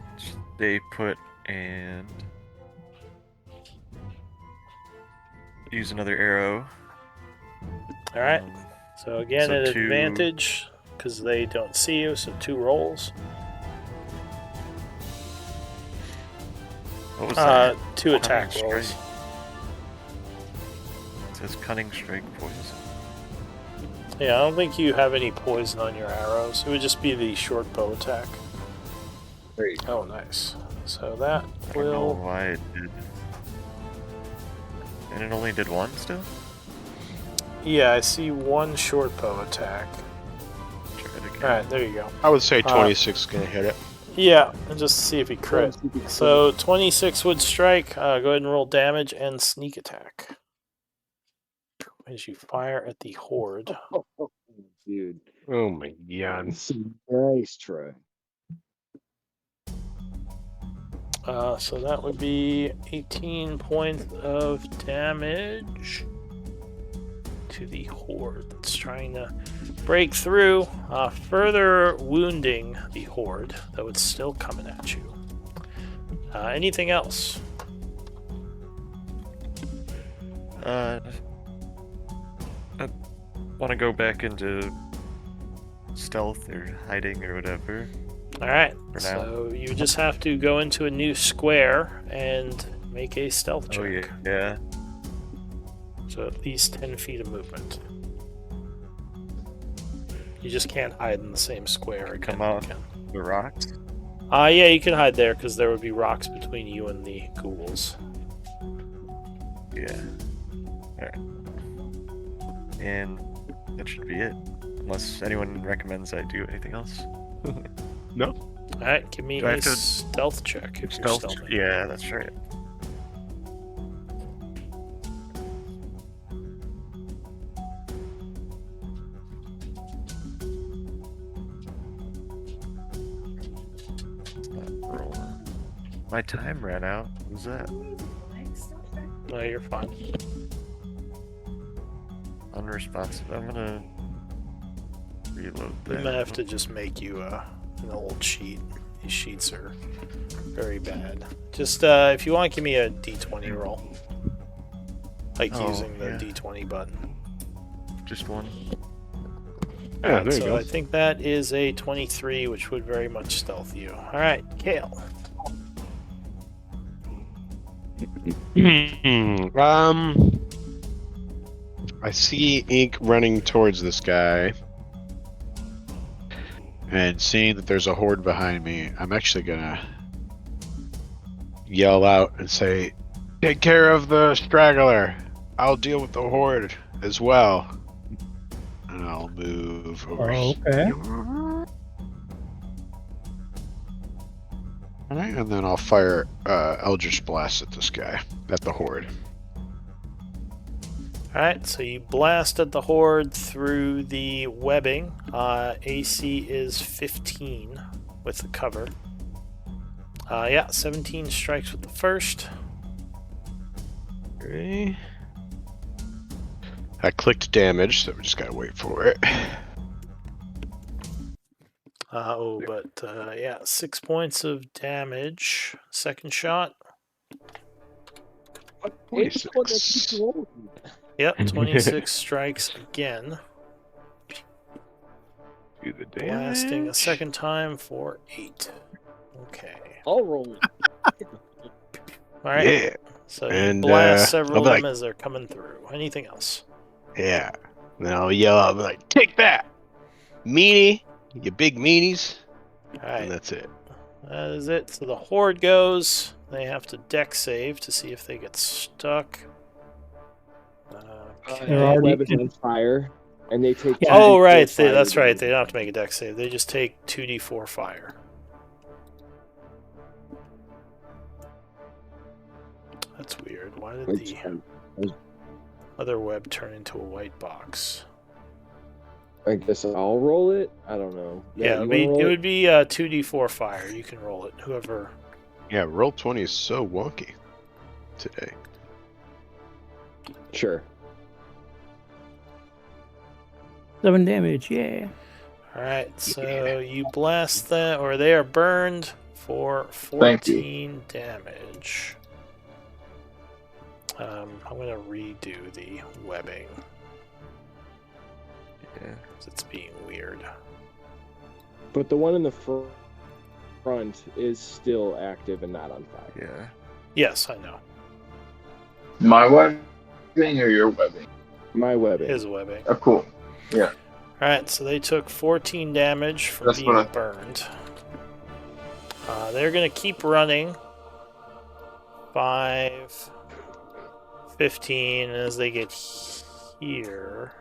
[SPEAKER 3] stay put and use another arrow.
[SPEAKER 4] All right. So again,
[SPEAKER 3] so
[SPEAKER 4] at
[SPEAKER 3] 2
[SPEAKER 4] advantage because they don't see you. So 2 rolls.
[SPEAKER 3] What was that?
[SPEAKER 4] 2 attack
[SPEAKER 3] Cunning
[SPEAKER 4] rolls.
[SPEAKER 3] strike. It says cunning strike poison.
[SPEAKER 4] Yeah, I don't think you have any poison on your arrows. It would just be the short bow attack.
[SPEAKER 7] There you
[SPEAKER 4] Oh, nice. So that
[SPEAKER 3] I don't know
[SPEAKER 4] will.
[SPEAKER 3] why it did. And it only did 1 still?
[SPEAKER 4] Yeah, I see 1 short bow attack.
[SPEAKER 3] Try it again.
[SPEAKER 4] Alright, there you go.
[SPEAKER 1] I would say 26 is going to hit it.
[SPEAKER 4] Yeah, and just to see if he crit. So 26 would strike. Go ahead and roll damage and sneak attack. As you fire at the horde.
[SPEAKER 7] Dude.
[SPEAKER 1] Oh my god.
[SPEAKER 7] Nice try.
[SPEAKER 4] So that would be 18 points of damage to the horde that's trying to break through, further wounding the horde, though it's still coming at you. Anything else?
[SPEAKER 3] I want to go back into stealth or hiding or whatever.
[SPEAKER 4] Alright,
[SPEAKER 3] For now.
[SPEAKER 4] so you just have to go into a new square and make a stealth check.
[SPEAKER 3] Oh yeah.
[SPEAKER 4] So at least 10 feet of movement. You just can't hide in the same square.
[SPEAKER 3] Come
[SPEAKER 4] again.
[SPEAKER 3] out.
[SPEAKER 4] You can.
[SPEAKER 3] The rocks?
[SPEAKER 4] Yeah, you can hide there because there would be rocks between you and the ghouls.
[SPEAKER 3] Yeah. Alright. And that should be it. Unless anyone recommends I do anything else.
[SPEAKER 1] No.
[SPEAKER 4] Alright, give me
[SPEAKER 3] Do I
[SPEAKER 4] a
[SPEAKER 3] have to-
[SPEAKER 4] stealth check if you're stealthing.
[SPEAKER 3] Yeah, that's right. It's not rolling. My time ran out. What was that?
[SPEAKER 4] No, you're fine.
[SPEAKER 3] Unresponsive. I'm gonna reload
[SPEAKER 4] We
[SPEAKER 3] that.
[SPEAKER 4] might have to just make you an old sheet. These sheets are very bad. Just if you want, give me a d20 roll. Like
[SPEAKER 3] Oh,
[SPEAKER 4] using the
[SPEAKER 3] yeah.
[SPEAKER 4] d20 button.
[SPEAKER 3] Just one.
[SPEAKER 1] Yeah,
[SPEAKER 4] Alright,
[SPEAKER 1] there you
[SPEAKER 4] so
[SPEAKER 1] go.
[SPEAKER 4] I think that is a 23, which would very much stealth you. Alright, Kale.
[SPEAKER 1] I see ink running towards this guy, and seeing that there's a horde behind me, I'm actually gonna yell out and say, "Take care of the straggler. I'll deal with the horde as well." And I'll move over.
[SPEAKER 6] Okay.
[SPEAKER 1] here. Alright, and then I'll fire Eldritch Blast at this guy, at the horde.
[SPEAKER 4] Alright, so you blast at the horde through the webbing. AC is 15 with the cover. 17 strikes with the first.
[SPEAKER 1] Okay. I clicked damage, so we just gotta wait for it.
[SPEAKER 4] 6 points of damage. Second shot.
[SPEAKER 1] 26.
[SPEAKER 4] Yep, 26 strikes again.
[SPEAKER 1] Do the
[SPEAKER 4] Blasting a
[SPEAKER 1] damage.
[SPEAKER 4] second time for 8. Okay.
[SPEAKER 8] I'll roll.
[SPEAKER 4] Alright,
[SPEAKER 1] Yeah,
[SPEAKER 4] so you
[SPEAKER 1] and,
[SPEAKER 4] blast several
[SPEAKER 1] I'll
[SPEAKER 4] of
[SPEAKER 1] be
[SPEAKER 4] them
[SPEAKER 1] like-
[SPEAKER 4] as they're coming through. Anything else?
[SPEAKER 1] yeah. Then I'll yell out, like, "Take that, meanie, you big meanies!"
[SPEAKER 4] Alright.
[SPEAKER 1] And that's it.
[SPEAKER 4] That is it. So the horde goes. They have to deck save to see if they get stuck. Okay.
[SPEAKER 6] They're
[SPEAKER 8] Their
[SPEAKER 6] already-
[SPEAKER 8] web is on fire, and they take.
[SPEAKER 6] Yeah.
[SPEAKER 4] Oh,
[SPEAKER 8] 2d4
[SPEAKER 4] right.
[SPEAKER 8] fire
[SPEAKER 4] That's right.
[SPEAKER 8] damage.
[SPEAKER 4] They don't have to make a deck save. They just take 2d4 fire. That's weird. Why did
[SPEAKER 8] Which,
[SPEAKER 4] the other web turn into a white box?
[SPEAKER 8] I guess I'll roll it. I don't know.
[SPEAKER 4] Yeah,
[SPEAKER 8] you
[SPEAKER 4] it
[SPEAKER 8] wanna roll
[SPEAKER 4] would be 2d4 fire. You can roll it. Whoever.
[SPEAKER 1] Yeah, roll 20 is so wonky today.
[SPEAKER 8] Sure.
[SPEAKER 6] 7 damage, yeah.
[SPEAKER 4] Alright, so you blast that, or they are burned for
[SPEAKER 2] Thank you.
[SPEAKER 4] 14 damage. I'm going to redo the webbing,
[SPEAKER 3] Yeah.
[SPEAKER 4] because it's being weird.
[SPEAKER 8] But the one in the front is still active and not on fire.
[SPEAKER 3] Yeah.
[SPEAKER 4] Yes, I know.
[SPEAKER 2] My webbing or your webbing?
[SPEAKER 8] My webbing.
[SPEAKER 4] His webbing.
[SPEAKER 2] Oh, cool.
[SPEAKER 4] Alright, so they took 14 damage from
[SPEAKER 2] That's
[SPEAKER 4] being
[SPEAKER 2] what I-
[SPEAKER 4] burned. They're going to keep running. 5, 15, and as they get here,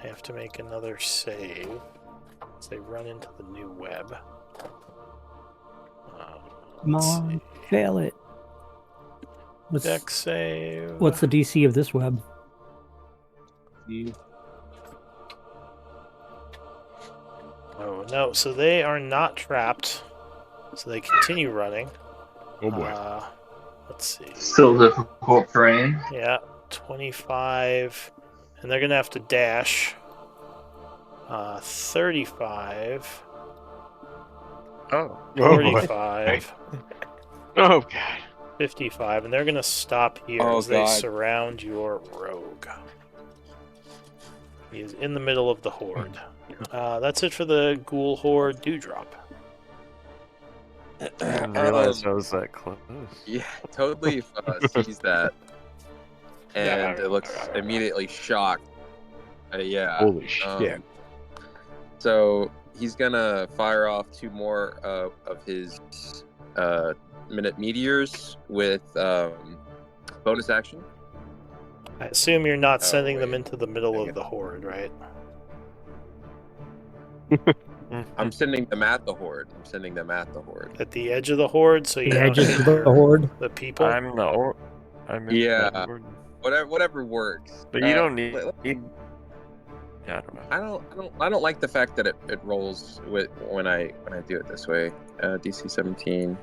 [SPEAKER 4] I have to make another save as they run into the new web.
[SPEAKER 6] Come
[SPEAKER 4] let's
[SPEAKER 6] on,
[SPEAKER 4] see.
[SPEAKER 6] fail it. What's,
[SPEAKER 4] Deck save.
[SPEAKER 6] what's the DC of this web?
[SPEAKER 4] Oh, no, so they are not trapped. So they continue running.
[SPEAKER 1] Oh boy.
[SPEAKER 4] Let's see.
[SPEAKER 2] Still difficult terrain.
[SPEAKER 4] Yeah, 25. And they're going to have to dash. 35.
[SPEAKER 3] Oh.
[SPEAKER 1] Oh boy.
[SPEAKER 4] 45.
[SPEAKER 1] Oh god.
[SPEAKER 4] 55. And they're going to stop here
[SPEAKER 5] Oh,
[SPEAKER 4] as they
[SPEAKER 5] God.
[SPEAKER 4] surround your rogue. He is in the middle of the horde. That's it for the ghoul horde dewdrop.
[SPEAKER 3] I didn't realize I was that close.
[SPEAKER 5] Yeah, totally sees that, and it looks immediately shocked. Yeah.
[SPEAKER 1] Holy shit.
[SPEAKER 5] So he's gonna fire off 2 more of his minute meteors with bonus action.
[SPEAKER 4] I assume you're not sending them
[SPEAKER 5] wait.
[SPEAKER 4] into the middle
[SPEAKER 5] Dang
[SPEAKER 4] of
[SPEAKER 5] it.
[SPEAKER 4] the horde, right?
[SPEAKER 5] I'm sending them at the horde.
[SPEAKER 4] At the edge of the horde, so you
[SPEAKER 6] The
[SPEAKER 4] don't
[SPEAKER 6] edges
[SPEAKER 4] hit
[SPEAKER 6] of the horde.
[SPEAKER 4] the people.
[SPEAKER 3] I'm in
[SPEAKER 5] Yeah.
[SPEAKER 3] the horde.
[SPEAKER 5] Whatever works.
[SPEAKER 3] But you don't need.
[SPEAKER 5] let-
[SPEAKER 3] Yeah, I don't know.
[SPEAKER 5] I don't like the fact that it rolls with when I do it this way. DC 17.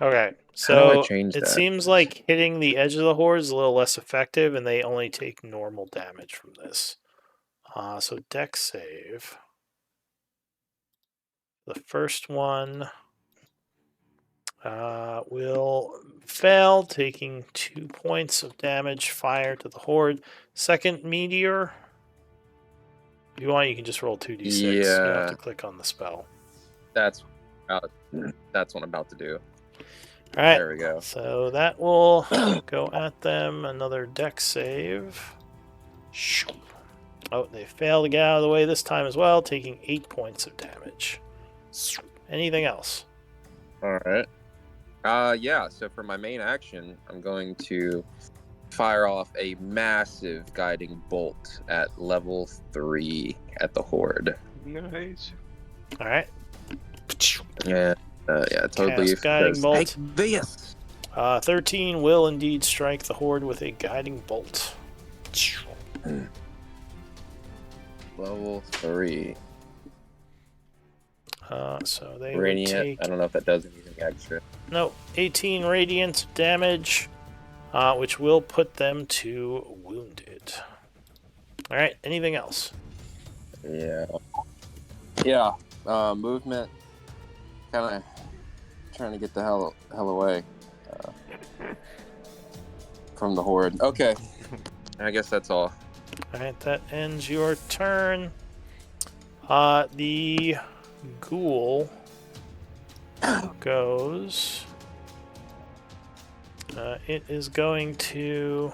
[SPEAKER 4] Okay,
[SPEAKER 5] How do I
[SPEAKER 4] so
[SPEAKER 5] change
[SPEAKER 4] it
[SPEAKER 5] that?
[SPEAKER 4] seems like hitting the edge of the horde is a little less effective, and they only take normal damage from this. So dex save. The first one will fail, taking 2 points of damage fire to the horde. Second meteor. If you want, you can just roll 2d6. You don't have
[SPEAKER 5] Yeah.
[SPEAKER 4] to click on the spell.
[SPEAKER 5] That's what I'm about to do.
[SPEAKER 4] All right.
[SPEAKER 5] There we go.
[SPEAKER 4] So that will go at them. Another dex save. Oh, they fail to get out of the way this time as well, taking 8 points of damage. Anything else?
[SPEAKER 5] All right. Yeah. So for my main action, I'm going to fire off a massive guiding bolt at level 3 at the horde.
[SPEAKER 1] Nice.
[SPEAKER 4] All right.
[SPEAKER 5] Yeah. Totally.
[SPEAKER 4] Cast guiding bolt.
[SPEAKER 5] This.
[SPEAKER 4] 13 will indeed strike the horde with a guiding bolt.
[SPEAKER 5] Level 3.
[SPEAKER 4] So they would
[SPEAKER 5] Radiant.
[SPEAKER 4] take
[SPEAKER 5] I don't know if that does anything extra.
[SPEAKER 4] 18 radiant damage, which will put them to wounded. All right. Anything else?
[SPEAKER 5] Yeah. Yeah. Movement. Kind of trying to get the hell away from the horde. Okay. I guess that's all.
[SPEAKER 4] All right. That ends your turn. The ghoul goes. It is going to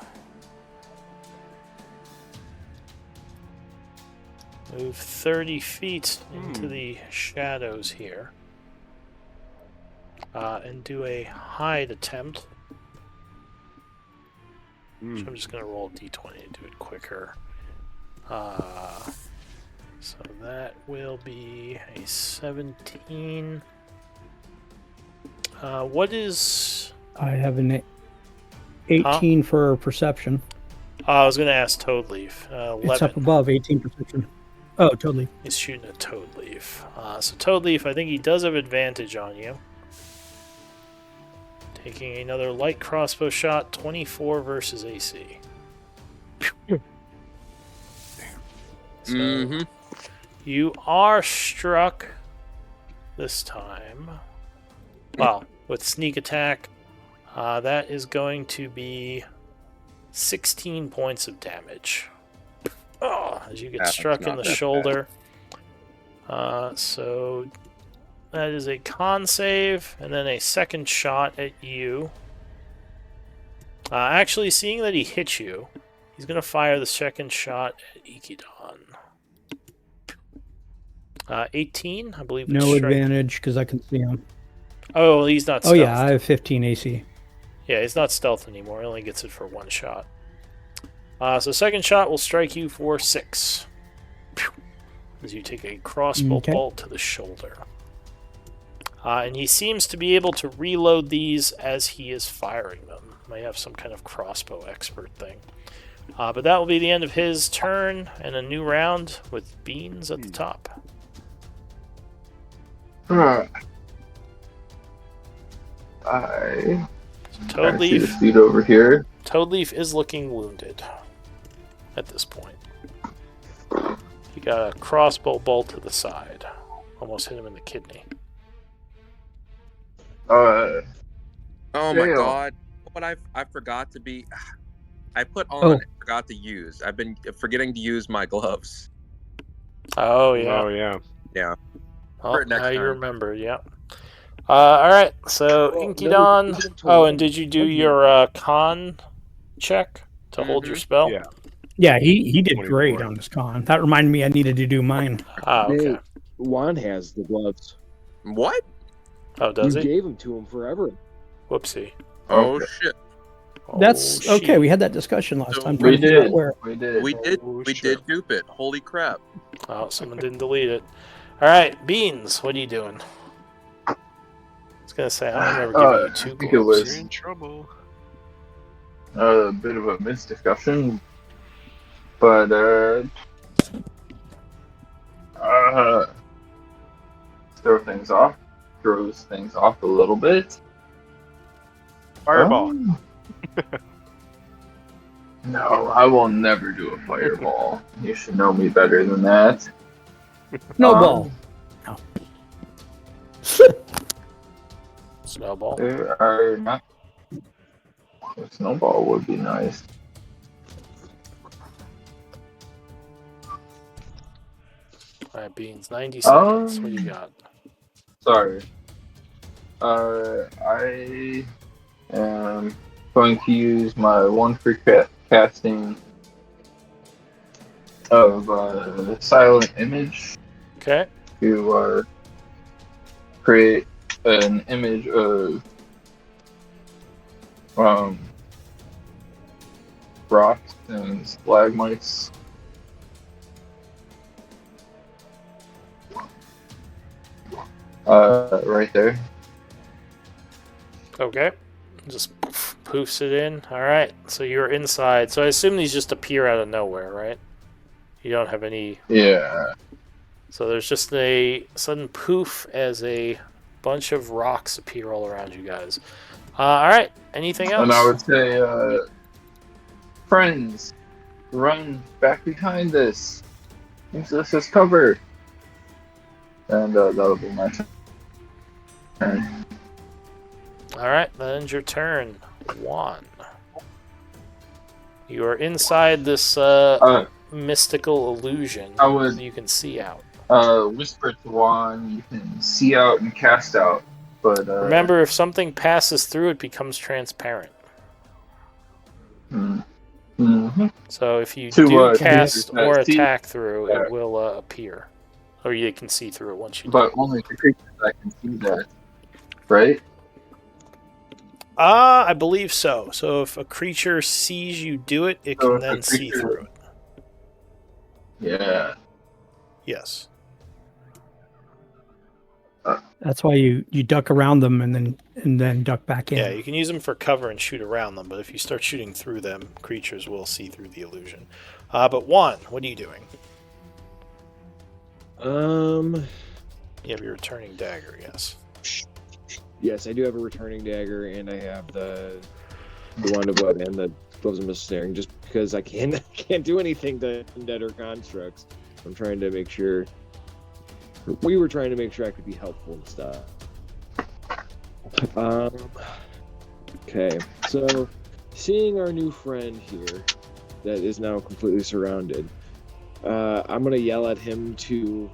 [SPEAKER 4] move 30 feet into the shadows here and do a hide attempt. So I'm just going to roll a d20 and do it quicker. So that will be a 17. What is...
[SPEAKER 6] I have an 18 for perception.
[SPEAKER 4] I was going to ask Toadleaf. 11.
[SPEAKER 6] It's up above 18 perception. Oh, totally.
[SPEAKER 4] He's shooting a Toadleaf. So Toadleaf, I think he does have advantage on you. Taking another light crossbow shot, 24 versus AC. So you are struck this time. Well, with sneak attack, that is going to be 16 points of damage. Oh, as you get struck in the shoulder. So that is a con save, and then a second shot at you. Actually, seeing that he hit you, he's going to fire the second shot at Ikidon. 18, I believe.
[SPEAKER 6] No advantage because I can see him.
[SPEAKER 4] Oh, well, he's not stealth.
[SPEAKER 6] Oh, yeah, I have 15 AC.
[SPEAKER 4] Yeah, he's not stealth anymore. He only gets it for one shot. So second shot will strike you for 6. As you take a crossbow bolt to the shoulder. And he seems to be able to reload these as he is firing them. May have some kind of crossbow expert thing. But that will be the end of his turn, and a new round with Beans at the top.
[SPEAKER 2] I see
[SPEAKER 4] Toadleaf.
[SPEAKER 2] this dude over here.
[SPEAKER 4] Toadleaf is looking wounded at this point. He got a crossbow bolt to the side. Almost hit him in the kidney.
[SPEAKER 5] Oh my
[SPEAKER 2] Damn.
[SPEAKER 5] god. What I forgot to be... I put on and forgot to use. I've been forgetting to use my gloves.
[SPEAKER 4] Oh, yeah.
[SPEAKER 1] Oh, yeah.
[SPEAKER 5] Yeah.
[SPEAKER 4] Oh,
[SPEAKER 5] For next
[SPEAKER 4] now you
[SPEAKER 5] turn.
[SPEAKER 4] remember, yeah. Alright, so Inkydon. Oh, and did you do your con check to hold your spell?
[SPEAKER 1] Yeah.
[SPEAKER 6] Yeah, he did
[SPEAKER 3] 24.
[SPEAKER 6] great on this con. That reminded me I needed to do mine.
[SPEAKER 4] Ah, okay.
[SPEAKER 8] Hey, Juan has the gloves.
[SPEAKER 5] What?
[SPEAKER 4] Oh, does
[SPEAKER 8] You
[SPEAKER 4] he?
[SPEAKER 8] gave them to him forever.
[SPEAKER 4] Whoopsie.
[SPEAKER 5] Oh
[SPEAKER 2] Okay.
[SPEAKER 5] shit.
[SPEAKER 6] That's
[SPEAKER 4] Oh,
[SPEAKER 6] okay.
[SPEAKER 4] shit.
[SPEAKER 6] We had that discussion last
[SPEAKER 5] So
[SPEAKER 6] time.
[SPEAKER 2] We
[SPEAKER 6] Trying to figure out
[SPEAKER 2] did.
[SPEAKER 6] where.
[SPEAKER 2] We did.
[SPEAKER 5] We did.
[SPEAKER 1] Oh,
[SPEAKER 5] We
[SPEAKER 1] shit.
[SPEAKER 5] did dupe it. Holy crap.
[SPEAKER 4] Oh, someone didn't delete it. All right, Beans, what are you doing? I was gonna say I don't remember giving you
[SPEAKER 2] I
[SPEAKER 4] two
[SPEAKER 2] think it
[SPEAKER 4] gloves.
[SPEAKER 2] was
[SPEAKER 1] You're in trouble.
[SPEAKER 2] a bit of a misdiscussion, but throws things off a little bit.
[SPEAKER 1] Fireball.
[SPEAKER 2] No, I will never do a fireball. You should know me better than that.
[SPEAKER 6] Snowball.
[SPEAKER 4] Snowball.
[SPEAKER 2] There are not. A snowball would be nice.
[SPEAKER 4] All right, Beans. 90 seconds. What do you got?
[SPEAKER 2] Sorry. I am going to use my one free casting of silent image
[SPEAKER 4] Okay.
[SPEAKER 2] to create an image of rocks and stalagmites. Right there.
[SPEAKER 4] Okay. Just poofs it in. All right. So you're inside. So I assume these just appear out of nowhere, right? You don't have any.
[SPEAKER 2] Yeah.
[SPEAKER 4] So there's just a sudden poof as a bunch of rocks appear all around you guys. All right. Anything else?
[SPEAKER 2] And I would say, friends, run back behind this. Use this as cover. And that'll be my turn.
[SPEAKER 4] All right. That ends your turn. One. You are inside this mystical illusion
[SPEAKER 2] I would
[SPEAKER 4] that you can see out.
[SPEAKER 2] whisper to Juan, you can see out and cast out. But
[SPEAKER 4] Remember, if something passes through, it becomes transparent.
[SPEAKER 2] Mm-hmm.
[SPEAKER 4] So if you
[SPEAKER 2] To,
[SPEAKER 4] do
[SPEAKER 2] to
[SPEAKER 4] cast
[SPEAKER 2] see-
[SPEAKER 4] or attack through, it will appear. Or you can see through it once you do.
[SPEAKER 2] But only to creatures that can see that, right?
[SPEAKER 4] I believe so. So if a creature sees you do it, it
[SPEAKER 2] So
[SPEAKER 4] can
[SPEAKER 2] if a
[SPEAKER 4] then see
[SPEAKER 2] creature-
[SPEAKER 4] through it.
[SPEAKER 2] Yeah.
[SPEAKER 4] Yes.
[SPEAKER 6] That's why you duck around them and then duck back in.
[SPEAKER 4] Yeah, you can use them for cover and shoot around them, but if you start shooting through them, creatures will see through the illusion. But Juan, what are you doing? You have your returning dagger, yes.
[SPEAKER 8] Yes, I do have a returning dagger, and I have the wand of blood and the gloves of misstaring. Just because I can't do anything to undead or constructs, I'm trying to make sure. We were trying to make sure I could be helpful and stuff. Okay, so seeing our new friend here, that is now completely surrounded, I'm gonna yell at him to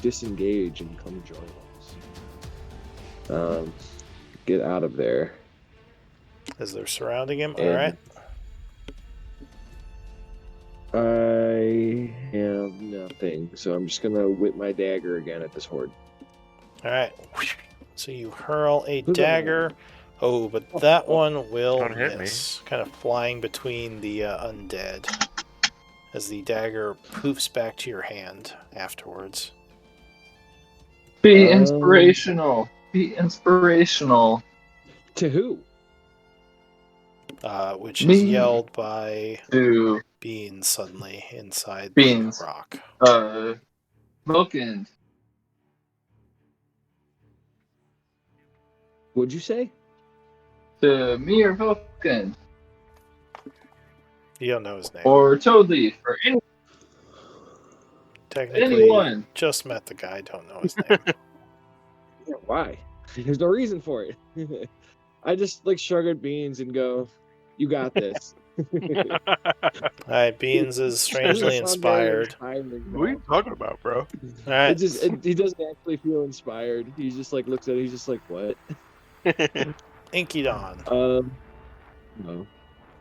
[SPEAKER 8] disengage and come join us. Get out of there.
[SPEAKER 4] As they're surrounding him,
[SPEAKER 8] And-
[SPEAKER 4] alright.
[SPEAKER 8] I have nothing, so I'm just gonna whip my dagger again at this horde.
[SPEAKER 4] Alright. So you hurl a dagger. Oh, but that one will
[SPEAKER 3] Don't hit me.
[SPEAKER 4] miss. Kind of flying between the undead. As the dagger poofs back to your hand afterwards.
[SPEAKER 2] Be inspirational. Be inspirational.
[SPEAKER 8] To who?
[SPEAKER 4] Which is
[SPEAKER 2] Me.
[SPEAKER 4] yelled by
[SPEAKER 2] To
[SPEAKER 4] Beans suddenly inside
[SPEAKER 2] Beans.
[SPEAKER 4] the rock.
[SPEAKER 2] Vulcan.
[SPEAKER 8] What'd you say?
[SPEAKER 2] To me or Vulcan.
[SPEAKER 4] You don't know his name.
[SPEAKER 2] Or Toadleaf. Or
[SPEAKER 4] Technically,
[SPEAKER 2] anyone.
[SPEAKER 4] just met the guy, don't know his name.
[SPEAKER 8] Yeah, why? There's no reason for it. I just shrug at Beans and go, "You got this."
[SPEAKER 4] Alright, Beans is strangely
[SPEAKER 8] Doesn't sound very
[SPEAKER 4] inspired.
[SPEAKER 8] inspiring,
[SPEAKER 1] What are you talking about, bro?
[SPEAKER 4] Alright.
[SPEAKER 8] he doesn't actually feel inspired. He just looks at it. He's just like, "What?"
[SPEAKER 4] Inky Dawn.
[SPEAKER 8] No.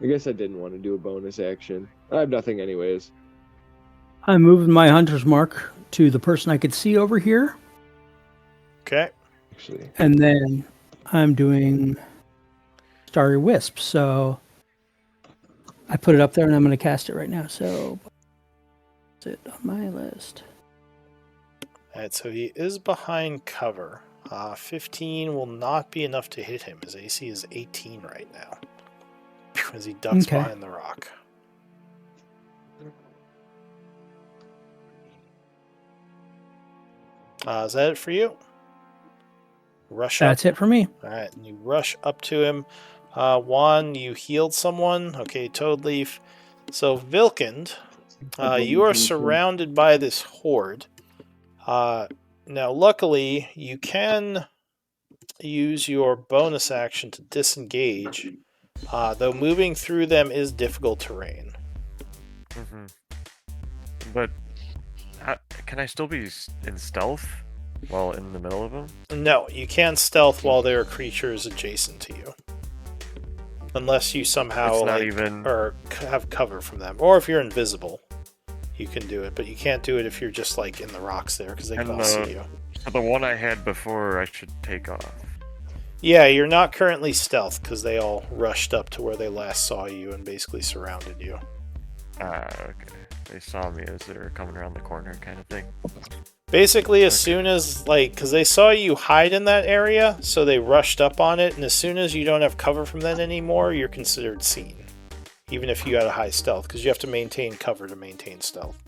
[SPEAKER 8] I guess I didn't want to do a bonus action. I have nothing anyways.
[SPEAKER 6] I'm moving my hunter's mark to the person I could see over here,
[SPEAKER 4] Okay.
[SPEAKER 8] Actually,
[SPEAKER 6] and then I'm doing Starry Wisp. So I put it up there, and I'm going to cast it right now. So it's it on my list.
[SPEAKER 4] All right, so he is behind cover. 15 will not be enough to hit him. His AC is 18 right now. As he ducks
[SPEAKER 6] Okay.
[SPEAKER 4] behind the rock. Is that it for you? Rush up.
[SPEAKER 6] That's it for me.
[SPEAKER 4] All right, and you rush up to him. Juan, you healed someone. Okay, Toadleaf. So, Vilkind, you are surrounded by this horde. Now, luckily, you can use your bonus action to disengage, though moving through them is difficult terrain.
[SPEAKER 3] Mm-hmm. But can I still be in stealth while in the middle of them?
[SPEAKER 4] No, you can't stealth while there are creatures adjacent to you. Unless you somehow
[SPEAKER 3] It's not even...
[SPEAKER 4] or have cover from them. Or if you're invisible, you can do it. But you can't do it if you're just like in the rocks there, because they can all see you.
[SPEAKER 3] The one I had before, I should take off.
[SPEAKER 4] Yeah, you're not currently stealth, because they all rushed up to where they last saw you and basically surrounded you.
[SPEAKER 3] Okay. They saw me as they were coming around the corner kind of thing.
[SPEAKER 4] Basically, as soon as, because they saw you hide in that area, so they rushed up on it, and as soon as you don't have cover from them anymore, you're considered seen. Even if you had a high stealth, because you have to maintain cover to maintain stealth.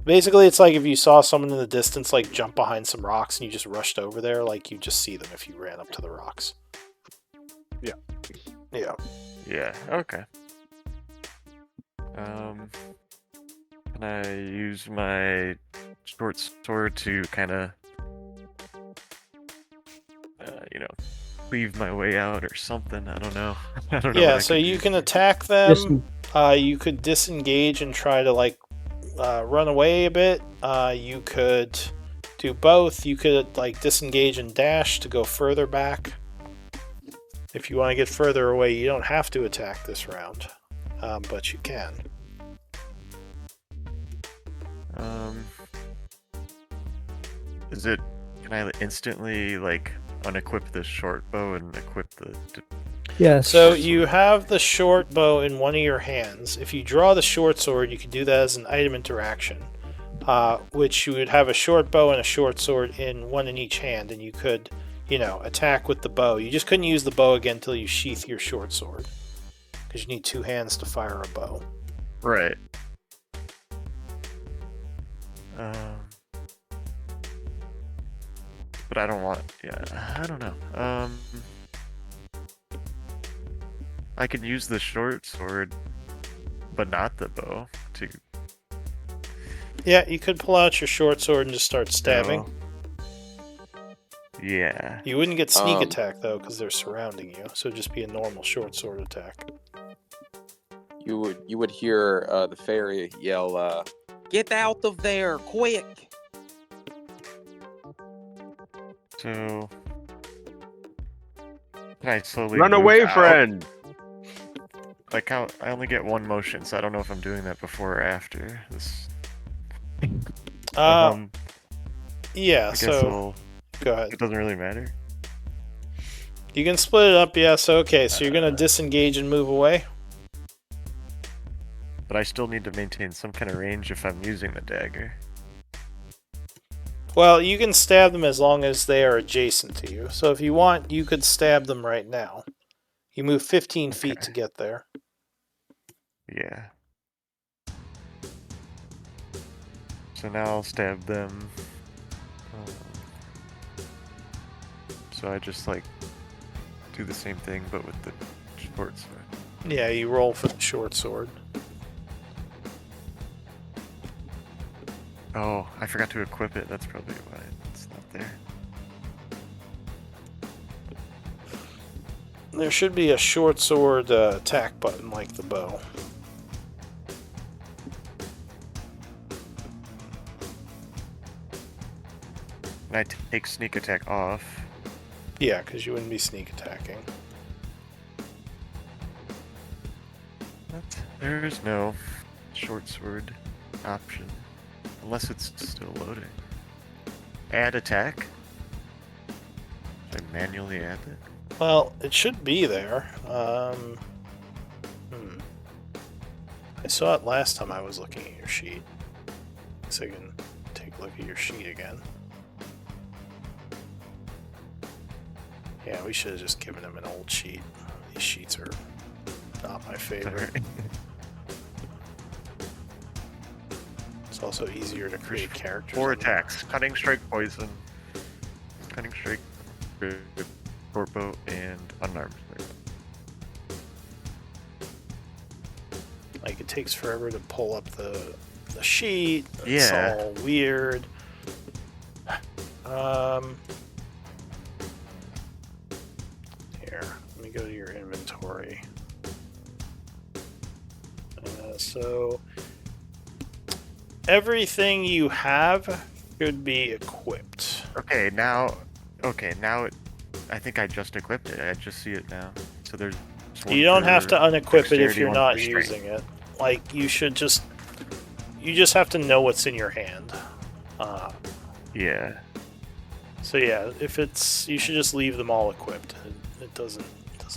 [SPEAKER 4] Basically, it's like if you saw someone in the distance, like, jump behind some rocks, and you just rushed over there, like, you just see them if you ran up to the rocks.
[SPEAKER 1] Yeah.
[SPEAKER 4] Yeah.
[SPEAKER 3] Yeah, okay. Can I use my short sword to kind of, cleave my way out or something? I don't know. I don't know.
[SPEAKER 4] Yeah, so you can attack them. You could disengage and try to, run away a bit. You could do both. You could, disengage and dash to go further back. If you want to get further away, you don't have to attack this round, but you can.
[SPEAKER 3] Can I instantly, unequip the short bow and equip the...
[SPEAKER 6] Yes.
[SPEAKER 4] So you have the short bow in one of your hands. If you draw the short sword, you can do that as an item interaction, which you would have a short bow and a short sword in one in each hand, and you could, attack with the bow. You just couldn't use the bow again until you sheath your short sword, because you need two hands to fire a bow.
[SPEAKER 3] Right. But I don't want... Yeah, I don't know. I could use the short sword, but not the bow, to...
[SPEAKER 4] Yeah, you could pull out your short sword and just start stabbing.
[SPEAKER 3] Yeah.
[SPEAKER 4] You wouldn't get sneak attack, though, because they're surrounding you, so it'd just be a normal short sword attack.
[SPEAKER 5] You would hear the fairy yell, "Get out of there, quick!"
[SPEAKER 3] So... Can I slowly
[SPEAKER 1] Run
[SPEAKER 3] move
[SPEAKER 1] away,
[SPEAKER 3] out?
[SPEAKER 1] friend!
[SPEAKER 3] I only get one motion, so I don't know if I'm doing that before or after this.
[SPEAKER 4] Yeah,
[SPEAKER 3] I guess
[SPEAKER 4] so go ahead.
[SPEAKER 3] It doesn't really matter.
[SPEAKER 4] You can split it up, yeah, so okay, so you're going to disengage and move away?
[SPEAKER 3] But I still need to maintain some kind of range if I'm using the dagger.
[SPEAKER 4] Well, you can stab them as long as they are adjacent to you. So if you want, you could stab them right now. You move 15 feet to get there.
[SPEAKER 3] Yeah. So now I'll stab them. So I just do the same thing, but with the short sword.
[SPEAKER 4] Yeah, you roll for the short sword.
[SPEAKER 3] Oh, I forgot to equip it. That's probably why it's not there.
[SPEAKER 4] There should be a short sword attack button like the bow.
[SPEAKER 3] And I take sneak attack off.
[SPEAKER 4] Yeah, because you wouldn't be sneak attacking.
[SPEAKER 3] What? There is no short sword option. Unless it's still loading. Add attack? Should I manually add it?
[SPEAKER 4] Well, it should be there. I saw it last time I was looking at your sheet. So I can take a look at your sheet again. Yeah, we should have just given him an old sheet. These sheets are not my favorite. It's also easier to create characters.
[SPEAKER 3] 4
[SPEAKER 4] on them.
[SPEAKER 3] attacks. Cutting strike, poison. Cutting strike, short bow, and unarmed strike.
[SPEAKER 4] Like, it takes forever to pull up the sheet. It's
[SPEAKER 3] Yeah.
[SPEAKER 4] all weird. Here, let me go to your inventory. So everything you have should be equipped.
[SPEAKER 3] Okay, now it, I think I just equipped it. I just see it now. So there's one
[SPEAKER 4] You don't
[SPEAKER 3] for
[SPEAKER 4] have to unequip it if
[SPEAKER 3] dexterity,
[SPEAKER 4] you're
[SPEAKER 3] one
[SPEAKER 4] not
[SPEAKER 3] for strength.
[SPEAKER 4] using it. Like, you just have to know what's in your hand.
[SPEAKER 3] Yeah.
[SPEAKER 4] So yeah, if it's, you should just leave them all equipped. It doesn't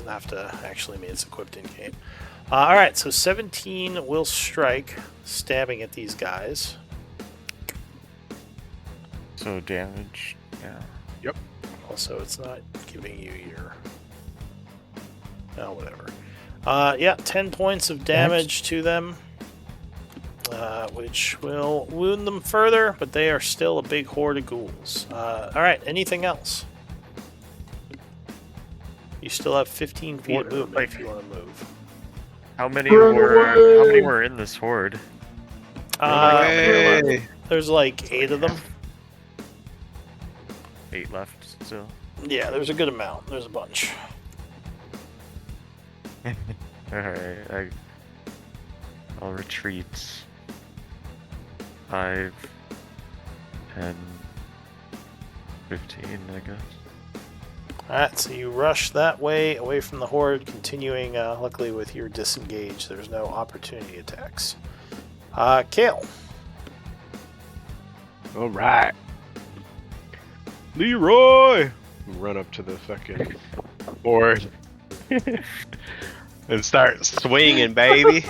[SPEAKER 4] have to actually mean it's equipped in game. All right, so 17 will strike, stabbing at these guys.
[SPEAKER 3] So damage. Yeah.
[SPEAKER 4] Also, it's not giving you your. Oh, whatever. Yeah, 10 points of damage to them, which will wound them further, but they are still a big horde of ghouls. All right, anything else? You still have 15 feet of movement if you want to move.
[SPEAKER 3] How many were in this horde?
[SPEAKER 1] Hey.
[SPEAKER 4] There's like 8 of them.
[SPEAKER 3] 8 left still.
[SPEAKER 4] Yeah, there's a good amount. There's a bunch.
[SPEAKER 3] Alright, I'll retreat. 5, 10, 15, I guess.
[SPEAKER 4] Alright, so you rush that way, away from the horde, continuing, luckily with your disengage, there's no opportunity attacks. Kale.
[SPEAKER 1] Alright. Leroy! Run up to the fucking board. And start swinging, baby.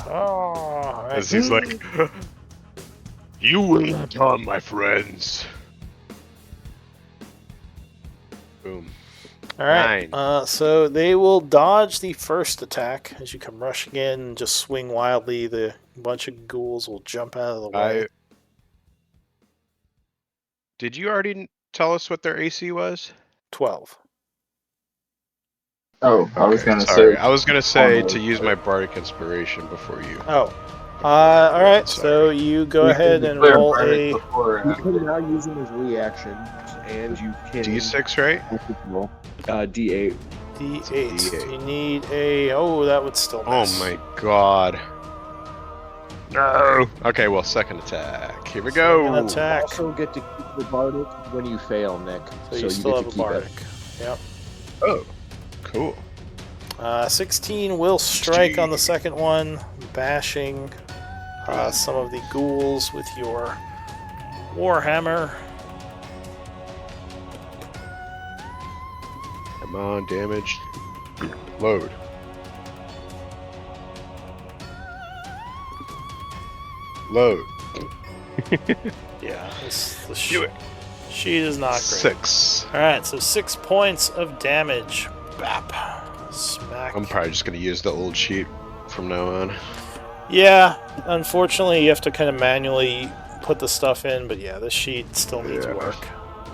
[SPEAKER 4] Oh, alright.
[SPEAKER 1] As he's like, you will not harm my friends. Boom.
[SPEAKER 4] Alright,
[SPEAKER 1] 9.
[SPEAKER 4] so they will dodge the first attack as you come rushing in and just swing wildly. The bunch of ghouls will jump out of the way.
[SPEAKER 1] Did you already tell us what their AC was?
[SPEAKER 4] 12.
[SPEAKER 2] Oh, I was
[SPEAKER 1] Okay,
[SPEAKER 2] gonna
[SPEAKER 1] sorry.
[SPEAKER 2] say.
[SPEAKER 1] I was gonna say to
[SPEAKER 2] Onward,
[SPEAKER 1] use
[SPEAKER 2] but-
[SPEAKER 1] my bardic inspiration before you.
[SPEAKER 4] Oh. Alright, so
[SPEAKER 1] Sorry.
[SPEAKER 4] you go
[SPEAKER 2] You
[SPEAKER 4] ahead
[SPEAKER 2] can
[SPEAKER 4] and
[SPEAKER 2] declare
[SPEAKER 4] roll
[SPEAKER 2] bardic
[SPEAKER 4] a
[SPEAKER 2] before or
[SPEAKER 8] You
[SPEAKER 2] after.
[SPEAKER 8] can now use them as reactions, and you can
[SPEAKER 1] D6, right?
[SPEAKER 8] roll. D8.
[SPEAKER 4] D8.
[SPEAKER 1] D8.
[SPEAKER 4] You need a. Oh, that would still
[SPEAKER 1] Oh
[SPEAKER 4] miss.
[SPEAKER 1] my god. No. Okay, well, second attack. Here we go.
[SPEAKER 4] Second attack.
[SPEAKER 8] Also get to keep the bardic when you fail, Nick.
[SPEAKER 4] So you still
[SPEAKER 8] get
[SPEAKER 4] have
[SPEAKER 8] to
[SPEAKER 4] a
[SPEAKER 8] keep
[SPEAKER 4] bardic. Yep.
[SPEAKER 1] Oh, cool.
[SPEAKER 4] 16 will strike on the second one, bashing some of the ghouls with your warhammer.
[SPEAKER 1] Come on, damage. Load. Load.
[SPEAKER 4] Yeah, this
[SPEAKER 1] Do
[SPEAKER 4] sheet
[SPEAKER 1] it.
[SPEAKER 4] is not great.
[SPEAKER 1] 6.
[SPEAKER 4] Alright, so 6 points of damage. Bap. Smack.
[SPEAKER 1] I'm probably just gonna use the old sheet from now on.
[SPEAKER 4] Yeah, unfortunately, you have to kind of manually put the stuff in, but yeah, this sheet still needs
[SPEAKER 1] Yeah.
[SPEAKER 4] work.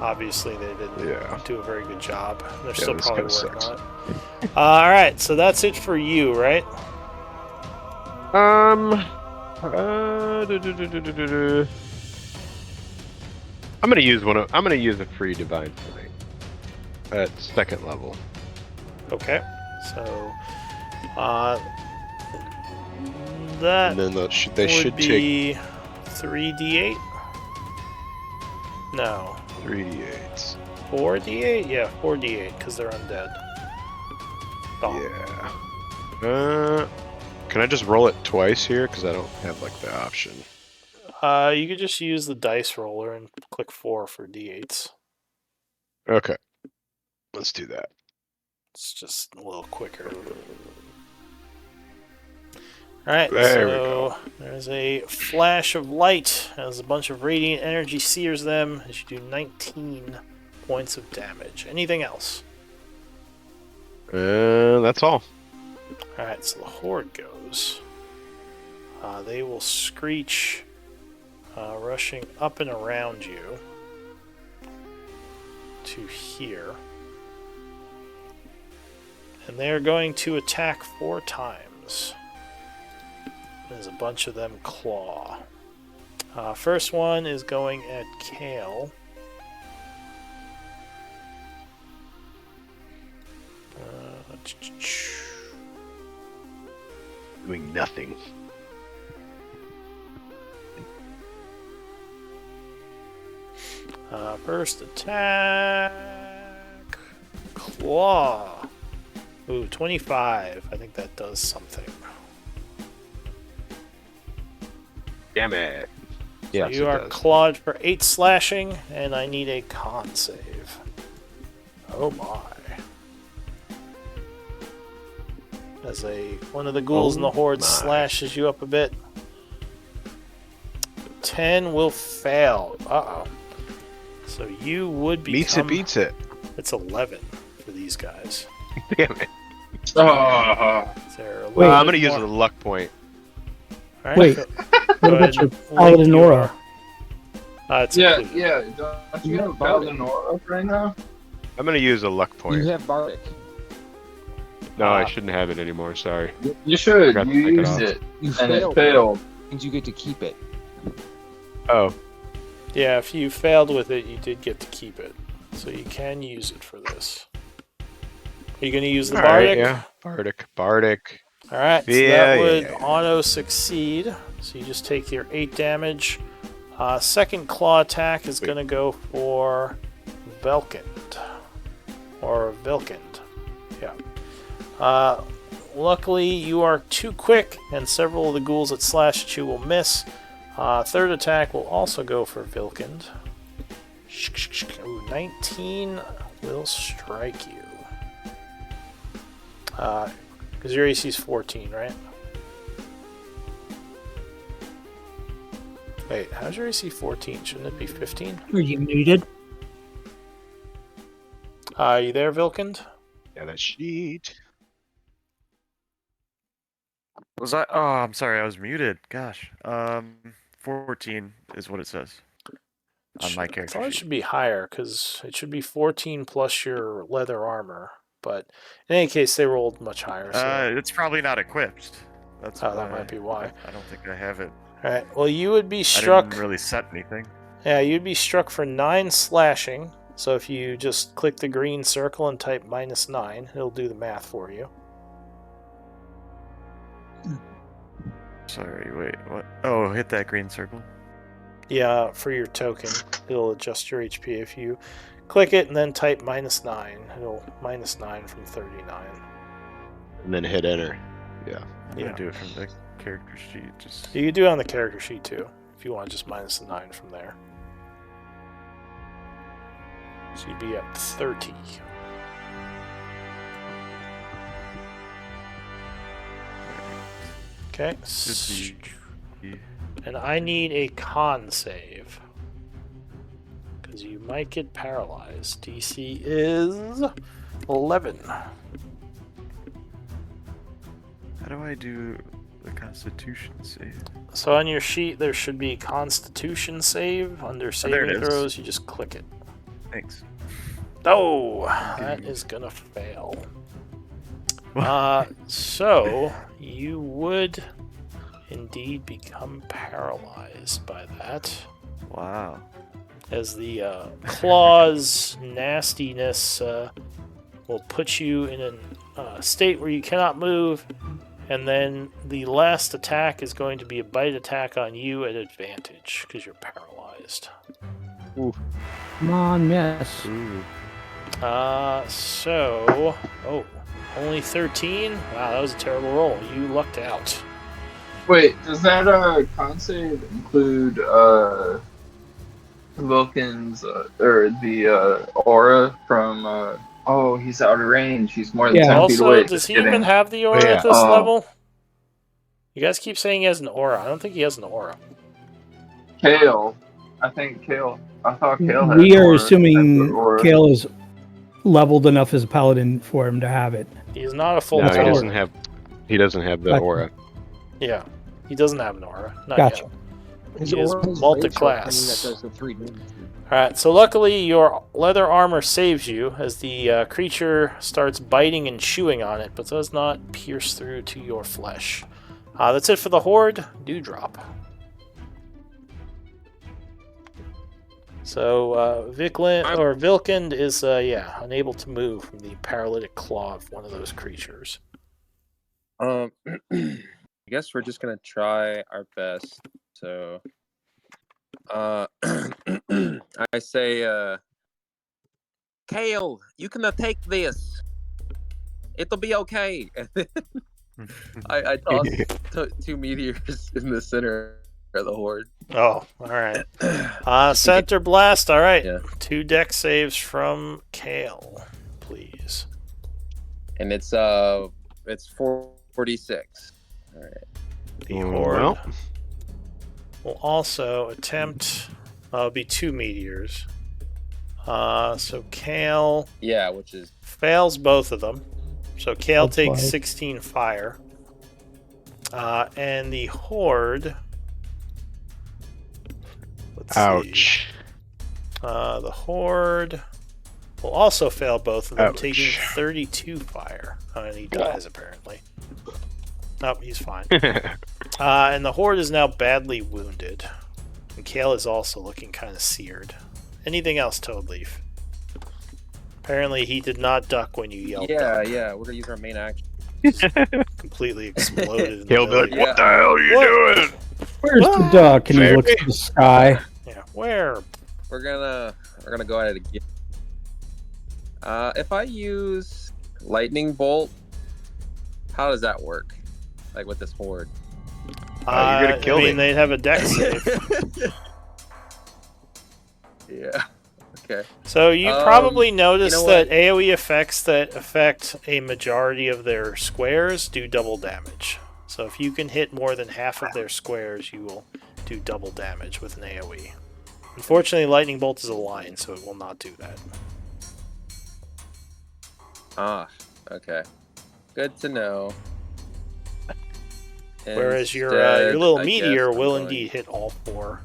[SPEAKER 4] Obviously, they didn't
[SPEAKER 1] Yeah.
[SPEAKER 4] do a very good job. They're
[SPEAKER 1] Yeah,
[SPEAKER 4] still
[SPEAKER 1] this
[SPEAKER 4] probably
[SPEAKER 1] kinda
[SPEAKER 4] working
[SPEAKER 1] sucks.
[SPEAKER 4] on it. Alright, so that's it for you, right?
[SPEAKER 1] I'm gonna use I'm gonna use a free divine flame at second level.
[SPEAKER 4] Okay, so that
[SPEAKER 1] And then they
[SPEAKER 4] would
[SPEAKER 1] should take
[SPEAKER 4] be 3d8. No,
[SPEAKER 1] 3d8s.
[SPEAKER 4] 4d8. Yeah, 4d8 because they're undead. Oh.
[SPEAKER 1] Yeah. Can I just roll it twice here? Because I don't have like the option.
[SPEAKER 4] You could just use the dice roller and click 4 for d8s.
[SPEAKER 1] Okay. Let's do that.
[SPEAKER 4] It's just a little quicker. Alright,
[SPEAKER 1] There we
[SPEAKER 4] so
[SPEAKER 1] go.
[SPEAKER 4] there's a flash of light as a bunch of radiant energy sears them as you do 19 points of damage. Anything else?
[SPEAKER 1] That's all.
[SPEAKER 4] Alright, so the horde goes. They will screech, rushing up and around you to here. And they're going to attack 4 times. There's a bunch of them claw. First one is going at Kale.
[SPEAKER 1] Doing nothing.
[SPEAKER 4] First attack. Claw. Ooh, 25. I think that does something.
[SPEAKER 1] Damn it.
[SPEAKER 4] So
[SPEAKER 1] Yes,
[SPEAKER 4] you
[SPEAKER 1] it
[SPEAKER 4] are
[SPEAKER 1] does.
[SPEAKER 4] clawed for 8 slashing, and I need a con save. Oh my. As one of the ghouls in the horde
[SPEAKER 1] my.
[SPEAKER 4] slashes you up a bit. 10 will fail. Uh-oh. So you would become...
[SPEAKER 1] Meets it, beats it.
[SPEAKER 4] It's 11 for these guys.
[SPEAKER 1] Damn it.
[SPEAKER 2] Oh,
[SPEAKER 4] Is there a
[SPEAKER 6] Wait,
[SPEAKER 1] Well,
[SPEAKER 4] little
[SPEAKER 1] I'm going to
[SPEAKER 4] bit
[SPEAKER 1] use
[SPEAKER 4] more?
[SPEAKER 1] a luck point.
[SPEAKER 4] All right,
[SPEAKER 6] Wait,
[SPEAKER 4] go
[SPEAKER 6] what about
[SPEAKER 4] ahead
[SPEAKER 6] your
[SPEAKER 4] and link
[SPEAKER 6] paladin aura?
[SPEAKER 4] It's
[SPEAKER 2] yeah,
[SPEAKER 4] included.
[SPEAKER 2] yeah. Don't you have Paladin Aura right now?
[SPEAKER 1] I'm going to use a luck
[SPEAKER 8] You
[SPEAKER 1] point.
[SPEAKER 8] have Bardic.
[SPEAKER 1] No, I shouldn't have it anymore. Sorry.
[SPEAKER 2] You should.
[SPEAKER 1] Forgot to
[SPEAKER 2] You
[SPEAKER 1] take it
[SPEAKER 2] used
[SPEAKER 1] off.
[SPEAKER 2] it,
[SPEAKER 8] You
[SPEAKER 2] and it
[SPEAKER 8] failed.
[SPEAKER 2] failed.
[SPEAKER 8] Means you get to keep it.
[SPEAKER 1] Oh,
[SPEAKER 4] Yeah, if you failed with it, you did get to keep it. So you can use it for this. Are you going to use the
[SPEAKER 1] all right,
[SPEAKER 4] Bardic?
[SPEAKER 1] yeah. Bardic.
[SPEAKER 4] Alright, so
[SPEAKER 1] Yeah,
[SPEAKER 4] that would
[SPEAKER 1] yeah.
[SPEAKER 4] auto succeed. So you just take your 8 damage. Second claw attack is
[SPEAKER 1] Wait.
[SPEAKER 4] going to go for Velkind. Or Vilkind. Yeah. Luckily, you are too quick, and several of the ghouls that slash at you will miss. Third attack will also go for Vilkind. Ooh, 19 will strike you. Because your AC is 14, right? Wait, how's your AC 14? Shouldn't it be 15?
[SPEAKER 6] Are you muted?
[SPEAKER 4] Are you there, Vilkind?
[SPEAKER 1] Yeah, that sheet.
[SPEAKER 3] Was I? Oh, I'm sorry. I was muted. Gosh. 14 is what it says on my
[SPEAKER 4] I
[SPEAKER 3] character
[SPEAKER 4] thought it
[SPEAKER 3] sheet.
[SPEAKER 4] should be higher, because it should be 14 plus your leather armor. But in any case, they rolled much higher. So
[SPEAKER 3] It's probably not equipped. That's
[SPEAKER 4] that might be why.
[SPEAKER 3] I don't think I have it.
[SPEAKER 4] Alright, well, you would be
[SPEAKER 3] I
[SPEAKER 4] struck.
[SPEAKER 3] didn't really set anything.
[SPEAKER 4] Yeah, you'd be struck for 9 slashing. So if you just click the green circle and type -9, it'll do the math for you.
[SPEAKER 3] Sorry, wait, what? Oh, hit that green circle.
[SPEAKER 4] Yeah, for your token, it'll adjust your HP. If you click it and then type -9, it'll -9 from 39.
[SPEAKER 1] And then hit enter. Yeah.
[SPEAKER 3] I'm
[SPEAKER 4] Yeah.
[SPEAKER 3] gonna do it from the character sheet. Just
[SPEAKER 4] You can do it on the character sheet too, if you want to just -9 from there. So you'd be at 30. Okay.
[SPEAKER 3] should be.
[SPEAKER 4] And I need a con save. Because you might get paralyzed. DC is 11.
[SPEAKER 3] How do I do the Constitution save?
[SPEAKER 4] So on your sheet, there should be Constitution save. Under
[SPEAKER 3] there
[SPEAKER 4] saving
[SPEAKER 3] it is.
[SPEAKER 4] throws, you just click it.
[SPEAKER 3] Thanks.
[SPEAKER 4] Oh, that is gonna fail. So you would indeed become paralyzed by that,
[SPEAKER 3] Wow.
[SPEAKER 4] as the claws nastiness will put you in a state where you cannot move, and then the last attack is going to be a bite attack on you at advantage because you're paralyzed.
[SPEAKER 6] Come on, miss.
[SPEAKER 3] Ooh.
[SPEAKER 4] So, Only 13? Wow, that was a terrible roll. You lucked out.
[SPEAKER 2] Wait, does that con save include Wilkins or the aura from? Oh, he's out of range. He's more than
[SPEAKER 6] Yeah.
[SPEAKER 2] 10 feet
[SPEAKER 4] Also,
[SPEAKER 2] away.
[SPEAKER 4] does
[SPEAKER 2] Just
[SPEAKER 4] he
[SPEAKER 2] kidding.
[SPEAKER 4] even have the aura
[SPEAKER 1] Yeah.
[SPEAKER 4] at this
[SPEAKER 2] Oh.
[SPEAKER 4] level? You guys keep saying he has an aura. I don't think he has an aura.
[SPEAKER 2] Kale. I think Kale. I thought Kale had
[SPEAKER 6] We
[SPEAKER 2] an
[SPEAKER 6] are
[SPEAKER 2] aura.
[SPEAKER 6] assuming
[SPEAKER 2] Aura.
[SPEAKER 6] Kale is leveled enough as a paladin for him to have it.
[SPEAKER 4] He is not a full
[SPEAKER 1] No, he
[SPEAKER 6] That's
[SPEAKER 1] doesn't
[SPEAKER 4] paladin.
[SPEAKER 1] have. He doesn't have the
[SPEAKER 6] Gotcha.
[SPEAKER 1] aura.
[SPEAKER 4] Yeah, he doesn't have an aura. Not
[SPEAKER 6] Gotcha.
[SPEAKER 4] yet.
[SPEAKER 8] His
[SPEAKER 4] He is
[SPEAKER 8] aura is
[SPEAKER 4] multi-class.
[SPEAKER 8] rage, that does the 3 damage.
[SPEAKER 4] Alright, so luckily your leather armor saves you as the creature starts biting and chewing on it, but does not pierce through to your flesh. That's it for the Horde. Dewdrop. So Vilkind is unable to move from the paralytic claw of one of those creatures.
[SPEAKER 5] I guess we're just gonna try our best. So, I say, Kale, you can take this. It'll be okay. I toss 2 meteors in the center of the horde.
[SPEAKER 4] Oh, alright. Center blast, alright.
[SPEAKER 5] Yeah.
[SPEAKER 4] 2 deck saves from Kale, please.
[SPEAKER 5] And it's 46. All right.
[SPEAKER 4] The Horde
[SPEAKER 1] Well,
[SPEAKER 4] will also attempt. It'll be 2 meteors. So Kale
[SPEAKER 5] Yeah, which is
[SPEAKER 4] fails both of them. So Kale
[SPEAKER 6] That's
[SPEAKER 4] takes
[SPEAKER 6] fine.
[SPEAKER 4] 16 fire. And the Horde. Let's see.
[SPEAKER 1] ouch.
[SPEAKER 4] The Horde will also fail both of them,
[SPEAKER 1] Ouch.
[SPEAKER 4] taking 32 fire. And he dies, apparently. Nope, he's fine. And the Horde is now badly wounded. And Kale is also looking kind of seared. Anything else, Toadleaf? Apparently he did not duck when you yelled.
[SPEAKER 5] yeah.
[SPEAKER 4] duck.
[SPEAKER 5] We're gonna use our main action.
[SPEAKER 4] Completely exploded. In
[SPEAKER 1] He'll
[SPEAKER 4] the
[SPEAKER 1] be like,
[SPEAKER 4] middle.
[SPEAKER 1] "What the hell are you
[SPEAKER 4] What?
[SPEAKER 1] doing?"
[SPEAKER 6] Where's the duck? And he looks
[SPEAKER 1] Maybe.
[SPEAKER 6] to the sky.
[SPEAKER 4] Yeah, where?
[SPEAKER 5] We're gonna go at it again. If I use lightning bolt, how does that work? Like with this horde?
[SPEAKER 1] You're gonna kill
[SPEAKER 4] I mean,
[SPEAKER 1] me.
[SPEAKER 4] they'd have a deck save.
[SPEAKER 5] Yeah. Okay.
[SPEAKER 4] So you
[SPEAKER 5] Um,
[SPEAKER 4] probably noticed
[SPEAKER 5] you know
[SPEAKER 4] that
[SPEAKER 5] what?
[SPEAKER 4] AoE effects that affect a majority of their squares do double damage. So if you can hit more than half of their squares, you will do double damage with an AoE. Unfortunately, Lightning Bolt is a line, so it will not do that.
[SPEAKER 5] Ah. Okay. Good to know.
[SPEAKER 4] Whereas your
[SPEAKER 5] Instead,
[SPEAKER 4] little
[SPEAKER 5] I
[SPEAKER 4] meteor
[SPEAKER 5] guess
[SPEAKER 4] will
[SPEAKER 5] I'm going-
[SPEAKER 4] indeed hit all 4.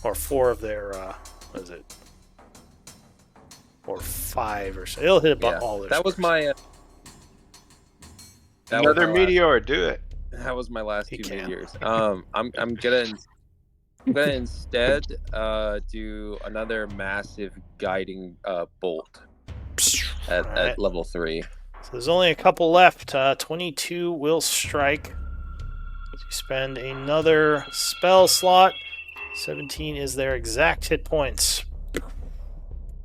[SPEAKER 4] Or 4 of their, what is it? Or 5 or so. It'll hit about all their
[SPEAKER 5] That was
[SPEAKER 4] squares.
[SPEAKER 5] my. That was
[SPEAKER 1] Another
[SPEAKER 5] my last-
[SPEAKER 1] meteor, do it.
[SPEAKER 5] That was my last
[SPEAKER 4] He
[SPEAKER 5] 2
[SPEAKER 4] can.
[SPEAKER 5] meteors. I'm gonna instead do another massive guiding bolt at
[SPEAKER 4] Alright.
[SPEAKER 5] level 3.
[SPEAKER 4] So there's only a couple left. 22 will strike. So you spend another spell slot. 17 is their exact hit points.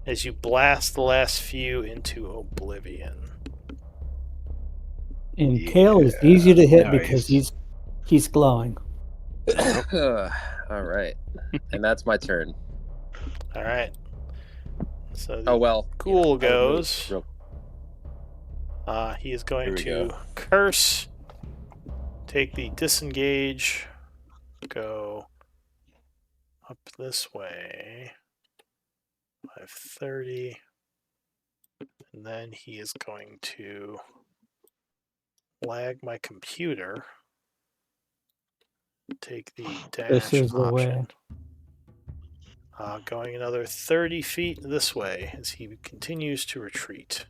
[SPEAKER 4] As you blast the last few into oblivion.
[SPEAKER 6] And Kale is easy to hit because
[SPEAKER 1] nice.
[SPEAKER 6] he's glowing.
[SPEAKER 5] All right, and that's my turn.
[SPEAKER 4] Alright. So the
[SPEAKER 5] Oh well.
[SPEAKER 4] Ghoul
[SPEAKER 5] I would move
[SPEAKER 4] goes.
[SPEAKER 5] real-
[SPEAKER 4] He is going
[SPEAKER 5] Here we
[SPEAKER 4] to
[SPEAKER 5] go.
[SPEAKER 4] curse. Take the disengage. Go up this way. 530. And then he is going to lag my computer. Take the dash
[SPEAKER 6] This is the way.
[SPEAKER 4] option. Going another 30 feet this way as he continues to retreat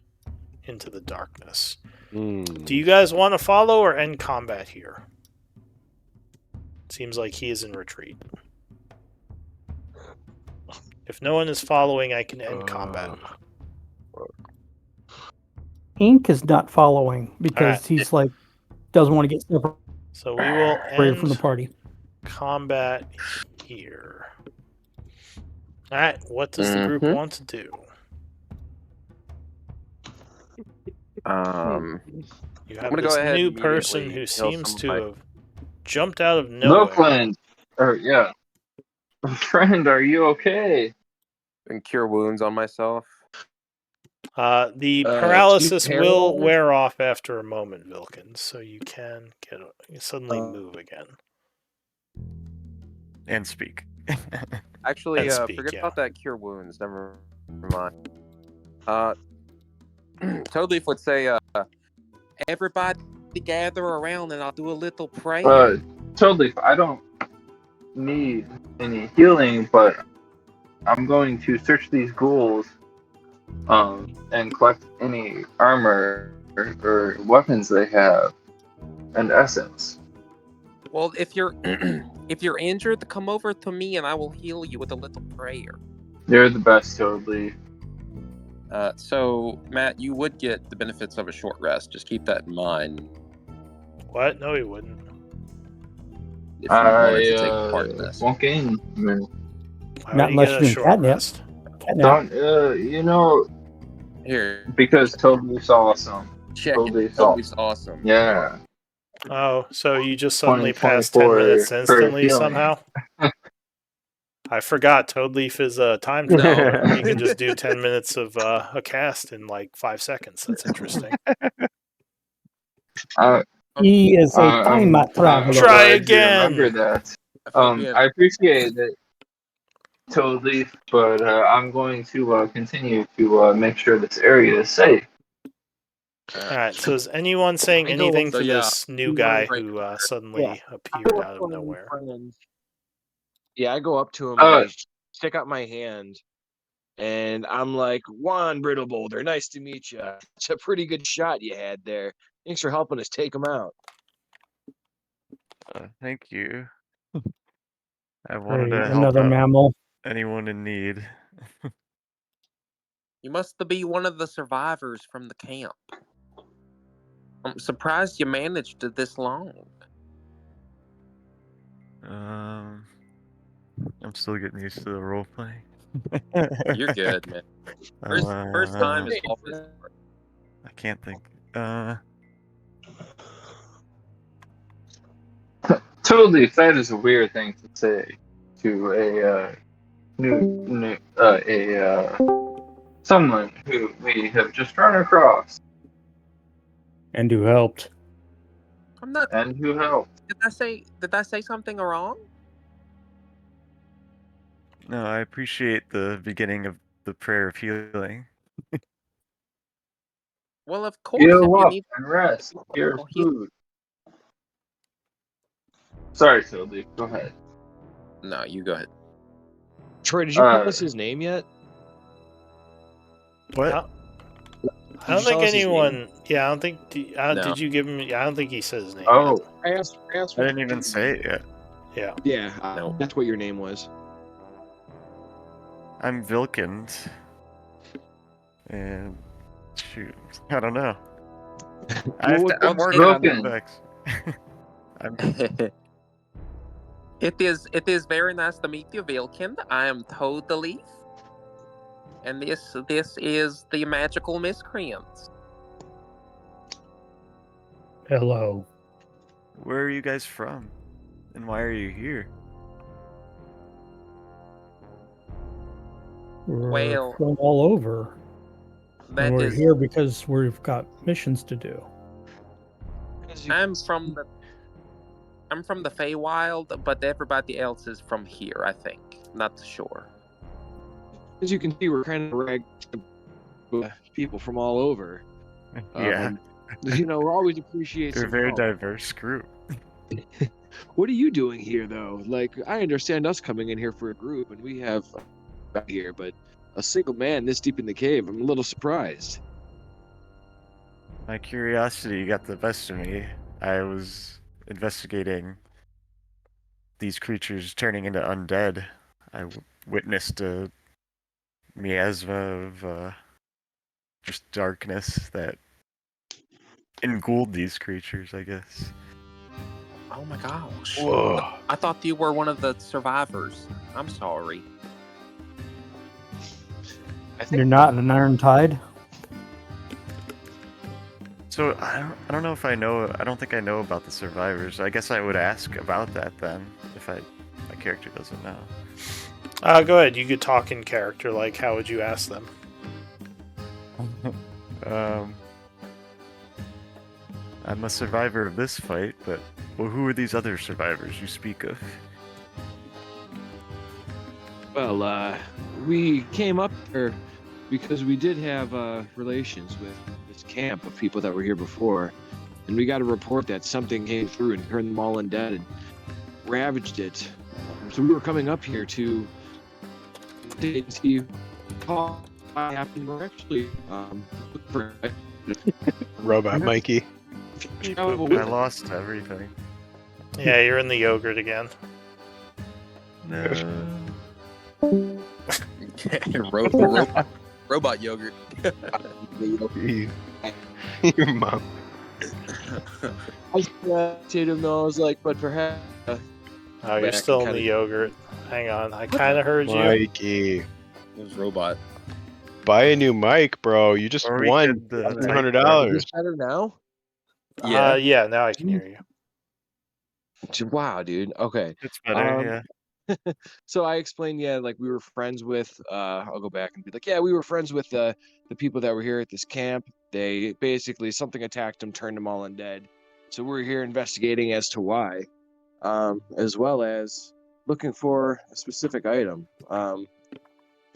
[SPEAKER 4] into the darkness. Do you guys want to follow or end combat here? Seems like he is in retreat. If no one is following, I can end combat.
[SPEAKER 6] Ink is not following because
[SPEAKER 4] Alright.
[SPEAKER 6] he's like doesn't want to get separated
[SPEAKER 4] So we will
[SPEAKER 6] from the
[SPEAKER 4] end
[SPEAKER 6] party.
[SPEAKER 4] combat here. Alright, what does the group
[SPEAKER 5] Mhm.
[SPEAKER 4] want to do? You
[SPEAKER 5] I'm
[SPEAKER 4] have
[SPEAKER 5] gonna
[SPEAKER 4] this
[SPEAKER 5] go ahead
[SPEAKER 4] new
[SPEAKER 5] and
[SPEAKER 4] person
[SPEAKER 5] immediately
[SPEAKER 4] who
[SPEAKER 5] heal
[SPEAKER 4] seems
[SPEAKER 5] some of
[SPEAKER 4] to
[SPEAKER 5] my-
[SPEAKER 4] have jumped out of nowhere.
[SPEAKER 2] Milkland, or yeah, friend, are you okay?
[SPEAKER 5] and cure wounds on myself.
[SPEAKER 4] The
[SPEAKER 7] Can you
[SPEAKER 4] paralysis
[SPEAKER 7] pair
[SPEAKER 4] will
[SPEAKER 7] that?
[SPEAKER 4] wear off after a moment, Vilkins, so you can suddenly move again.
[SPEAKER 3] And speak.
[SPEAKER 5] Actually,
[SPEAKER 4] And speak,
[SPEAKER 5] forget
[SPEAKER 4] yeah.
[SPEAKER 5] about that cure wounds. Never mind. Toadleaf would say, everybody gather around and I'll do a little prayer.
[SPEAKER 2] Totally. I don't need any healing, but I'm going to search these ghouls, and collect any armor or weapons they have, and essence.
[SPEAKER 5] Well, if you're if you're injured, come over to me and I will heal you with a little prayer.
[SPEAKER 2] You're the best, totally.
[SPEAKER 5] So Matt, you would get the benefits of a short rest. Just keep that in mind
[SPEAKER 4] What? No, he wouldn't.
[SPEAKER 5] if you wanted to take part in this.
[SPEAKER 2] won't gain. I mean,
[SPEAKER 4] Why
[SPEAKER 6] Not
[SPEAKER 4] would he
[SPEAKER 6] unless
[SPEAKER 4] get a
[SPEAKER 6] you're doing
[SPEAKER 4] short
[SPEAKER 6] catnap.
[SPEAKER 4] rest?
[SPEAKER 6] Catnap.
[SPEAKER 2] don't,
[SPEAKER 5] Here,
[SPEAKER 2] because Toadleaf's awesome.
[SPEAKER 5] check
[SPEAKER 2] Toadleaf's
[SPEAKER 5] it. Toadleaf's awesome.
[SPEAKER 2] Yeah.
[SPEAKER 4] Oh, so you just suddenly
[SPEAKER 2] 20,
[SPEAKER 4] passed 10 minutes
[SPEAKER 2] 24
[SPEAKER 4] instantly
[SPEAKER 2] healing.
[SPEAKER 4] somehow? I forgot Toadleaf is a time
[SPEAKER 5] No.
[SPEAKER 4] traveler. He can just do 10 minutes of a cast in like 5 seconds. That's interesting.
[SPEAKER 6] He is a time traveler.
[SPEAKER 4] Try
[SPEAKER 2] glad you
[SPEAKER 4] again.
[SPEAKER 2] remember that.
[SPEAKER 5] I feel like we have-
[SPEAKER 2] I appreciate it, Toadleaf, but I'm going to continue to make sure this area is safe.
[SPEAKER 4] Alright, so is anyone saying
[SPEAKER 7] I go-
[SPEAKER 4] anything
[SPEAKER 5] so
[SPEAKER 4] to
[SPEAKER 5] yeah,
[SPEAKER 4] this new
[SPEAKER 5] you
[SPEAKER 4] guy
[SPEAKER 5] run right
[SPEAKER 4] who
[SPEAKER 5] there.
[SPEAKER 4] suddenly
[SPEAKER 7] I
[SPEAKER 4] appeared
[SPEAKER 7] go
[SPEAKER 4] out
[SPEAKER 7] up
[SPEAKER 4] of
[SPEAKER 7] to him,
[SPEAKER 4] nowhere?
[SPEAKER 7] friend. Yeah, I go up to him and I stick out my hand, and I'm like, Juan Brittle Boulder, nice to meet you. It's a pretty good shot you had there. Thanks for helping us take him out.
[SPEAKER 3] Thank you. I wanted
[SPEAKER 6] Great,
[SPEAKER 3] to help
[SPEAKER 6] another
[SPEAKER 3] out
[SPEAKER 6] mammal.
[SPEAKER 3] anyone in need.
[SPEAKER 5] You must be one of the survivors from the camp. I'm surprised you managed it this long.
[SPEAKER 3] I'm still getting used to the role playing.
[SPEAKER 5] You're good, man. First time is always hard.
[SPEAKER 3] I can't think.
[SPEAKER 2] Toadleaf, that is a weird thing to say to a someone who we have just run across
[SPEAKER 6] And who helped.
[SPEAKER 5] I'm not.
[SPEAKER 2] and who helped.
[SPEAKER 5] Did I say something wrong?
[SPEAKER 3] No, I appreciate the beginning of the prayer of healing.
[SPEAKER 5] Well, of course.
[SPEAKER 2] Heal
[SPEAKER 5] If you
[SPEAKER 2] up
[SPEAKER 5] need,
[SPEAKER 2] and rest. Here's
[SPEAKER 5] Well, he-
[SPEAKER 2] food. Sorry, Toadleaf. Go ahead.
[SPEAKER 5] no, you go ahead.
[SPEAKER 7] Troy, did you tell us his name yet?
[SPEAKER 3] What?
[SPEAKER 4] I
[SPEAKER 7] you
[SPEAKER 4] don't
[SPEAKER 7] tell
[SPEAKER 4] think
[SPEAKER 7] us his
[SPEAKER 4] anyone. Yeah, I don't think.
[SPEAKER 5] No.
[SPEAKER 4] Did you give him? Yeah, I don't think he said his name.
[SPEAKER 2] Oh,
[SPEAKER 7] I asked
[SPEAKER 3] I didn't even say it yet.
[SPEAKER 4] Yet. Yeah.
[SPEAKER 7] Yeah,
[SPEAKER 5] No.
[SPEAKER 7] that's what your name was.
[SPEAKER 3] I'm Vilkins. And shoot, I don't know. I'm
[SPEAKER 7] what's
[SPEAKER 3] working on the
[SPEAKER 2] Vilkins?
[SPEAKER 3] effects. I'm
[SPEAKER 5] It is very nice to meet you, Vilkin. I am Toadleaf, and this is the magical Miscreants.
[SPEAKER 6] Hello.
[SPEAKER 3] Where are you guys from? And why are you here?
[SPEAKER 6] We're
[SPEAKER 5] Well,
[SPEAKER 6] from all over.
[SPEAKER 5] That
[SPEAKER 6] And we're
[SPEAKER 5] is,
[SPEAKER 6] here because we've got missions to do.
[SPEAKER 5] I'm from the Feywild, but everybody else is from here, I think, not the shore.
[SPEAKER 7] As you can see, we're kind of rag people from all over.
[SPEAKER 3] Yeah,
[SPEAKER 7] You know, we always appreciate
[SPEAKER 3] they're a
[SPEAKER 7] some
[SPEAKER 3] very
[SPEAKER 7] help.
[SPEAKER 3] diverse group.
[SPEAKER 7] What are you doing here, though? Like, I understand us coming in here for a group, and we have out here, but a single man this deep in the cave, I'm a little surprised.
[SPEAKER 3] My curiosity got the best of me. I was investigating these creatures turning into undead. I witnessed a miasma of just darkness that engulfed these creatures, I guess.
[SPEAKER 5] Oh my gosh.
[SPEAKER 1] Whoa.
[SPEAKER 5] I thought you were one of the survivors. I'm sorry.
[SPEAKER 7] I think
[SPEAKER 6] You're not an Iron Tide?
[SPEAKER 3] So I don't know if I know. I don't think I know about the survivors. I guess I would ask about that then if my character doesn't know.
[SPEAKER 4] Go ahead. You could talk in character. Like, how would you ask them?
[SPEAKER 3] I'm a survivor of this fight, but who are these other survivors you speak of?
[SPEAKER 8] Well, we came up here because we did have relations with this camp of people that were here before, and we got a report that something came through and turned them all undead and ravaged it. So we were coming up here to see what happened. We're actually looking for
[SPEAKER 1] Robot Mikey.
[SPEAKER 3] I lost everything.
[SPEAKER 4] Yeah, you're in the yogurt again.
[SPEAKER 3] No.
[SPEAKER 5] Robot yogurt.
[SPEAKER 1] Your mom.
[SPEAKER 8] I said to him, though, I was like, but perhaps.
[SPEAKER 4] Oh, you're still in the yogurt. Hang on, I kind of heard you.
[SPEAKER 1] Mikey.
[SPEAKER 5] It was robot.
[SPEAKER 1] Buy a new mic, bro. You just
[SPEAKER 3] Or we
[SPEAKER 1] won
[SPEAKER 3] could,
[SPEAKER 1] $200.
[SPEAKER 8] Is this better now?
[SPEAKER 4] Yeah, now I can hear you.
[SPEAKER 8] Wow, dude. Okay.
[SPEAKER 3] It's better, yeah.
[SPEAKER 8] So I explained, like we were friends with, I'll go back and be like, yeah, we were friends with the people that were here at this camp. They basically, something attacked them, turned them all undead. So we're here investigating as to why, as well as looking for a specific item.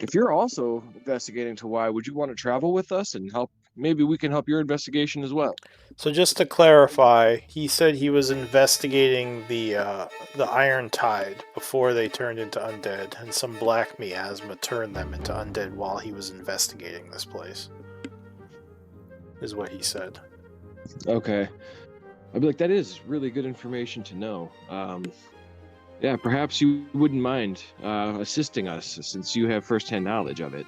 [SPEAKER 8] If you're also investigating to why, would you want to travel with us and help? Maybe we can help your investigation as well.
[SPEAKER 4] So just to clarify, he said he was investigating the Iron Tide before they turned into undead, and some black miasma turned them into undead while he was investigating this place. Is what he said.
[SPEAKER 8] Okay. I'd be like, that is really good information to know. Yeah, perhaps you wouldn't mind assisting us since you have firsthand knowledge of it.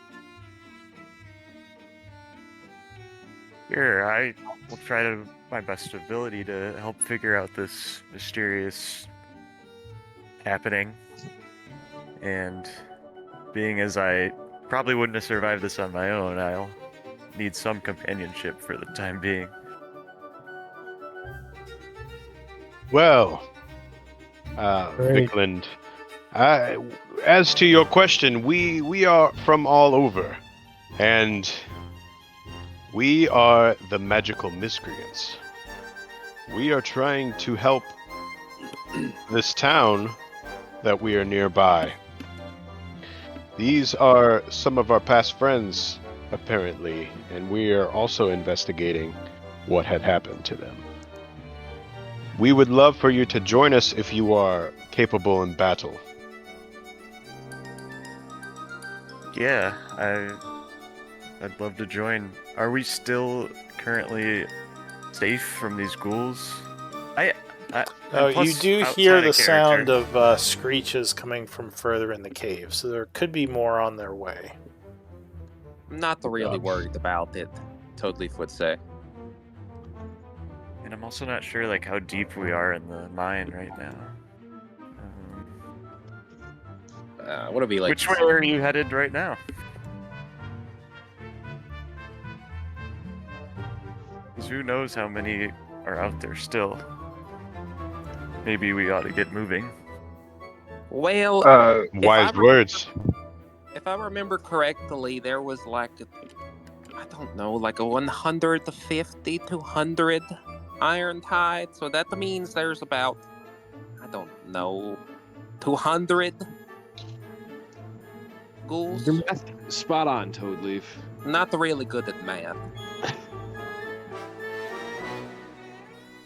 [SPEAKER 3] Sure, I will try to my best ability to help figure out this mysterious happening. And being as I probably wouldn't have survived this on my own, I'll need some companionship for the time being.
[SPEAKER 1] Well,
[SPEAKER 6] Great.
[SPEAKER 1] Vickland, as to your question, we are from all over, and we are the magical miscreants. We are trying to help this town that we are nearby. These are some of our past friends, apparently, and we are also investigating what had happened to them. We would love for you to join us if you are capable in battle.
[SPEAKER 3] Yeah, I'd love to join. Are we still currently safe from these ghouls?
[SPEAKER 4] Oh,
[SPEAKER 3] plus,
[SPEAKER 4] you do
[SPEAKER 3] outside
[SPEAKER 4] hear
[SPEAKER 3] of
[SPEAKER 4] the sound
[SPEAKER 3] character-
[SPEAKER 4] of screeches coming from further in the cave, so there could be more on their way.
[SPEAKER 5] I'm not really worried about it. Totally would say.
[SPEAKER 3] And I'm also not sure like how deep we are in the mine right now.
[SPEAKER 5] What are we like?
[SPEAKER 3] Which way are you headed right now? Because who knows how many are out there still. Maybe we ought to get moving.
[SPEAKER 5] Well,
[SPEAKER 1] Wise words.
[SPEAKER 5] if I remember correctly, there was like I don't know, like a 150 to 100 Iron Tide. So that means there's about, I don't know, 200 ghouls.
[SPEAKER 8] Your math spot on, Toadleaf.
[SPEAKER 5] Not really good at math.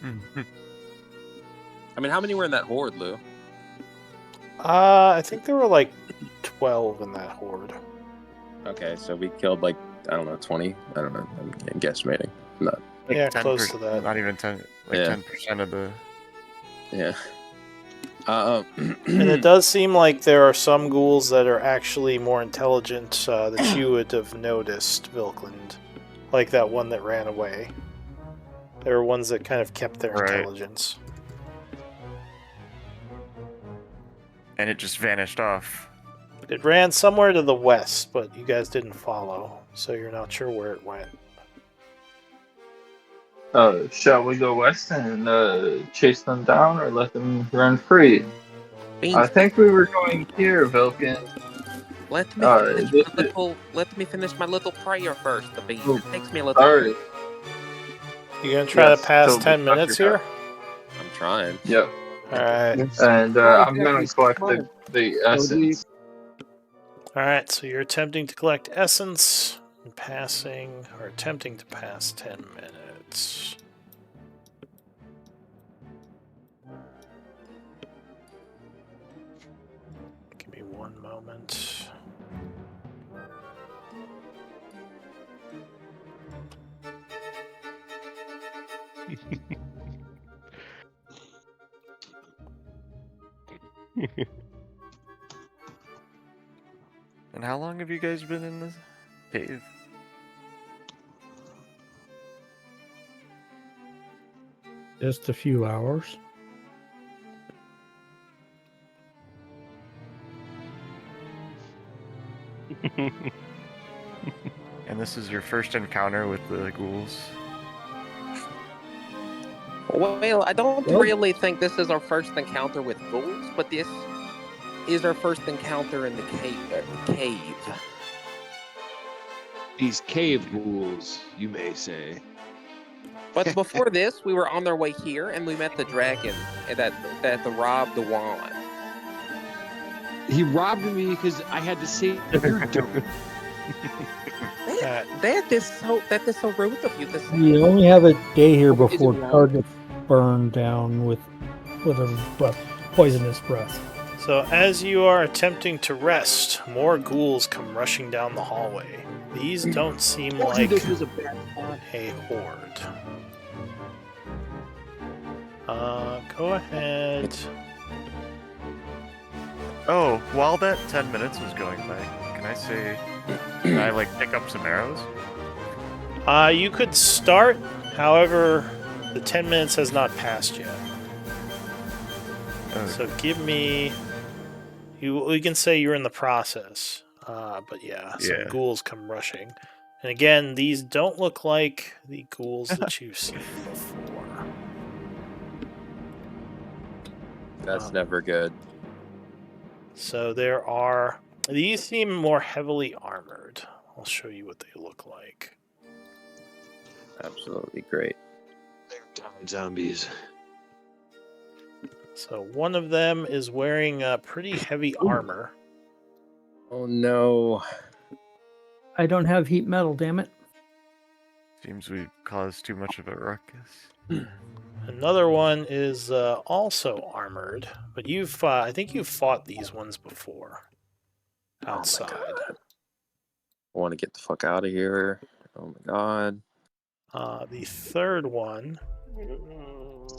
[SPEAKER 5] I mean, how many were in that horde, Lou?
[SPEAKER 4] I think there were like 12 in that horde.
[SPEAKER 5] Okay, so we killed like, I don't know, 20? I don't know. I'm guesstimating. Not.
[SPEAKER 3] Like
[SPEAKER 4] Yeah,
[SPEAKER 3] 10%,
[SPEAKER 4] close to that.
[SPEAKER 3] Not even 10, like
[SPEAKER 5] Yeah.
[SPEAKER 3] 10% of the...
[SPEAKER 5] Yeah.
[SPEAKER 4] And it does seem like there are some ghouls that are actually more intelligent that you would have noticed, Vilkland. Like that one that ran away. There were ones that kind of kept their
[SPEAKER 3] Right.
[SPEAKER 4] intelligence.
[SPEAKER 3] And it just vanished off.
[SPEAKER 4] It ran somewhere to the west, but you guys didn't follow, so you're not sure where it went.
[SPEAKER 2] Shall we go west and chase them down, or let them run free?
[SPEAKER 5] Beans,
[SPEAKER 2] I think we were going here, Vilkin.
[SPEAKER 5] let me finish
[SPEAKER 2] This
[SPEAKER 5] my
[SPEAKER 2] is
[SPEAKER 5] little. Let me finish my little prayer first. The beans.
[SPEAKER 2] Oh,
[SPEAKER 5] It takes me a little.
[SPEAKER 2] sorry.
[SPEAKER 4] You gonna try
[SPEAKER 2] Yes,
[SPEAKER 4] to pass
[SPEAKER 2] totally
[SPEAKER 4] 10 minutes
[SPEAKER 2] stuck your
[SPEAKER 4] here?
[SPEAKER 5] I'm trying.
[SPEAKER 2] Yep.
[SPEAKER 4] Alright.
[SPEAKER 2] And I'm gonna collect the
[SPEAKER 7] Oh,
[SPEAKER 2] essence.
[SPEAKER 4] Alright, so you're attempting to collect essence and passing, or attempting to pass 10 minutes. Give me one moment.
[SPEAKER 3] And how long have you guys been in this cave?
[SPEAKER 6] Just a few hours.
[SPEAKER 3] And this is your first encounter with the ghouls?
[SPEAKER 5] Well, I don't
[SPEAKER 6] Well-
[SPEAKER 5] really think this is our first encounter with ghouls, but this is our first encounter in the cave.
[SPEAKER 7] These cave ghouls, you may say.
[SPEAKER 5] But before this, we were on our way here, and we met the dragon that robbed the wand.
[SPEAKER 7] He robbed me because I had to save your dope.
[SPEAKER 5] That is so rude of you to say.
[SPEAKER 6] You only have a day here
[SPEAKER 7] Is it
[SPEAKER 6] before
[SPEAKER 7] wrong?
[SPEAKER 6] targets burn down with a poisonous breath.
[SPEAKER 4] So, as you are attempting to rest, more ghouls come rushing down the hallway. These don't seem
[SPEAKER 7] Told you
[SPEAKER 4] like
[SPEAKER 7] this was a bad spot.
[SPEAKER 4] a horde. Go ahead.
[SPEAKER 3] Oh, while that 10 minutes was going by, can I say, can I like pick up some arrows?
[SPEAKER 4] You could start, however, the 10 minutes has not passed yet.
[SPEAKER 3] Oh,
[SPEAKER 4] So give me. We can say you're in the process. But yeah, some
[SPEAKER 3] Yeah.
[SPEAKER 4] ghouls come rushing. And again, these don't look like the ghouls that you've seen before.
[SPEAKER 5] That's never good.
[SPEAKER 4] So there are. These seem more heavily armored. I'll show you what they look like.
[SPEAKER 5] Absolutely great.
[SPEAKER 7] They're died zombies.
[SPEAKER 4] So one of them is wearing pretty heavy armor.
[SPEAKER 5] Oh no.
[SPEAKER 6] I don't have heat metal, damn it.
[SPEAKER 3] seems we've caused too much of a ruckus.
[SPEAKER 4] Another one is also armored, but I think you've fought these ones before. Outside.
[SPEAKER 5] I want to get the fuck out of here. Oh my god.
[SPEAKER 4] The third one.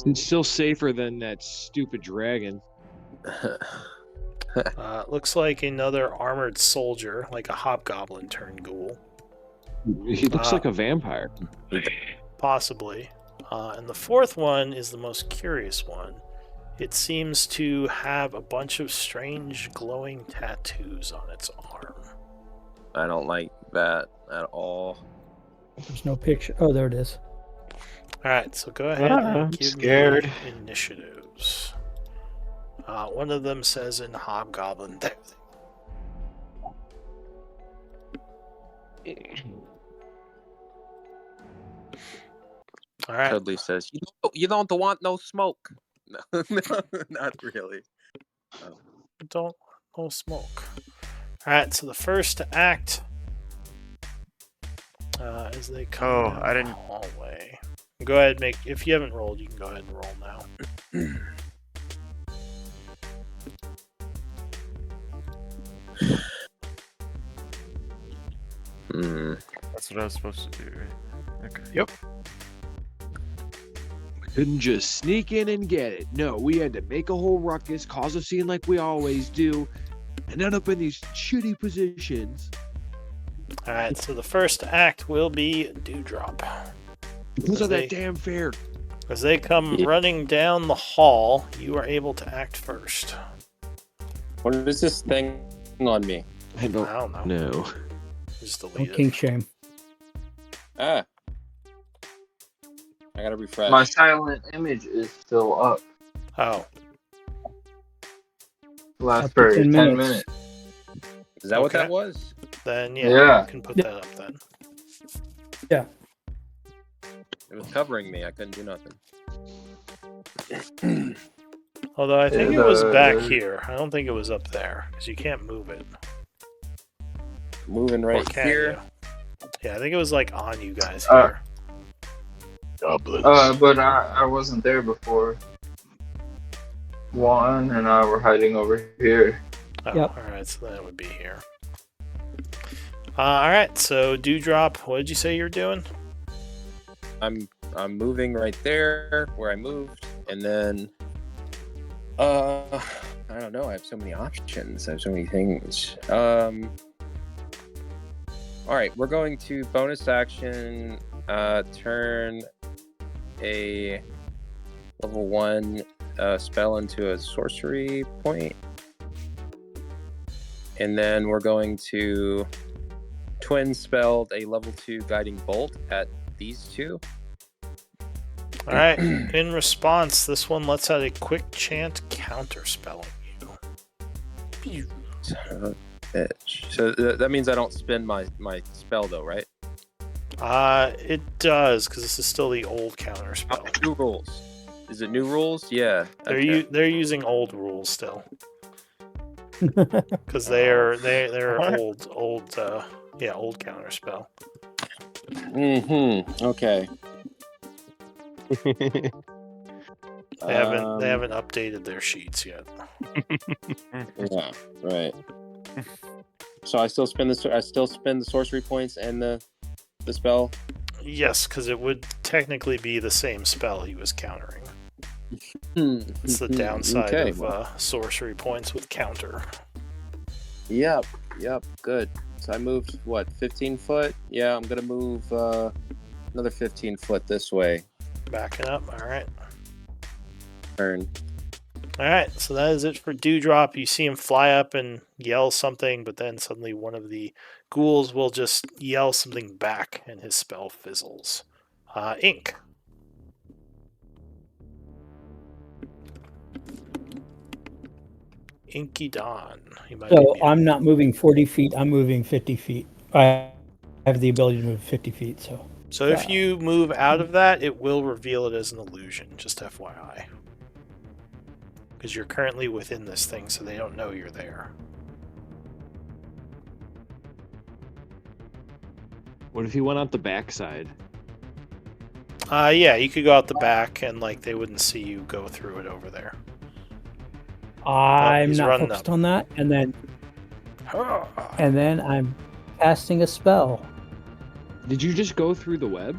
[SPEAKER 7] It's still safer than that stupid dragon.
[SPEAKER 4] Looks like another armored soldier, like a hobgoblin turned ghoul.
[SPEAKER 7] He looks like a vampire.
[SPEAKER 4] Possibly. And the fourth one is the most curious one. It seems to have a bunch of strange glowing tattoos on its arm.
[SPEAKER 5] I don't like that at all.
[SPEAKER 6] There's no picture. Oh, there it is.
[SPEAKER 4] Alright, so go ahead
[SPEAKER 1] I'm
[SPEAKER 4] and give
[SPEAKER 1] scared.
[SPEAKER 4] me initiatives. One of them says in Hobgoblin. Alright.
[SPEAKER 5] Dudley says, "You don't want no smoke." No, not really.
[SPEAKER 4] Don't no smoke. Alright, so the first act as they come
[SPEAKER 3] Oh,
[SPEAKER 4] down
[SPEAKER 3] I
[SPEAKER 4] the
[SPEAKER 3] didn't-
[SPEAKER 4] hallway. Go ahead, if you haven't rolled, you can go ahead and roll now.
[SPEAKER 3] That's what I was supposed to do, right? Okay.
[SPEAKER 1] Yep.
[SPEAKER 7] We couldn't just sneak in and get it. No, we had to make a whole ruckus, cause a scene like we always do, and end up in these shitty positions.
[SPEAKER 4] Alright, so the first act will be Dewdrop.
[SPEAKER 7] Because of
[SPEAKER 4] They-
[SPEAKER 7] that damn fair.
[SPEAKER 4] As they come running down the hall, you are able to act first.
[SPEAKER 5] What is this thing on me?
[SPEAKER 7] I
[SPEAKER 4] I
[SPEAKER 7] don't
[SPEAKER 4] don't know.
[SPEAKER 7] know.
[SPEAKER 4] Just
[SPEAKER 6] No
[SPEAKER 4] delete
[SPEAKER 6] kink
[SPEAKER 4] it.
[SPEAKER 6] shame.
[SPEAKER 5] Ah. I gotta refresh.
[SPEAKER 2] My silent image is still up.
[SPEAKER 4] Oh,
[SPEAKER 2] Last
[SPEAKER 6] Up to
[SPEAKER 2] for
[SPEAKER 6] 10
[SPEAKER 2] 10
[SPEAKER 6] minutes.
[SPEAKER 2] minutes.
[SPEAKER 5] Is that what
[SPEAKER 4] Okay.
[SPEAKER 5] that was?
[SPEAKER 4] then
[SPEAKER 2] Yeah.
[SPEAKER 4] you can put
[SPEAKER 6] Yeah.
[SPEAKER 4] that up then.
[SPEAKER 6] Yeah.
[SPEAKER 5] It was covering me. I couldn't do nothing.
[SPEAKER 4] Although I think
[SPEAKER 2] Yeah,
[SPEAKER 4] it was back
[SPEAKER 2] the-
[SPEAKER 4] here. I don't think it was up there because you can't move it.
[SPEAKER 5] Moving
[SPEAKER 4] Or
[SPEAKER 5] right
[SPEAKER 4] can
[SPEAKER 5] here.
[SPEAKER 4] you? Yeah, I think it was like on you guys
[SPEAKER 2] Uh,
[SPEAKER 4] here.
[SPEAKER 1] Goblins.
[SPEAKER 2] But I wasn't there before. Juan and I were hiding over here.
[SPEAKER 4] Oh,
[SPEAKER 6] Yep.
[SPEAKER 4] all right. So that would be here. All right. So Dewdrop, what did you say you were doing?
[SPEAKER 5] I'm moving right there where I moved, and then I don't know. I have so many options. I have so many things. All right, we're going to bonus action. Turn a level 1 spell into a sorcery point, and then we're going to twin spell a level 2 guiding bolt at these two.
[SPEAKER 4] All right. In response, this one lets out a quick chant counter spell on you.
[SPEAKER 5] Son of a bitch. So that means I don't spend my spell though, right?
[SPEAKER 4] It does because this is still the old counter spell.
[SPEAKER 5] New rules. Is it new rules? Yeah.
[SPEAKER 4] They're using old rules still because they're old counter spell.
[SPEAKER 5] Okay.
[SPEAKER 4] They haven't updated their sheets yet.
[SPEAKER 5] Yeah. Right. So I still spend the sorcery points and the spell.
[SPEAKER 4] Yes, because it would technically be the same spell he was countering. It's the downside
[SPEAKER 5] Okay.
[SPEAKER 4] of sorcery points with counter.
[SPEAKER 5] Yep. Good. So I moved 15 foot. Yeah, I'm gonna move another 15 foot this way.
[SPEAKER 4] Backing up. All right.
[SPEAKER 5] Turn.
[SPEAKER 4] All right. So that is it for Dewdrop. You see him fly up and yell something, but then suddenly one of the ghouls will just yell something back, and his spell fizzles. Ink. Inky Dawn. You might
[SPEAKER 6] So
[SPEAKER 4] be muted.
[SPEAKER 6] I'm not moving 40 feet. I'm moving 50 feet. I have the ability to move 50 feet. So
[SPEAKER 4] If you move out of that, it will reveal it as an illusion, just FYI. Because you're currently within this thing, so they don't know you're there.
[SPEAKER 7] What if he went out the backside?
[SPEAKER 4] Yeah, you could go out the back, and they wouldn't see you go through it over there.
[SPEAKER 6] I'm
[SPEAKER 4] he's
[SPEAKER 6] not
[SPEAKER 4] running
[SPEAKER 6] focused
[SPEAKER 4] up.
[SPEAKER 6] on that, and then I'm casting a spell.
[SPEAKER 7] Did you just go through the web?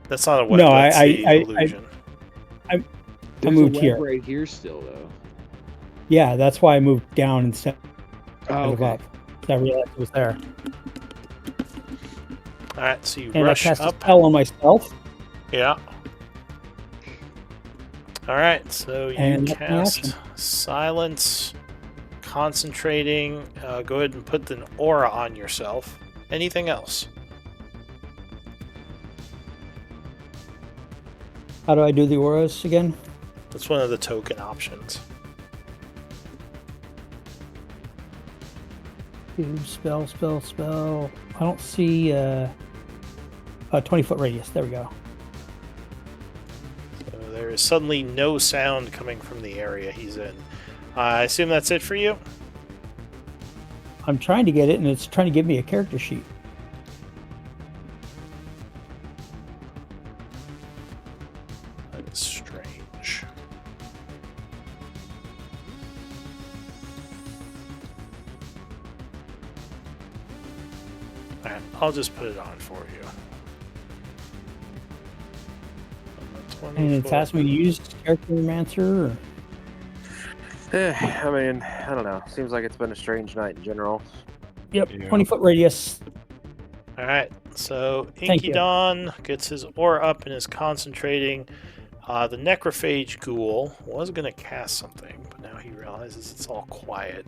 [SPEAKER 4] That's not a web.
[SPEAKER 6] No,
[SPEAKER 4] that's
[SPEAKER 6] I-
[SPEAKER 4] the
[SPEAKER 6] I-
[SPEAKER 4] illusion.
[SPEAKER 7] There's
[SPEAKER 6] moved
[SPEAKER 7] a web
[SPEAKER 6] here.
[SPEAKER 7] right here still, though.
[SPEAKER 6] Yeah, that's why I moved down instead
[SPEAKER 7] Oh,
[SPEAKER 6] of
[SPEAKER 7] okay.
[SPEAKER 6] up. 'Cause I realized it was there.
[SPEAKER 4] All right, so you
[SPEAKER 6] And
[SPEAKER 4] rush
[SPEAKER 6] I cast a
[SPEAKER 4] up.
[SPEAKER 6] spell on myself.
[SPEAKER 4] Yeah. All right, so you
[SPEAKER 6] And let me
[SPEAKER 4] cast
[SPEAKER 6] action.
[SPEAKER 4] silence, concentrating. Go ahead and put an aura on yourself. Anything else?
[SPEAKER 6] How do I do the auras again?
[SPEAKER 4] That's one of the token options.
[SPEAKER 6] Spell. I don't see a 20-foot radius. There we go.
[SPEAKER 4] So there is suddenly no sound coming from the area he's in. I assume that's it for you?
[SPEAKER 6] I'm trying to get it, and it's trying to give me a character sheet.
[SPEAKER 4] That is strange. Alright, I'll just put it on for you.
[SPEAKER 6] And it's asking me to use character romancer. Or...
[SPEAKER 5] I mean, I don't know. Seems like it's been a strange night in general.
[SPEAKER 6] Yep,
[SPEAKER 1] Yeah.
[SPEAKER 6] 20-foot radius.
[SPEAKER 4] Alright, so
[SPEAKER 6] Thank
[SPEAKER 4] Inky
[SPEAKER 6] you.
[SPEAKER 4] Dawn gets his aura up and is concentrating. The Necrophage Ghoul was going to cast something, but now he realizes it's all quiet.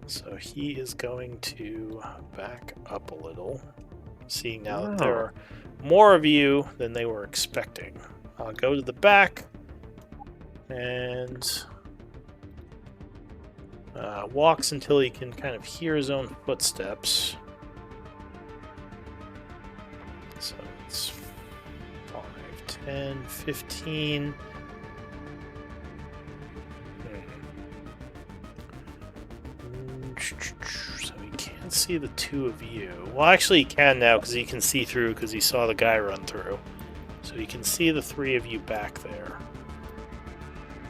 [SPEAKER 4] So he is going to back up a little, seeing now that there are more of you than they were expecting. I'll go to the back and walks until he can kind of hear his own footsteps. So it's 5, 10, 15. So he can't see the two of you. Well, actually he can now because he can see through because he saw the guy run through. So he can see the three of you back there.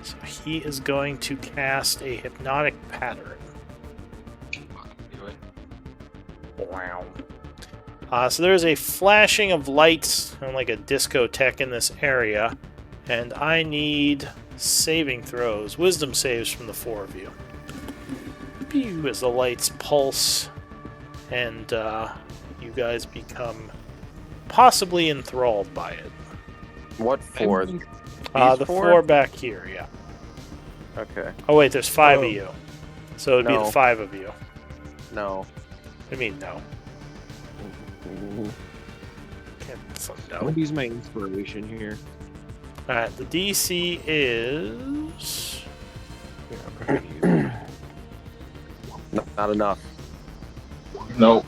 [SPEAKER 4] So he is going to cast a hypnotic pattern.
[SPEAKER 2] Do it.
[SPEAKER 4] Wow. So there's a flashing of lights, kind of like a discotheque in this area, and I need saving throws, wisdom saves from the four of you. Pew, as the lights pulse, and you guys become possibly enthralled by it.
[SPEAKER 5] What for?
[SPEAKER 4] The
[SPEAKER 5] These
[SPEAKER 4] four back here, yeah.
[SPEAKER 5] Okay.
[SPEAKER 4] Oh wait, there's 5 of you, so it'd be
[SPEAKER 5] No.
[SPEAKER 4] the 5 of you.
[SPEAKER 5] No.
[SPEAKER 4] I mean, no. Can't slow
[SPEAKER 8] I'm
[SPEAKER 4] down.
[SPEAKER 8] gonna use my inspiration here.
[SPEAKER 4] Alright, the DC is...
[SPEAKER 5] No, not enough.
[SPEAKER 2] Nope.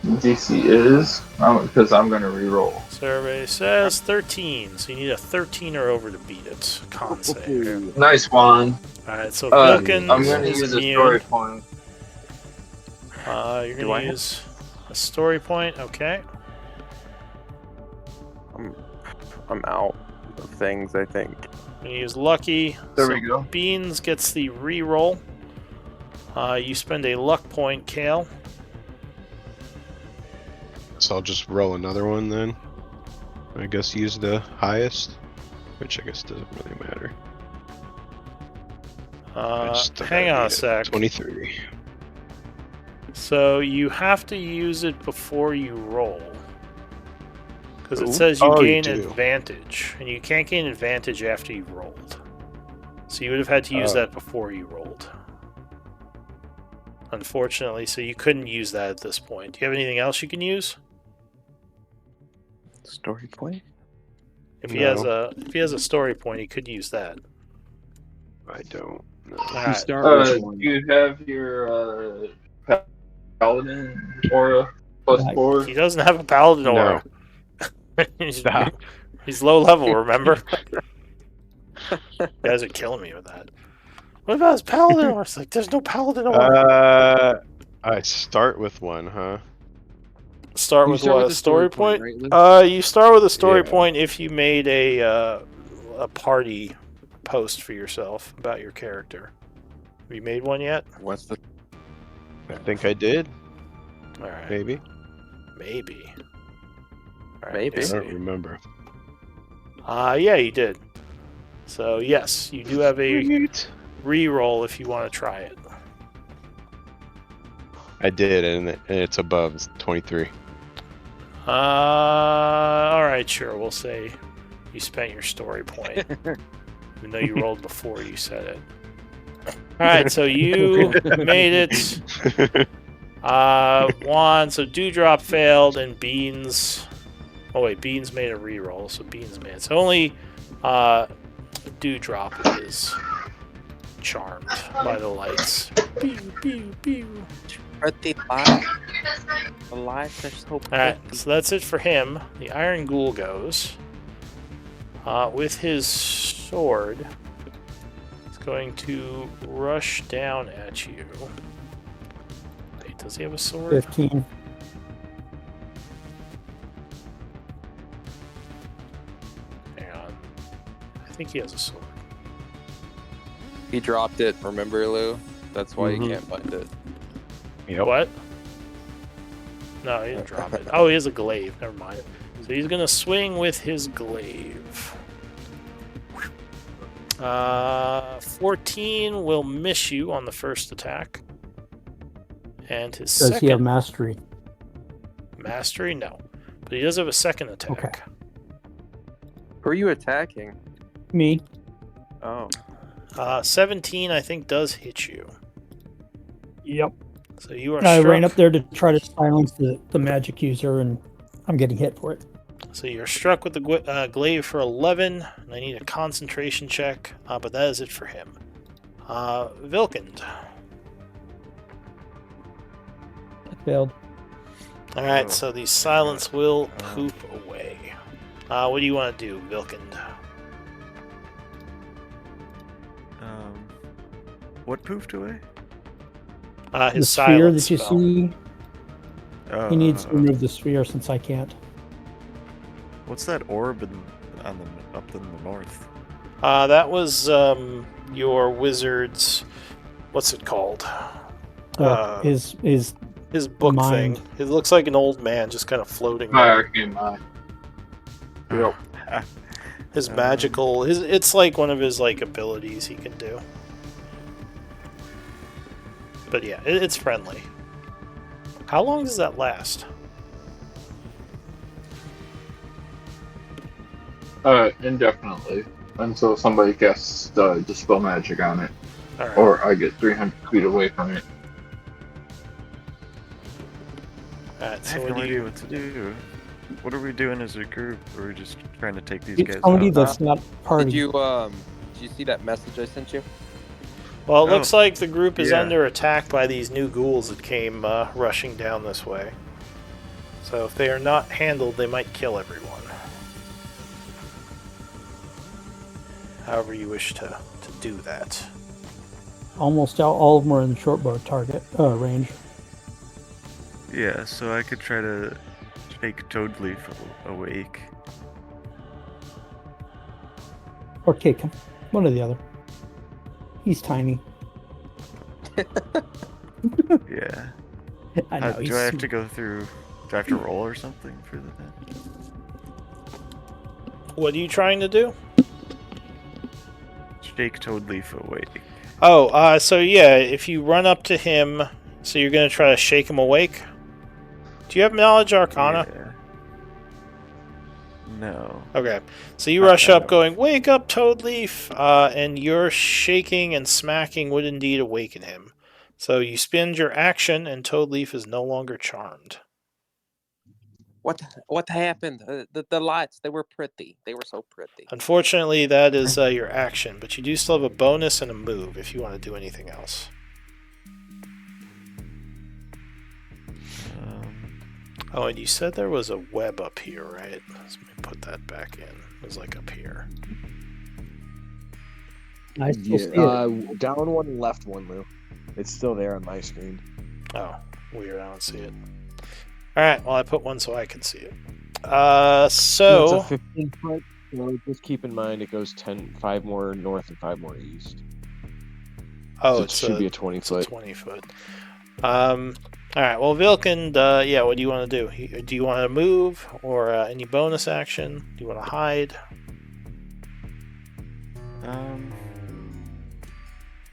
[SPEAKER 2] DC is because I'm gonna reroll.
[SPEAKER 4] Survey says 13, so you need a 13 or over to beat it. Con save.
[SPEAKER 2] Nice one.
[SPEAKER 4] Alright, so
[SPEAKER 2] I'm
[SPEAKER 4] Vilkins
[SPEAKER 2] gonna
[SPEAKER 4] is
[SPEAKER 2] use a
[SPEAKER 4] immune.
[SPEAKER 2] story point.
[SPEAKER 4] You're
[SPEAKER 5] Do
[SPEAKER 4] gonna
[SPEAKER 5] I have-
[SPEAKER 4] use a story point, okay.
[SPEAKER 5] I'm out of things, I think.
[SPEAKER 4] I'm gonna use Lucky.
[SPEAKER 2] There
[SPEAKER 4] so
[SPEAKER 2] we go.
[SPEAKER 4] Beans gets the reroll. You spend a luck point, Kale.
[SPEAKER 1] So I'll just roll another one then. I guess use the highest, which I guess doesn't really matter. I just
[SPEAKER 4] Hang on a
[SPEAKER 1] need
[SPEAKER 4] sec.
[SPEAKER 1] 23.
[SPEAKER 4] So you have to use it before you roll. Because it
[SPEAKER 5] Ooh.
[SPEAKER 4] says you
[SPEAKER 1] Oh, you
[SPEAKER 4] gain
[SPEAKER 1] do.
[SPEAKER 4] advantage. And you can't gain advantage after you've rolled. So you would have had to use
[SPEAKER 1] Oh.
[SPEAKER 4] that before you rolled. Unfortunately, so you couldn't use that at this point. Do you have anything else you can use?
[SPEAKER 5] Story point?
[SPEAKER 4] If he has
[SPEAKER 1] No.
[SPEAKER 4] a story point, he could use that.
[SPEAKER 1] I don't know.
[SPEAKER 8] You
[SPEAKER 4] Alright.
[SPEAKER 8] start with one.
[SPEAKER 2] You have your paladin aura +4.
[SPEAKER 4] He doesn't have a paladin aura. he's,
[SPEAKER 1] Stop.
[SPEAKER 4] he's low level, remember? You guys are killing me with that. What about his paladin aura? It's like, there's no paladin aura.
[SPEAKER 1] I start with one, huh?
[SPEAKER 4] Start
[SPEAKER 8] You
[SPEAKER 4] with
[SPEAKER 8] start
[SPEAKER 4] what?
[SPEAKER 8] with
[SPEAKER 4] A story point?
[SPEAKER 8] right, Liz?
[SPEAKER 4] You start with a story
[SPEAKER 1] Yeah.
[SPEAKER 4] point if you made a party post for yourself about your character. Have you made one yet?
[SPEAKER 5] What's the
[SPEAKER 1] I think I did,
[SPEAKER 4] All right,
[SPEAKER 1] maybe.
[SPEAKER 4] maybe. All right,
[SPEAKER 5] Maybe.
[SPEAKER 1] I
[SPEAKER 4] let's
[SPEAKER 1] don't
[SPEAKER 4] see.
[SPEAKER 1] remember.
[SPEAKER 4] Yeah, you did. So yes, you do have a
[SPEAKER 1] Sweet.
[SPEAKER 4] re-roll if you want to try it.
[SPEAKER 1] I did, and it's above. It's 23.
[SPEAKER 4] All right, sure. We'll say you spent your story point, even though you rolled before you said it. All right, so you made it. Juan, so Dewdrop failed, and Beans. Oh wait, Beans made a reroll, so Beans made it. So only Dewdrop is charmed by the lights. Pew, pew, pew.
[SPEAKER 5] pretty light? The lights are so pretty.
[SPEAKER 4] Alright, so that's it for him. The Iron Ghoul goes. With his sword, he's going to rush down at you. Wait, does he have a sword?
[SPEAKER 6] 15.
[SPEAKER 4] Hang on. I think he has a sword.
[SPEAKER 5] He dropped it, remember, Lou? That's why
[SPEAKER 1] Mhm.
[SPEAKER 5] you can't find it.
[SPEAKER 1] Yep.
[SPEAKER 4] What? No, he didn't drop it. Oh, he has a glaive. Never mind. So he's going to swing with his glaive. 14 will miss you on the first attack. And his
[SPEAKER 6] Does
[SPEAKER 4] second
[SPEAKER 6] he have mastery?
[SPEAKER 4] mastery? No. But he does have a second attack.
[SPEAKER 5] Who are you attacking?
[SPEAKER 6] Me?
[SPEAKER 5] Oh.
[SPEAKER 4] 17, I think, does hit you.
[SPEAKER 6] Yep.
[SPEAKER 4] So you are
[SPEAKER 6] I
[SPEAKER 4] struck.
[SPEAKER 6] ran up there to try to silence the magic user, and I'm getting hit for it.
[SPEAKER 4] So you're struck with the glaive for 11, and I need a concentration check, but that is it for him. Vilkind.
[SPEAKER 6] It failed.
[SPEAKER 4] Alright,
[SPEAKER 3] Oh,
[SPEAKER 4] so the silence
[SPEAKER 3] God.
[SPEAKER 4] will poof away. What do you want to do, Vilkind?
[SPEAKER 3] What poofed away?
[SPEAKER 4] His
[SPEAKER 6] The sphere
[SPEAKER 4] silence
[SPEAKER 6] that you
[SPEAKER 4] spell.
[SPEAKER 6] see,
[SPEAKER 3] Oh,
[SPEAKER 6] he needs to remove the sphere since I can't.
[SPEAKER 3] what's that orb up in the north?
[SPEAKER 4] That was your wizard's. What's it called?
[SPEAKER 6] His
[SPEAKER 4] His book
[SPEAKER 6] mind.
[SPEAKER 4] thing. It looks like an old man just kind of floating
[SPEAKER 2] My
[SPEAKER 4] there.
[SPEAKER 2] arcane eye. Yep.
[SPEAKER 4] His magical. It's like one of his like abilities he can do. But yeah, it's friendly. How long does that last?
[SPEAKER 2] Indefinitely. Until somebody casts Dispel Magic on it.
[SPEAKER 4] All right.
[SPEAKER 2] Or I get 300 feet away from it.
[SPEAKER 4] All right.
[SPEAKER 3] I
[SPEAKER 4] So
[SPEAKER 3] have
[SPEAKER 4] what
[SPEAKER 3] no
[SPEAKER 4] do
[SPEAKER 3] idea
[SPEAKER 4] you?
[SPEAKER 3] what to do. What are we doing as a group? Or are we just trying to take these
[SPEAKER 6] It's
[SPEAKER 3] guys
[SPEAKER 6] somebody
[SPEAKER 3] out?
[SPEAKER 6] that's not party.
[SPEAKER 5] Did you see that message I sent you?
[SPEAKER 4] Well, it
[SPEAKER 3] Oh,
[SPEAKER 4] looks like the group is
[SPEAKER 3] yeah.
[SPEAKER 4] under attack by these new ghouls that came rushing down this way. So if they are not handled, they might kill everyone. However you wish to do that.
[SPEAKER 6] Almost all of them are in the short bow target range.
[SPEAKER 3] Yeah, so I could try to shake Toadleaf awake.
[SPEAKER 6] Or kick him. One or the other. He's tiny.
[SPEAKER 3] Yeah.
[SPEAKER 6] I know. he's
[SPEAKER 3] Do I have
[SPEAKER 6] small.
[SPEAKER 3] to go through? Do I have to roll or something for that?
[SPEAKER 4] What are you trying to do?
[SPEAKER 3] Shake Toadleaf awake.
[SPEAKER 4] Oh, so yeah, if you run up to him, so you're going to try to shake him awake? Do you have Knowledge Arcana?
[SPEAKER 3] Yeah. No.
[SPEAKER 4] Okay, so you
[SPEAKER 3] Not
[SPEAKER 4] rush
[SPEAKER 3] that
[SPEAKER 4] up
[SPEAKER 3] I
[SPEAKER 4] going, "Wake up, Toadleaf!" And your shaking and smacking would indeed awaken him. So you spend your action, and Toadleaf is no longer charmed.
[SPEAKER 5] What happened? The lights, they were pretty. They were so pretty.
[SPEAKER 4] Unfortunately, that is your action, but you do still have a bonus and a move if you want to do anything else. Oh, and you said there was a web up here, right? Let me put that back in. It was like up here.
[SPEAKER 6] I still see it.
[SPEAKER 7] Down one, left one, Lou. It's still there on my screen.
[SPEAKER 4] Oh, weird. I don't see it. All right. Well, I put one so I can see it.
[SPEAKER 7] It's
[SPEAKER 4] So
[SPEAKER 7] a 15 foot. So just keep in mind it goes 5 more north and 5 more east.
[SPEAKER 4] oh,
[SPEAKER 7] So it
[SPEAKER 4] it's
[SPEAKER 7] should be a 20
[SPEAKER 4] it's
[SPEAKER 7] foot.
[SPEAKER 4] 20 foot. All right. Well, Vilkind, yeah. What do you want to do? Do you want to move or any bonus action? Do you want to hide?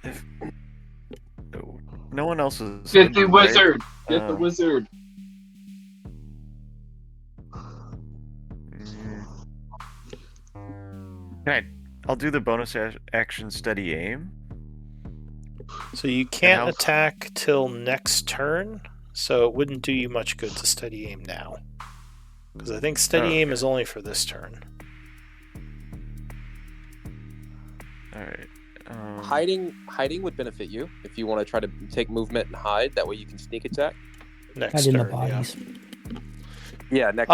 [SPEAKER 3] If no one else is.
[SPEAKER 2] Get
[SPEAKER 3] in
[SPEAKER 2] the
[SPEAKER 3] here, right?
[SPEAKER 2] wizard! Get the wizard!
[SPEAKER 3] I'll do the bonus action steady aim.
[SPEAKER 4] So you can't
[SPEAKER 3] how's-
[SPEAKER 4] attack till next turn. So it wouldn't do you much good to steady aim now. Because I think steady aim
[SPEAKER 3] okay.
[SPEAKER 4] is only for this turn.
[SPEAKER 3] Alright.
[SPEAKER 5] Hiding would benefit you if you want to try to take movement and hide. That way you can sneak attack.
[SPEAKER 4] Next
[SPEAKER 6] Hide in the
[SPEAKER 4] turn, yeah.
[SPEAKER 6] bodies.
[SPEAKER 5] Yeah, next.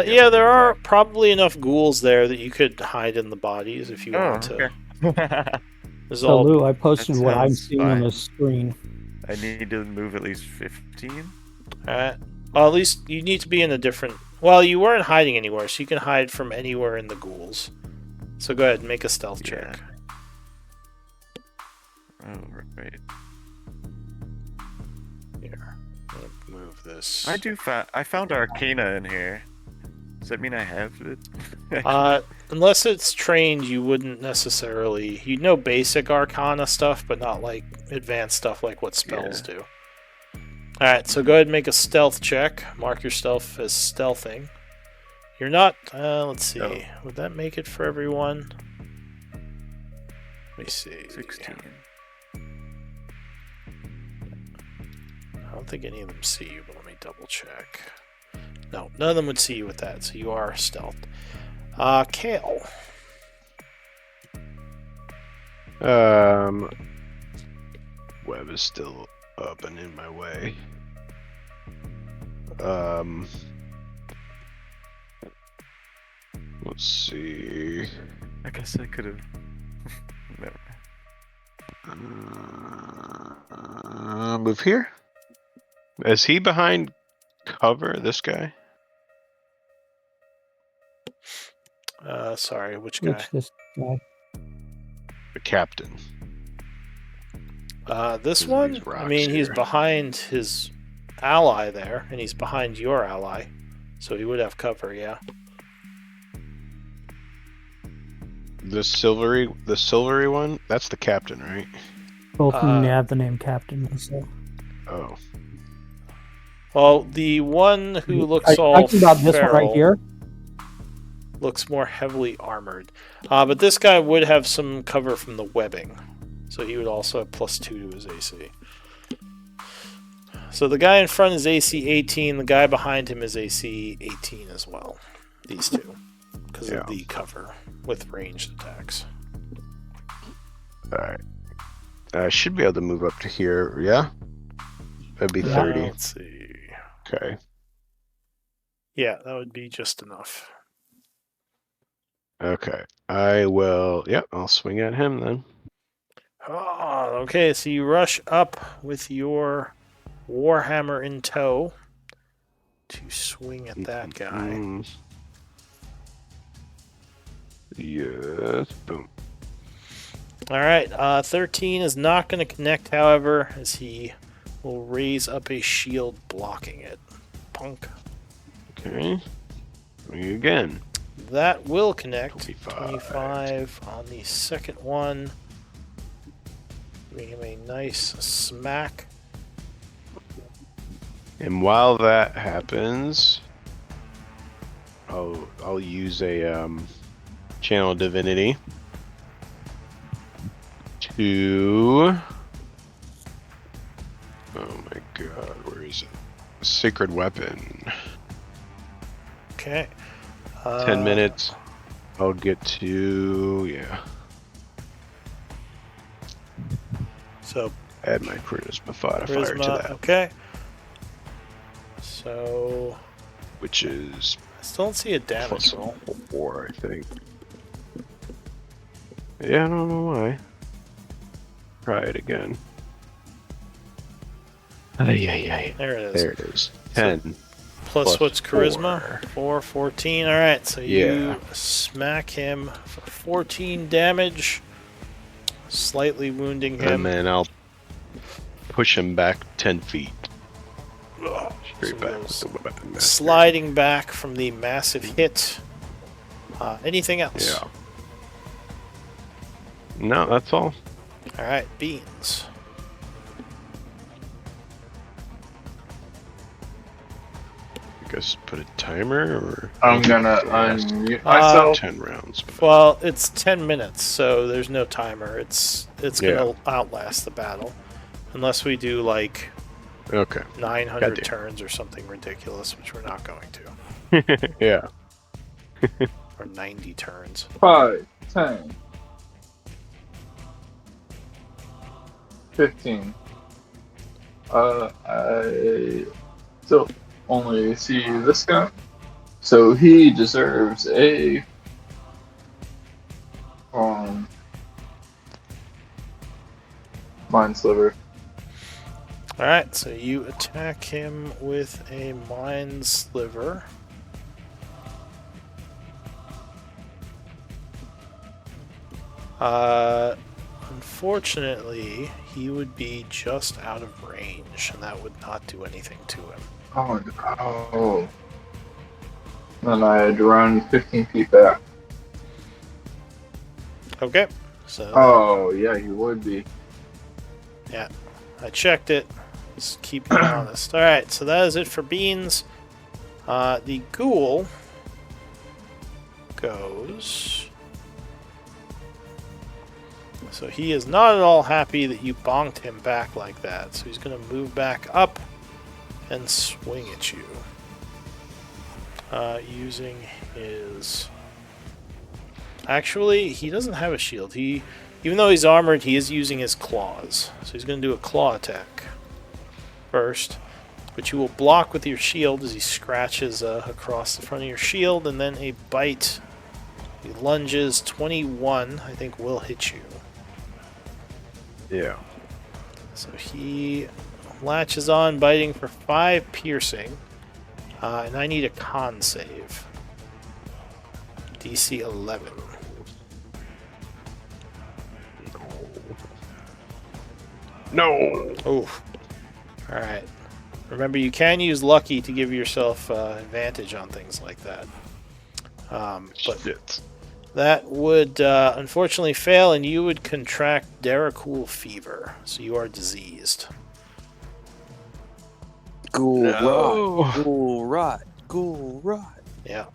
[SPEAKER 4] Yeah, there are probably enough ghouls there that you could hide in the bodies if you want to. There's
[SPEAKER 6] So
[SPEAKER 4] all
[SPEAKER 6] Lou, I posted
[SPEAKER 3] that
[SPEAKER 6] what I'm
[SPEAKER 3] sounds
[SPEAKER 6] seeing on
[SPEAKER 3] fine.
[SPEAKER 6] the screen.
[SPEAKER 3] I need to move at least 15.
[SPEAKER 4] Alright. Well, at least you need to be in a different. Well, you weren't hiding anywhere, so you can hide from anywhere in the ghouls. So go ahead and make a stealth check.
[SPEAKER 3] Oh, right.
[SPEAKER 4] Here. I'm gonna move this.
[SPEAKER 3] I found Arcana in here. Does that mean I have it?
[SPEAKER 4] Unless it's trained, you wouldn't necessarily. You'd know basic Arcana stuff, but not like advanced stuff like what spells do. Alright, so go ahead and make a stealth check. Mark your stealth as stealthing. You're not. Let's see.
[SPEAKER 3] Oh.
[SPEAKER 4] Would that make it for everyone? Let me see.
[SPEAKER 3] 16.
[SPEAKER 4] I don't think any of them see you, but let me double check. No, none of them would see you with that, so you are stealthed. Kale.
[SPEAKER 1] Web is still up and in my way. Let's see.
[SPEAKER 3] I guess I could have. Never.
[SPEAKER 1] Move here. Is he behind cover? This guy?
[SPEAKER 4] Sorry, which guy?
[SPEAKER 6] This guy.
[SPEAKER 1] The captain.
[SPEAKER 4] This
[SPEAKER 1] These
[SPEAKER 4] one? I
[SPEAKER 1] rocks
[SPEAKER 4] mean, he's
[SPEAKER 1] here.
[SPEAKER 4] behind his ally there, and he's behind your ally. So he would have cover, yeah.
[SPEAKER 1] The silvery one? That's the captain, right?
[SPEAKER 6] Both of them have the name Captain. So.
[SPEAKER 1] Oh.
[SPEAKER 4] Well, the one who looks
[SPEAKER 6] Are you
[SPEAKER 4] all
[SPEAKER 6] talking about this one right
[SPEAKER 4] feral
[SPEAKER 6] here?
[SPEAKER 4] looks more heavily armored. But this guy would have some cover from the webbing. So he would also have +2 to his AC. So the guy in front is AC 18. The guy behind him is AC 18 as well. These two. Because of the cover with ranged attacks.
[SPEAKER 1] Alright. I should be able to move up to here, yeah? That'd be 30.
[SPEAKER 4] Let's see.
[SPEAKER 1] Okay.
[SPEAKER 4] Yeah, that would be just enough.
[SPEAKER 1] Okay. I will, I'll swing at him then.
[SPEAKER 4] Oh, okay, so you rush up with your Warhammer in tow to swing at that guy.
[SPEAKER 1] Yes, boom.
[SPEAKER 4] Alright, 13 is not going to connect, however, as he will raise up a shield blocking it. Punk.
[SPEAKER 1] Okay. Swing again.
[SPEAKER 4] That will connect.
[SPEAKER 1] 25.
[SPEAKER 4] 25 on the second one. Giving him a nice smack.
[SPEAKER 1] And while that happens, I'll use a channel divinity to. Oh my god, where is it? Sacred weapon.
[SPEAKER 4] Okay.
[SPEAKER 1] 10 minutes. I'll get to
[SPEAKER 4] So
[SPEAKER 1] add my charisma modifier to
[SPEAKER 4] charisma.
[SPEAKER 1] that,
[SPEAKER 4] Okay. So
[SPEAKER 1] which is
[SPEAKER 4] I still don't see a damage roll.
[SPEAKER 1] +4, I think. Yeah, I don't know why. Try it again.
[SPEAKER 4] There it is.
[SPEAKER 1] There it is. 10.
[SPEAKER 4] Plus what's charisma?
[SPEAKER 1] 4.
[SPEAKER 4] 14. Alright, so you smack him for 14 damage, slightly wounding him.
[SPEAKER 1] And then I'll push him back 10 feet. Straight
[SPEAKER 4] So
[SPEAKER 1] back
[SPEAKER 4] goes
[SPEAKER 1] with the weapon master.
[SPEAKER 4] sliding back from the massive hit. Anything else?
[SPEAKER 1] Yeah. No, that's all.
[SPEAKER 4] Alright, Beans.
[SPEAKER 1] I guess put a timer or.
[SPEAKER 2] I'm gonna unmute myself.
[SPEAKER 1] 10 rounds.
[SPEAKER 4] Well, it's 10 minutes, so there's no timer. It's gonna outlast the battle. Unless we do like
[SPEAKER 1] Okay.
[SPEAKER 4] 900
[SPEAKER 1] Goddamn.
[SPEAKER 4] turns or something ridiculous, which we're not going to.
[SPEAKER 1] Yeah.
[SPEAKER 4] Or 90 turns.
[SPEAKER 2] 5, 10, 15. I still only see this guy, so he deserves a mind sliver.
[SPEAKER 4] Alright, so you attack him with a Mind Sliver. Unfortunately, he would be just out of range, and that would not do anything to him.
[SPEAKER 2] Oh. Then I'd run 15 feet back.
[SPEAKER 4] Okay, so
[SPEAKER 2] Oh, yeah, he would be.
[SPEAKER 4] yeah, I checked it. Just keep me honest. Alright, so that is it for Beans. The Ghoul goes. So he is not at all happy that you bonked him back like that. So he's going to move back up and swing at you. using his... Actually, he doesn't have a shield. Even though he's armored, he is using his claws. So he's going to do a claw attack first. But you will block with your shield as he scratches across the front of your shield. And then a bite. He lunges. 21, I think, will hit you.
[SPEAKER 1] Yeah.
[SPEAKER 4] So he latches on, biting for 5 piercing. And I need a con save. DC 11.
[SPEAKER 1] No.
[SPEAKER 4] Oh. Alright. Remember, you can use lucky to give yourself advantage on things like that. But
[SPEAKER 1] Shit.
[SPEAKER 4] that would unfortunately fail, and you would contract Deracool fever. So you are diseased.
[SPEAKER 5] Ghoul
[SPEAKER 1] No.
[SPEAKER 5] rot. Ghoul rot. Ghoul rot.
[SPEAKER 4] Yeah.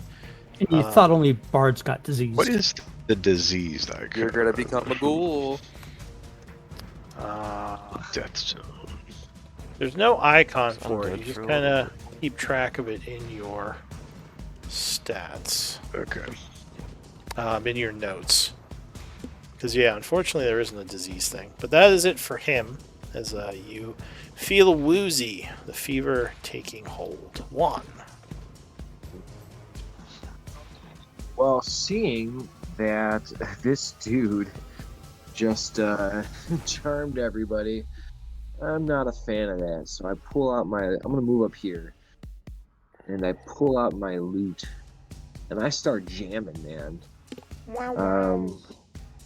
[SPEAKER 6] And you thought only bards got diseased.
[SPEAKER 1] What is the disease that I
[SPEAKER 5] You're
[SPEAKER 1] could-
[SPEAKER 5] gonna become a ghoul.
[SPEAKER 1] Death zone.
[SPEAKER 4] There's no icon for it.
[SPEAKER 3] undead
[SPEAKER 4] You just
[SPEAKER 3] for a
[SPEAKER 4] kind
[SPEAKER 3] little
[SPEAKER 4] of keep track of it in your stats,
[SPEAKER 1] Okay.
[SPEAKER 4] in your notes. Because, yeah, unfortunately there isn't a disease thing. But that is it for him, as you feel woozy, the fever taking hold. 1.
[SPEAKER 8] Well, seeing that this dude just charmed everybody, I'm not a fan of that. So I pull out my... I'm going to move up here. And I pull out my loot. And I start jamming, man.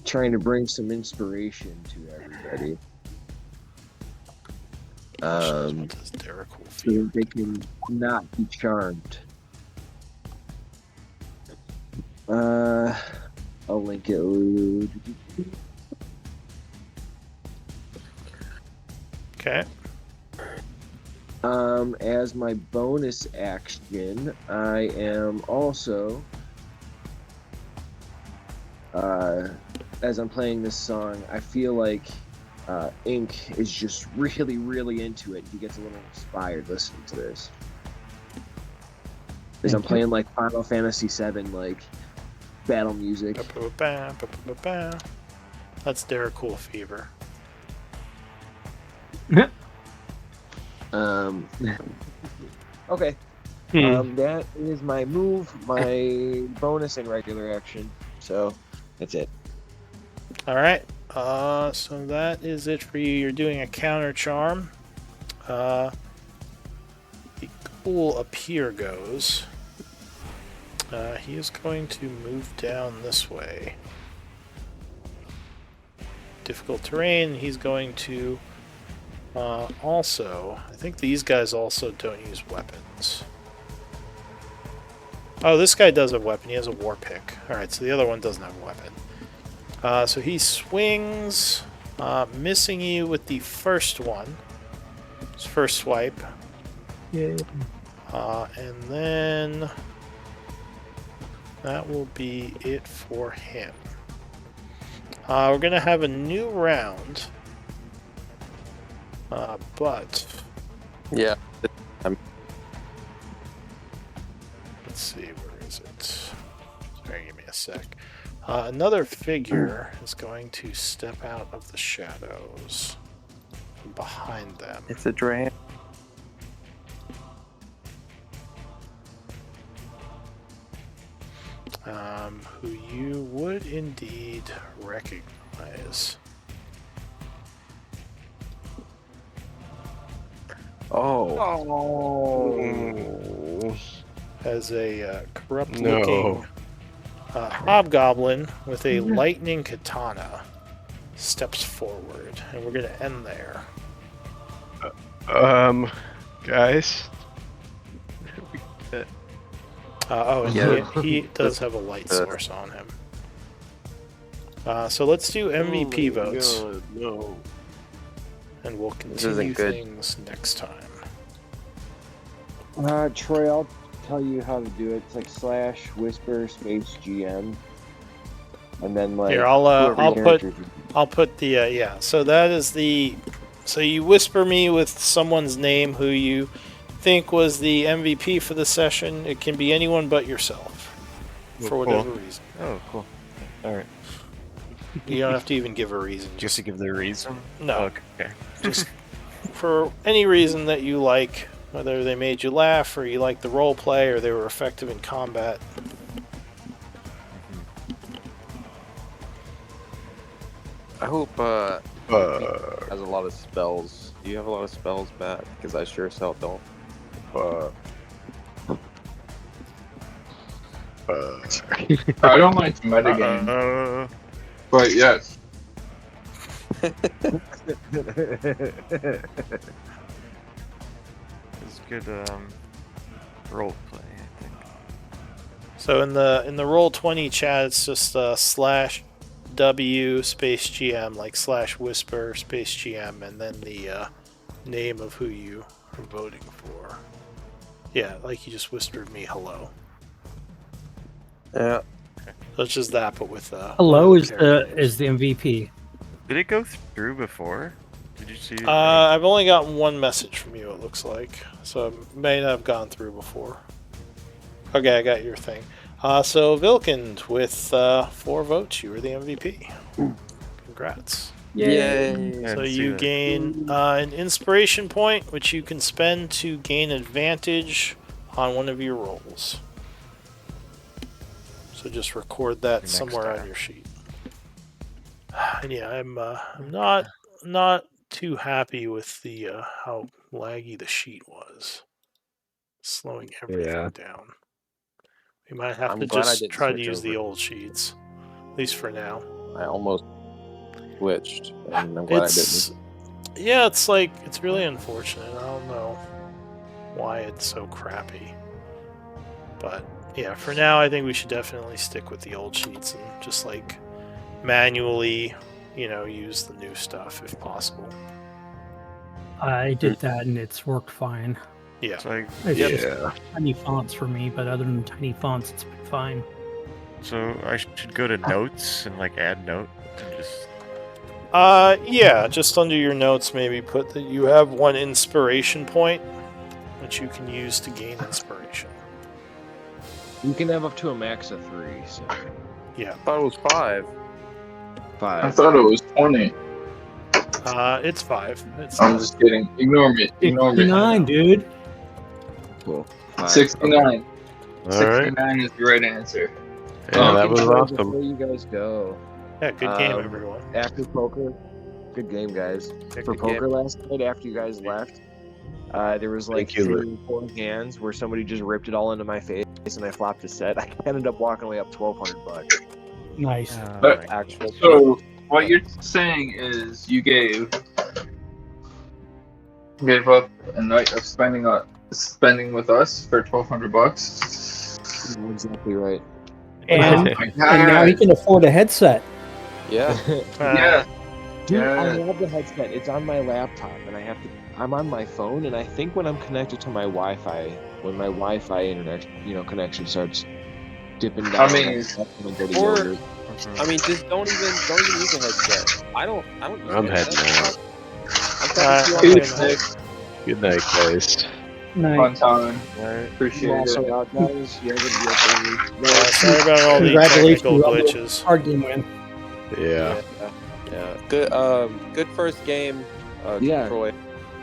[SPEAKER 8] Trying to bring some inspiration to everybody.
[SPEAKER 4] What does Deracool
[SPEAKER 8] So
[SPEAKER 4] fever?
[SPEAKER 8] they can not be charmed. I'll link it.
[SPEAKER 4] Okay.
[SPEAKER 8] As my bonus action, I am also, as I'm playing this song, I feel like Ink is just really, really into it. He gets a little inspired listening to this. As I'm playing like Final Fantasy VII, like battle music.
[SPEAKER 4] Ba-ba-ba, that's Deracool fever.
[SPEAKER 8] Okay. That is my move, my bonus, and regular action. So that's it.
[SPEAKER 4] Alright, so that is it for you. You're doing a counter charm. The ghoul up here goes. He is going to move down this way. Difficult terrain. He's going to also... I think these guys also don't use weapons. Oh, this guy does have a weapon. He has a war pick. Alright, so the other one doesn't have a weapon. So he swings, missing you with the first one. His first swipe.
[SPEAKER 6] Yeah.
[SPEAKER 4] And then that will be it for him. We're going to have a new round. But
[SPEAKER 5] Yeah.
[SPEAKER 4] let's see, where is it? Sorry, give me a sec. Another figure is going to step out of the shadows behind them.
[SPEAKER 5] It's a drain.
[SPEAKER 4] Who you would indeed recognize.
[SPEAKER 5] Oh.
[SPEAKER 4] As a corrupt
[SPEAKER 1] No.
[SPEAKER 4] looking hobgoblin with a lightning katana steps forward, and we're gonna end there.
[SPEAKER 1] Guys.
[SPEAKER 4] And
[SPEAKER 5] Yeah.
[SPEAKER 4] he does have a light source on him. So let's do MVP votes,
[SPEAKER 1] God, no.
[SPEAKER 4] and we'll
[SPEAKER 5] isn't
[SPEAKER 4] continue
[SPEAKER 5] good.
[SPEAKER 4] things next time.
[SPEAKER 8] Troy, I'll tell you how to do it. It's like /whisper space GM, and then like
[SPEAKER 4] Here, I'll
[SPEAKER 8] whoever
[SPEAKER 4] put
[SPEAKER 8] characters-
[SPEAKER 4] I'll put the So that is the. So you whisper me with someone's name who you think was the MVP for the session. It can be anyone but yourself, for
[SPEAKER 3] Cool.
[SPEAKER 4] whatever reason.
[SPEAKER 3] Oh, cool. All right.
[SPEAKER 4] You don't have to even give a reason.
[SPEAKER 3] Just to give the reason.
[SPEAKER 4] No.
[SPEAKER 3] Okay.
[SPEAKER 4] Just for any reason that you like, whether they made you laugh or you like the role play or they were effective in combat.
[SPEAKER 5] I hope
[SPEAKER 1] Uh,
[SPEAKER 5] has a lot of spells. Do you have a lot of spells, Matt? Because I sure as hell don't.
[SPEAKER 2] I don't like to metagame, but yes.
[SPEAKER 3] It's good role play, I think.
[SPEAKER 4] So in the Roll20 chat, it's just /W space GM, like /whisper space GM, and then the name of who you are voting for. Yeah, like you just whispered me hello.
[SPEAKER 5] Yeah.
[SPEAKER 4] So it's just that, but with
[SPEAKER 6] Hello
[SPEAKER 4] one
[SPEAKER 6] is
[SPEAKER 4] of
[SPEAKER 6] the
[SPEAKER 4] characters.
[SPEAKER 6] MVP.
[SPEAKER 3] Did it go through before? Did you see?
[SPEAKER 4] I've only gotten one message from you, it looks like. So it may not have gone through before. Okay, I got your thing. So Vilkind, with 4 votes, you were the MVP. Congrats.
[SPEAKER 5] Yay!
[SPEAKER 4] So you gain an inspiration point, which you can spend to gain advantage on one of your rolls. So just record that
[SPEAKER 3] Next
[SPEAKER 4] somewhere on
[SPEAKER 3] time.
[SPEAKER 4] your sheet. And yeah, I'm not too happy with the how laggy the sheet was, slowing everything
[SPEAKER 1] Yeah.
[SPEAKER 4] down. We might have
[SPEAKER 5] I'm
[SPEAKER 4] to
[SPEAKER 5] glad I
[SPEAKER 4] just
[SPEAKER 5] didn't
[SPEAKER 4] try to
[SPEAKER 5] switch
[SPEAKER 4] use the
[SPEAKER 5] over.
[SPEAKER 4] old sheets, at least for now.
[SPEAKER 5] I almost switched, and I'm glad I
[SPEAKER 4] It's
[SPEAKER 5] didn't.
[SPEAKER 4] yeah, it's like it's really unfortunate. I don't know why it's so crappy, but yeah, for now I think we should definitely stick with the old sheets and just like manually, use the new stuff if possible.
[SPEAKER 6] I did that and it's worked fine.
[SPEAKER 4] Yeah.
[SPEAKER 3] So,
[SPEAKER 6] It's
[SPEAKER 1] Yeah.
[SPEAKER 6] just tiny fonts for me, but other than tiny fonts, it's been fine.
[SPEAKER 3] so I should go to notes and like add note and just.
[SPEAKER 4] Yeah, just under your notes, maybe put that you have 1 inspiration point, which you can use to gain inspiration.
[SPEAKER 8] You can have up to a max of 3, so
[SPEAKER 4] Yeah.
[SPEAKER 5] I thought it was 5.
[SPEAKER 8] 5.
[SPEAKER 2] I thought it was 20.
[SPEAKER 4] It's 5. It's
[SPEAKER 2] I'm just kidding. Ignore me. Ignore me.
[SPEAKER 6] 69, dude.
[SPEAKER 8] Cool. 5.
[SPEAKER 2] 69.
[SPEAKER 1] All right.
[SPEAKER 2] 69 is the right answer.
[SPEAKER 1] Yeah, that was
[SPEAKER 8] Before
[SPEAKER 1] awesome.
[SPEAKER 8] you guys go,
[SPEAKER 4] Yeah, good game,
[SPEAKER 8] Um,
[SPEAKER 4] everyone.
[SPEAKER 8] after poker, good game, guys.
[SPEAKER 5] Yeah,
[SPEAKER 8] For
[SPEAKER 5] good game.
[SPEAKER 8] poker last night, after you guys left, there was like
[SPEAKER 1] Thank you,
[SPEAKER 8] 3 or 4 hands where somebody just ripped it all into my face, and I flopped a set. I ended up walking away up $1,200.
[SPEAKER 6] Nice.
[SPEAKER 2] But-
[SPEAKER 5] Actual.
[SPEAKER 2] So, what you're saying is you gave up a night of spending with us for $1,200.
[SPEAKER 8] You're exactly right.
[SPEAKER 6] And,
[SPEAKER 2] Oh my
[SPEAKER 6] and now he
[SPEAKER 2] God.
[SPEAKER 6] can afford a headset.
[SPEAKER 5] Yeah.
[SPEAKER 2] Yeah.
[SPEAKER 8] Dude,
[SPEAKER 2] Yeah.
[SPEAKER 8] I have the headset. It's on my laptop, and I'm on my phone, and I think when I'm connected to my Wi-Fi, when my Wi-Fi internet, connection starts dipping down,
[SPEAKER 2] I mean,
[SPEAKER 8] that's when I go to
[SPEAKER 5] or-
[SPEAKER 8] yogurt.
[SPEAKER 5] I mean, just don't even use a headset. I don't use
[SPEAKER 1] I'm
[SPEAKER 5] a
[SPEAKER 1] heading
[SPEAKER 5] headset.
[SPEAKER 1] out.
[SPEAKER 5] I'm talking to you on my
[SPEAKER 2] Good
[SPEAKER 5] phone.
[SPEAKER 1] Good night, guys.
[SPEAKER 6] Nice.
[SPEAKER 2] Fun time.
[SPEAKER 3] Alright.
[SPEAKER 2] Appreciate
[SPEAKER 8] Also
[SPEAKER 2] it.
[SPEAKER 8] out, guys. You have a good
[SPEAKER 4] Sorry about all the
[SPEAKER 6] Congratulations,
[SPEAKER 4] technical
[SPEAKER 6] Rubble.
[SPEAKER 4] glitches.
[SPEAKER 6] Hard game win.
[SPEAKER 1] Yeah.
[SPEAKER 5] Yeah. Good. Good first game.
[SPEAKER 8] Yeah.
[SPEAKER 5] Troy.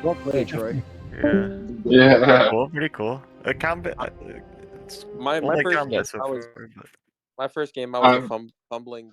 [SPEAKER 8] Well played, Troy.
[SPEAKER 3] Yeah.
[SPEAKER 2] Yeah.
[SPEAKER 3] Cool. Pretty cool. A combat. It's
[SPEAKER 5] My
[SPEAKER 3] only
[SPEAKER 5] first game.
[SPEAKER 3] combat so
[SPEAKER 5] I was
[SPEAKER 3] far, but-
[SPEAKER 5] my first game. I was a fumbling.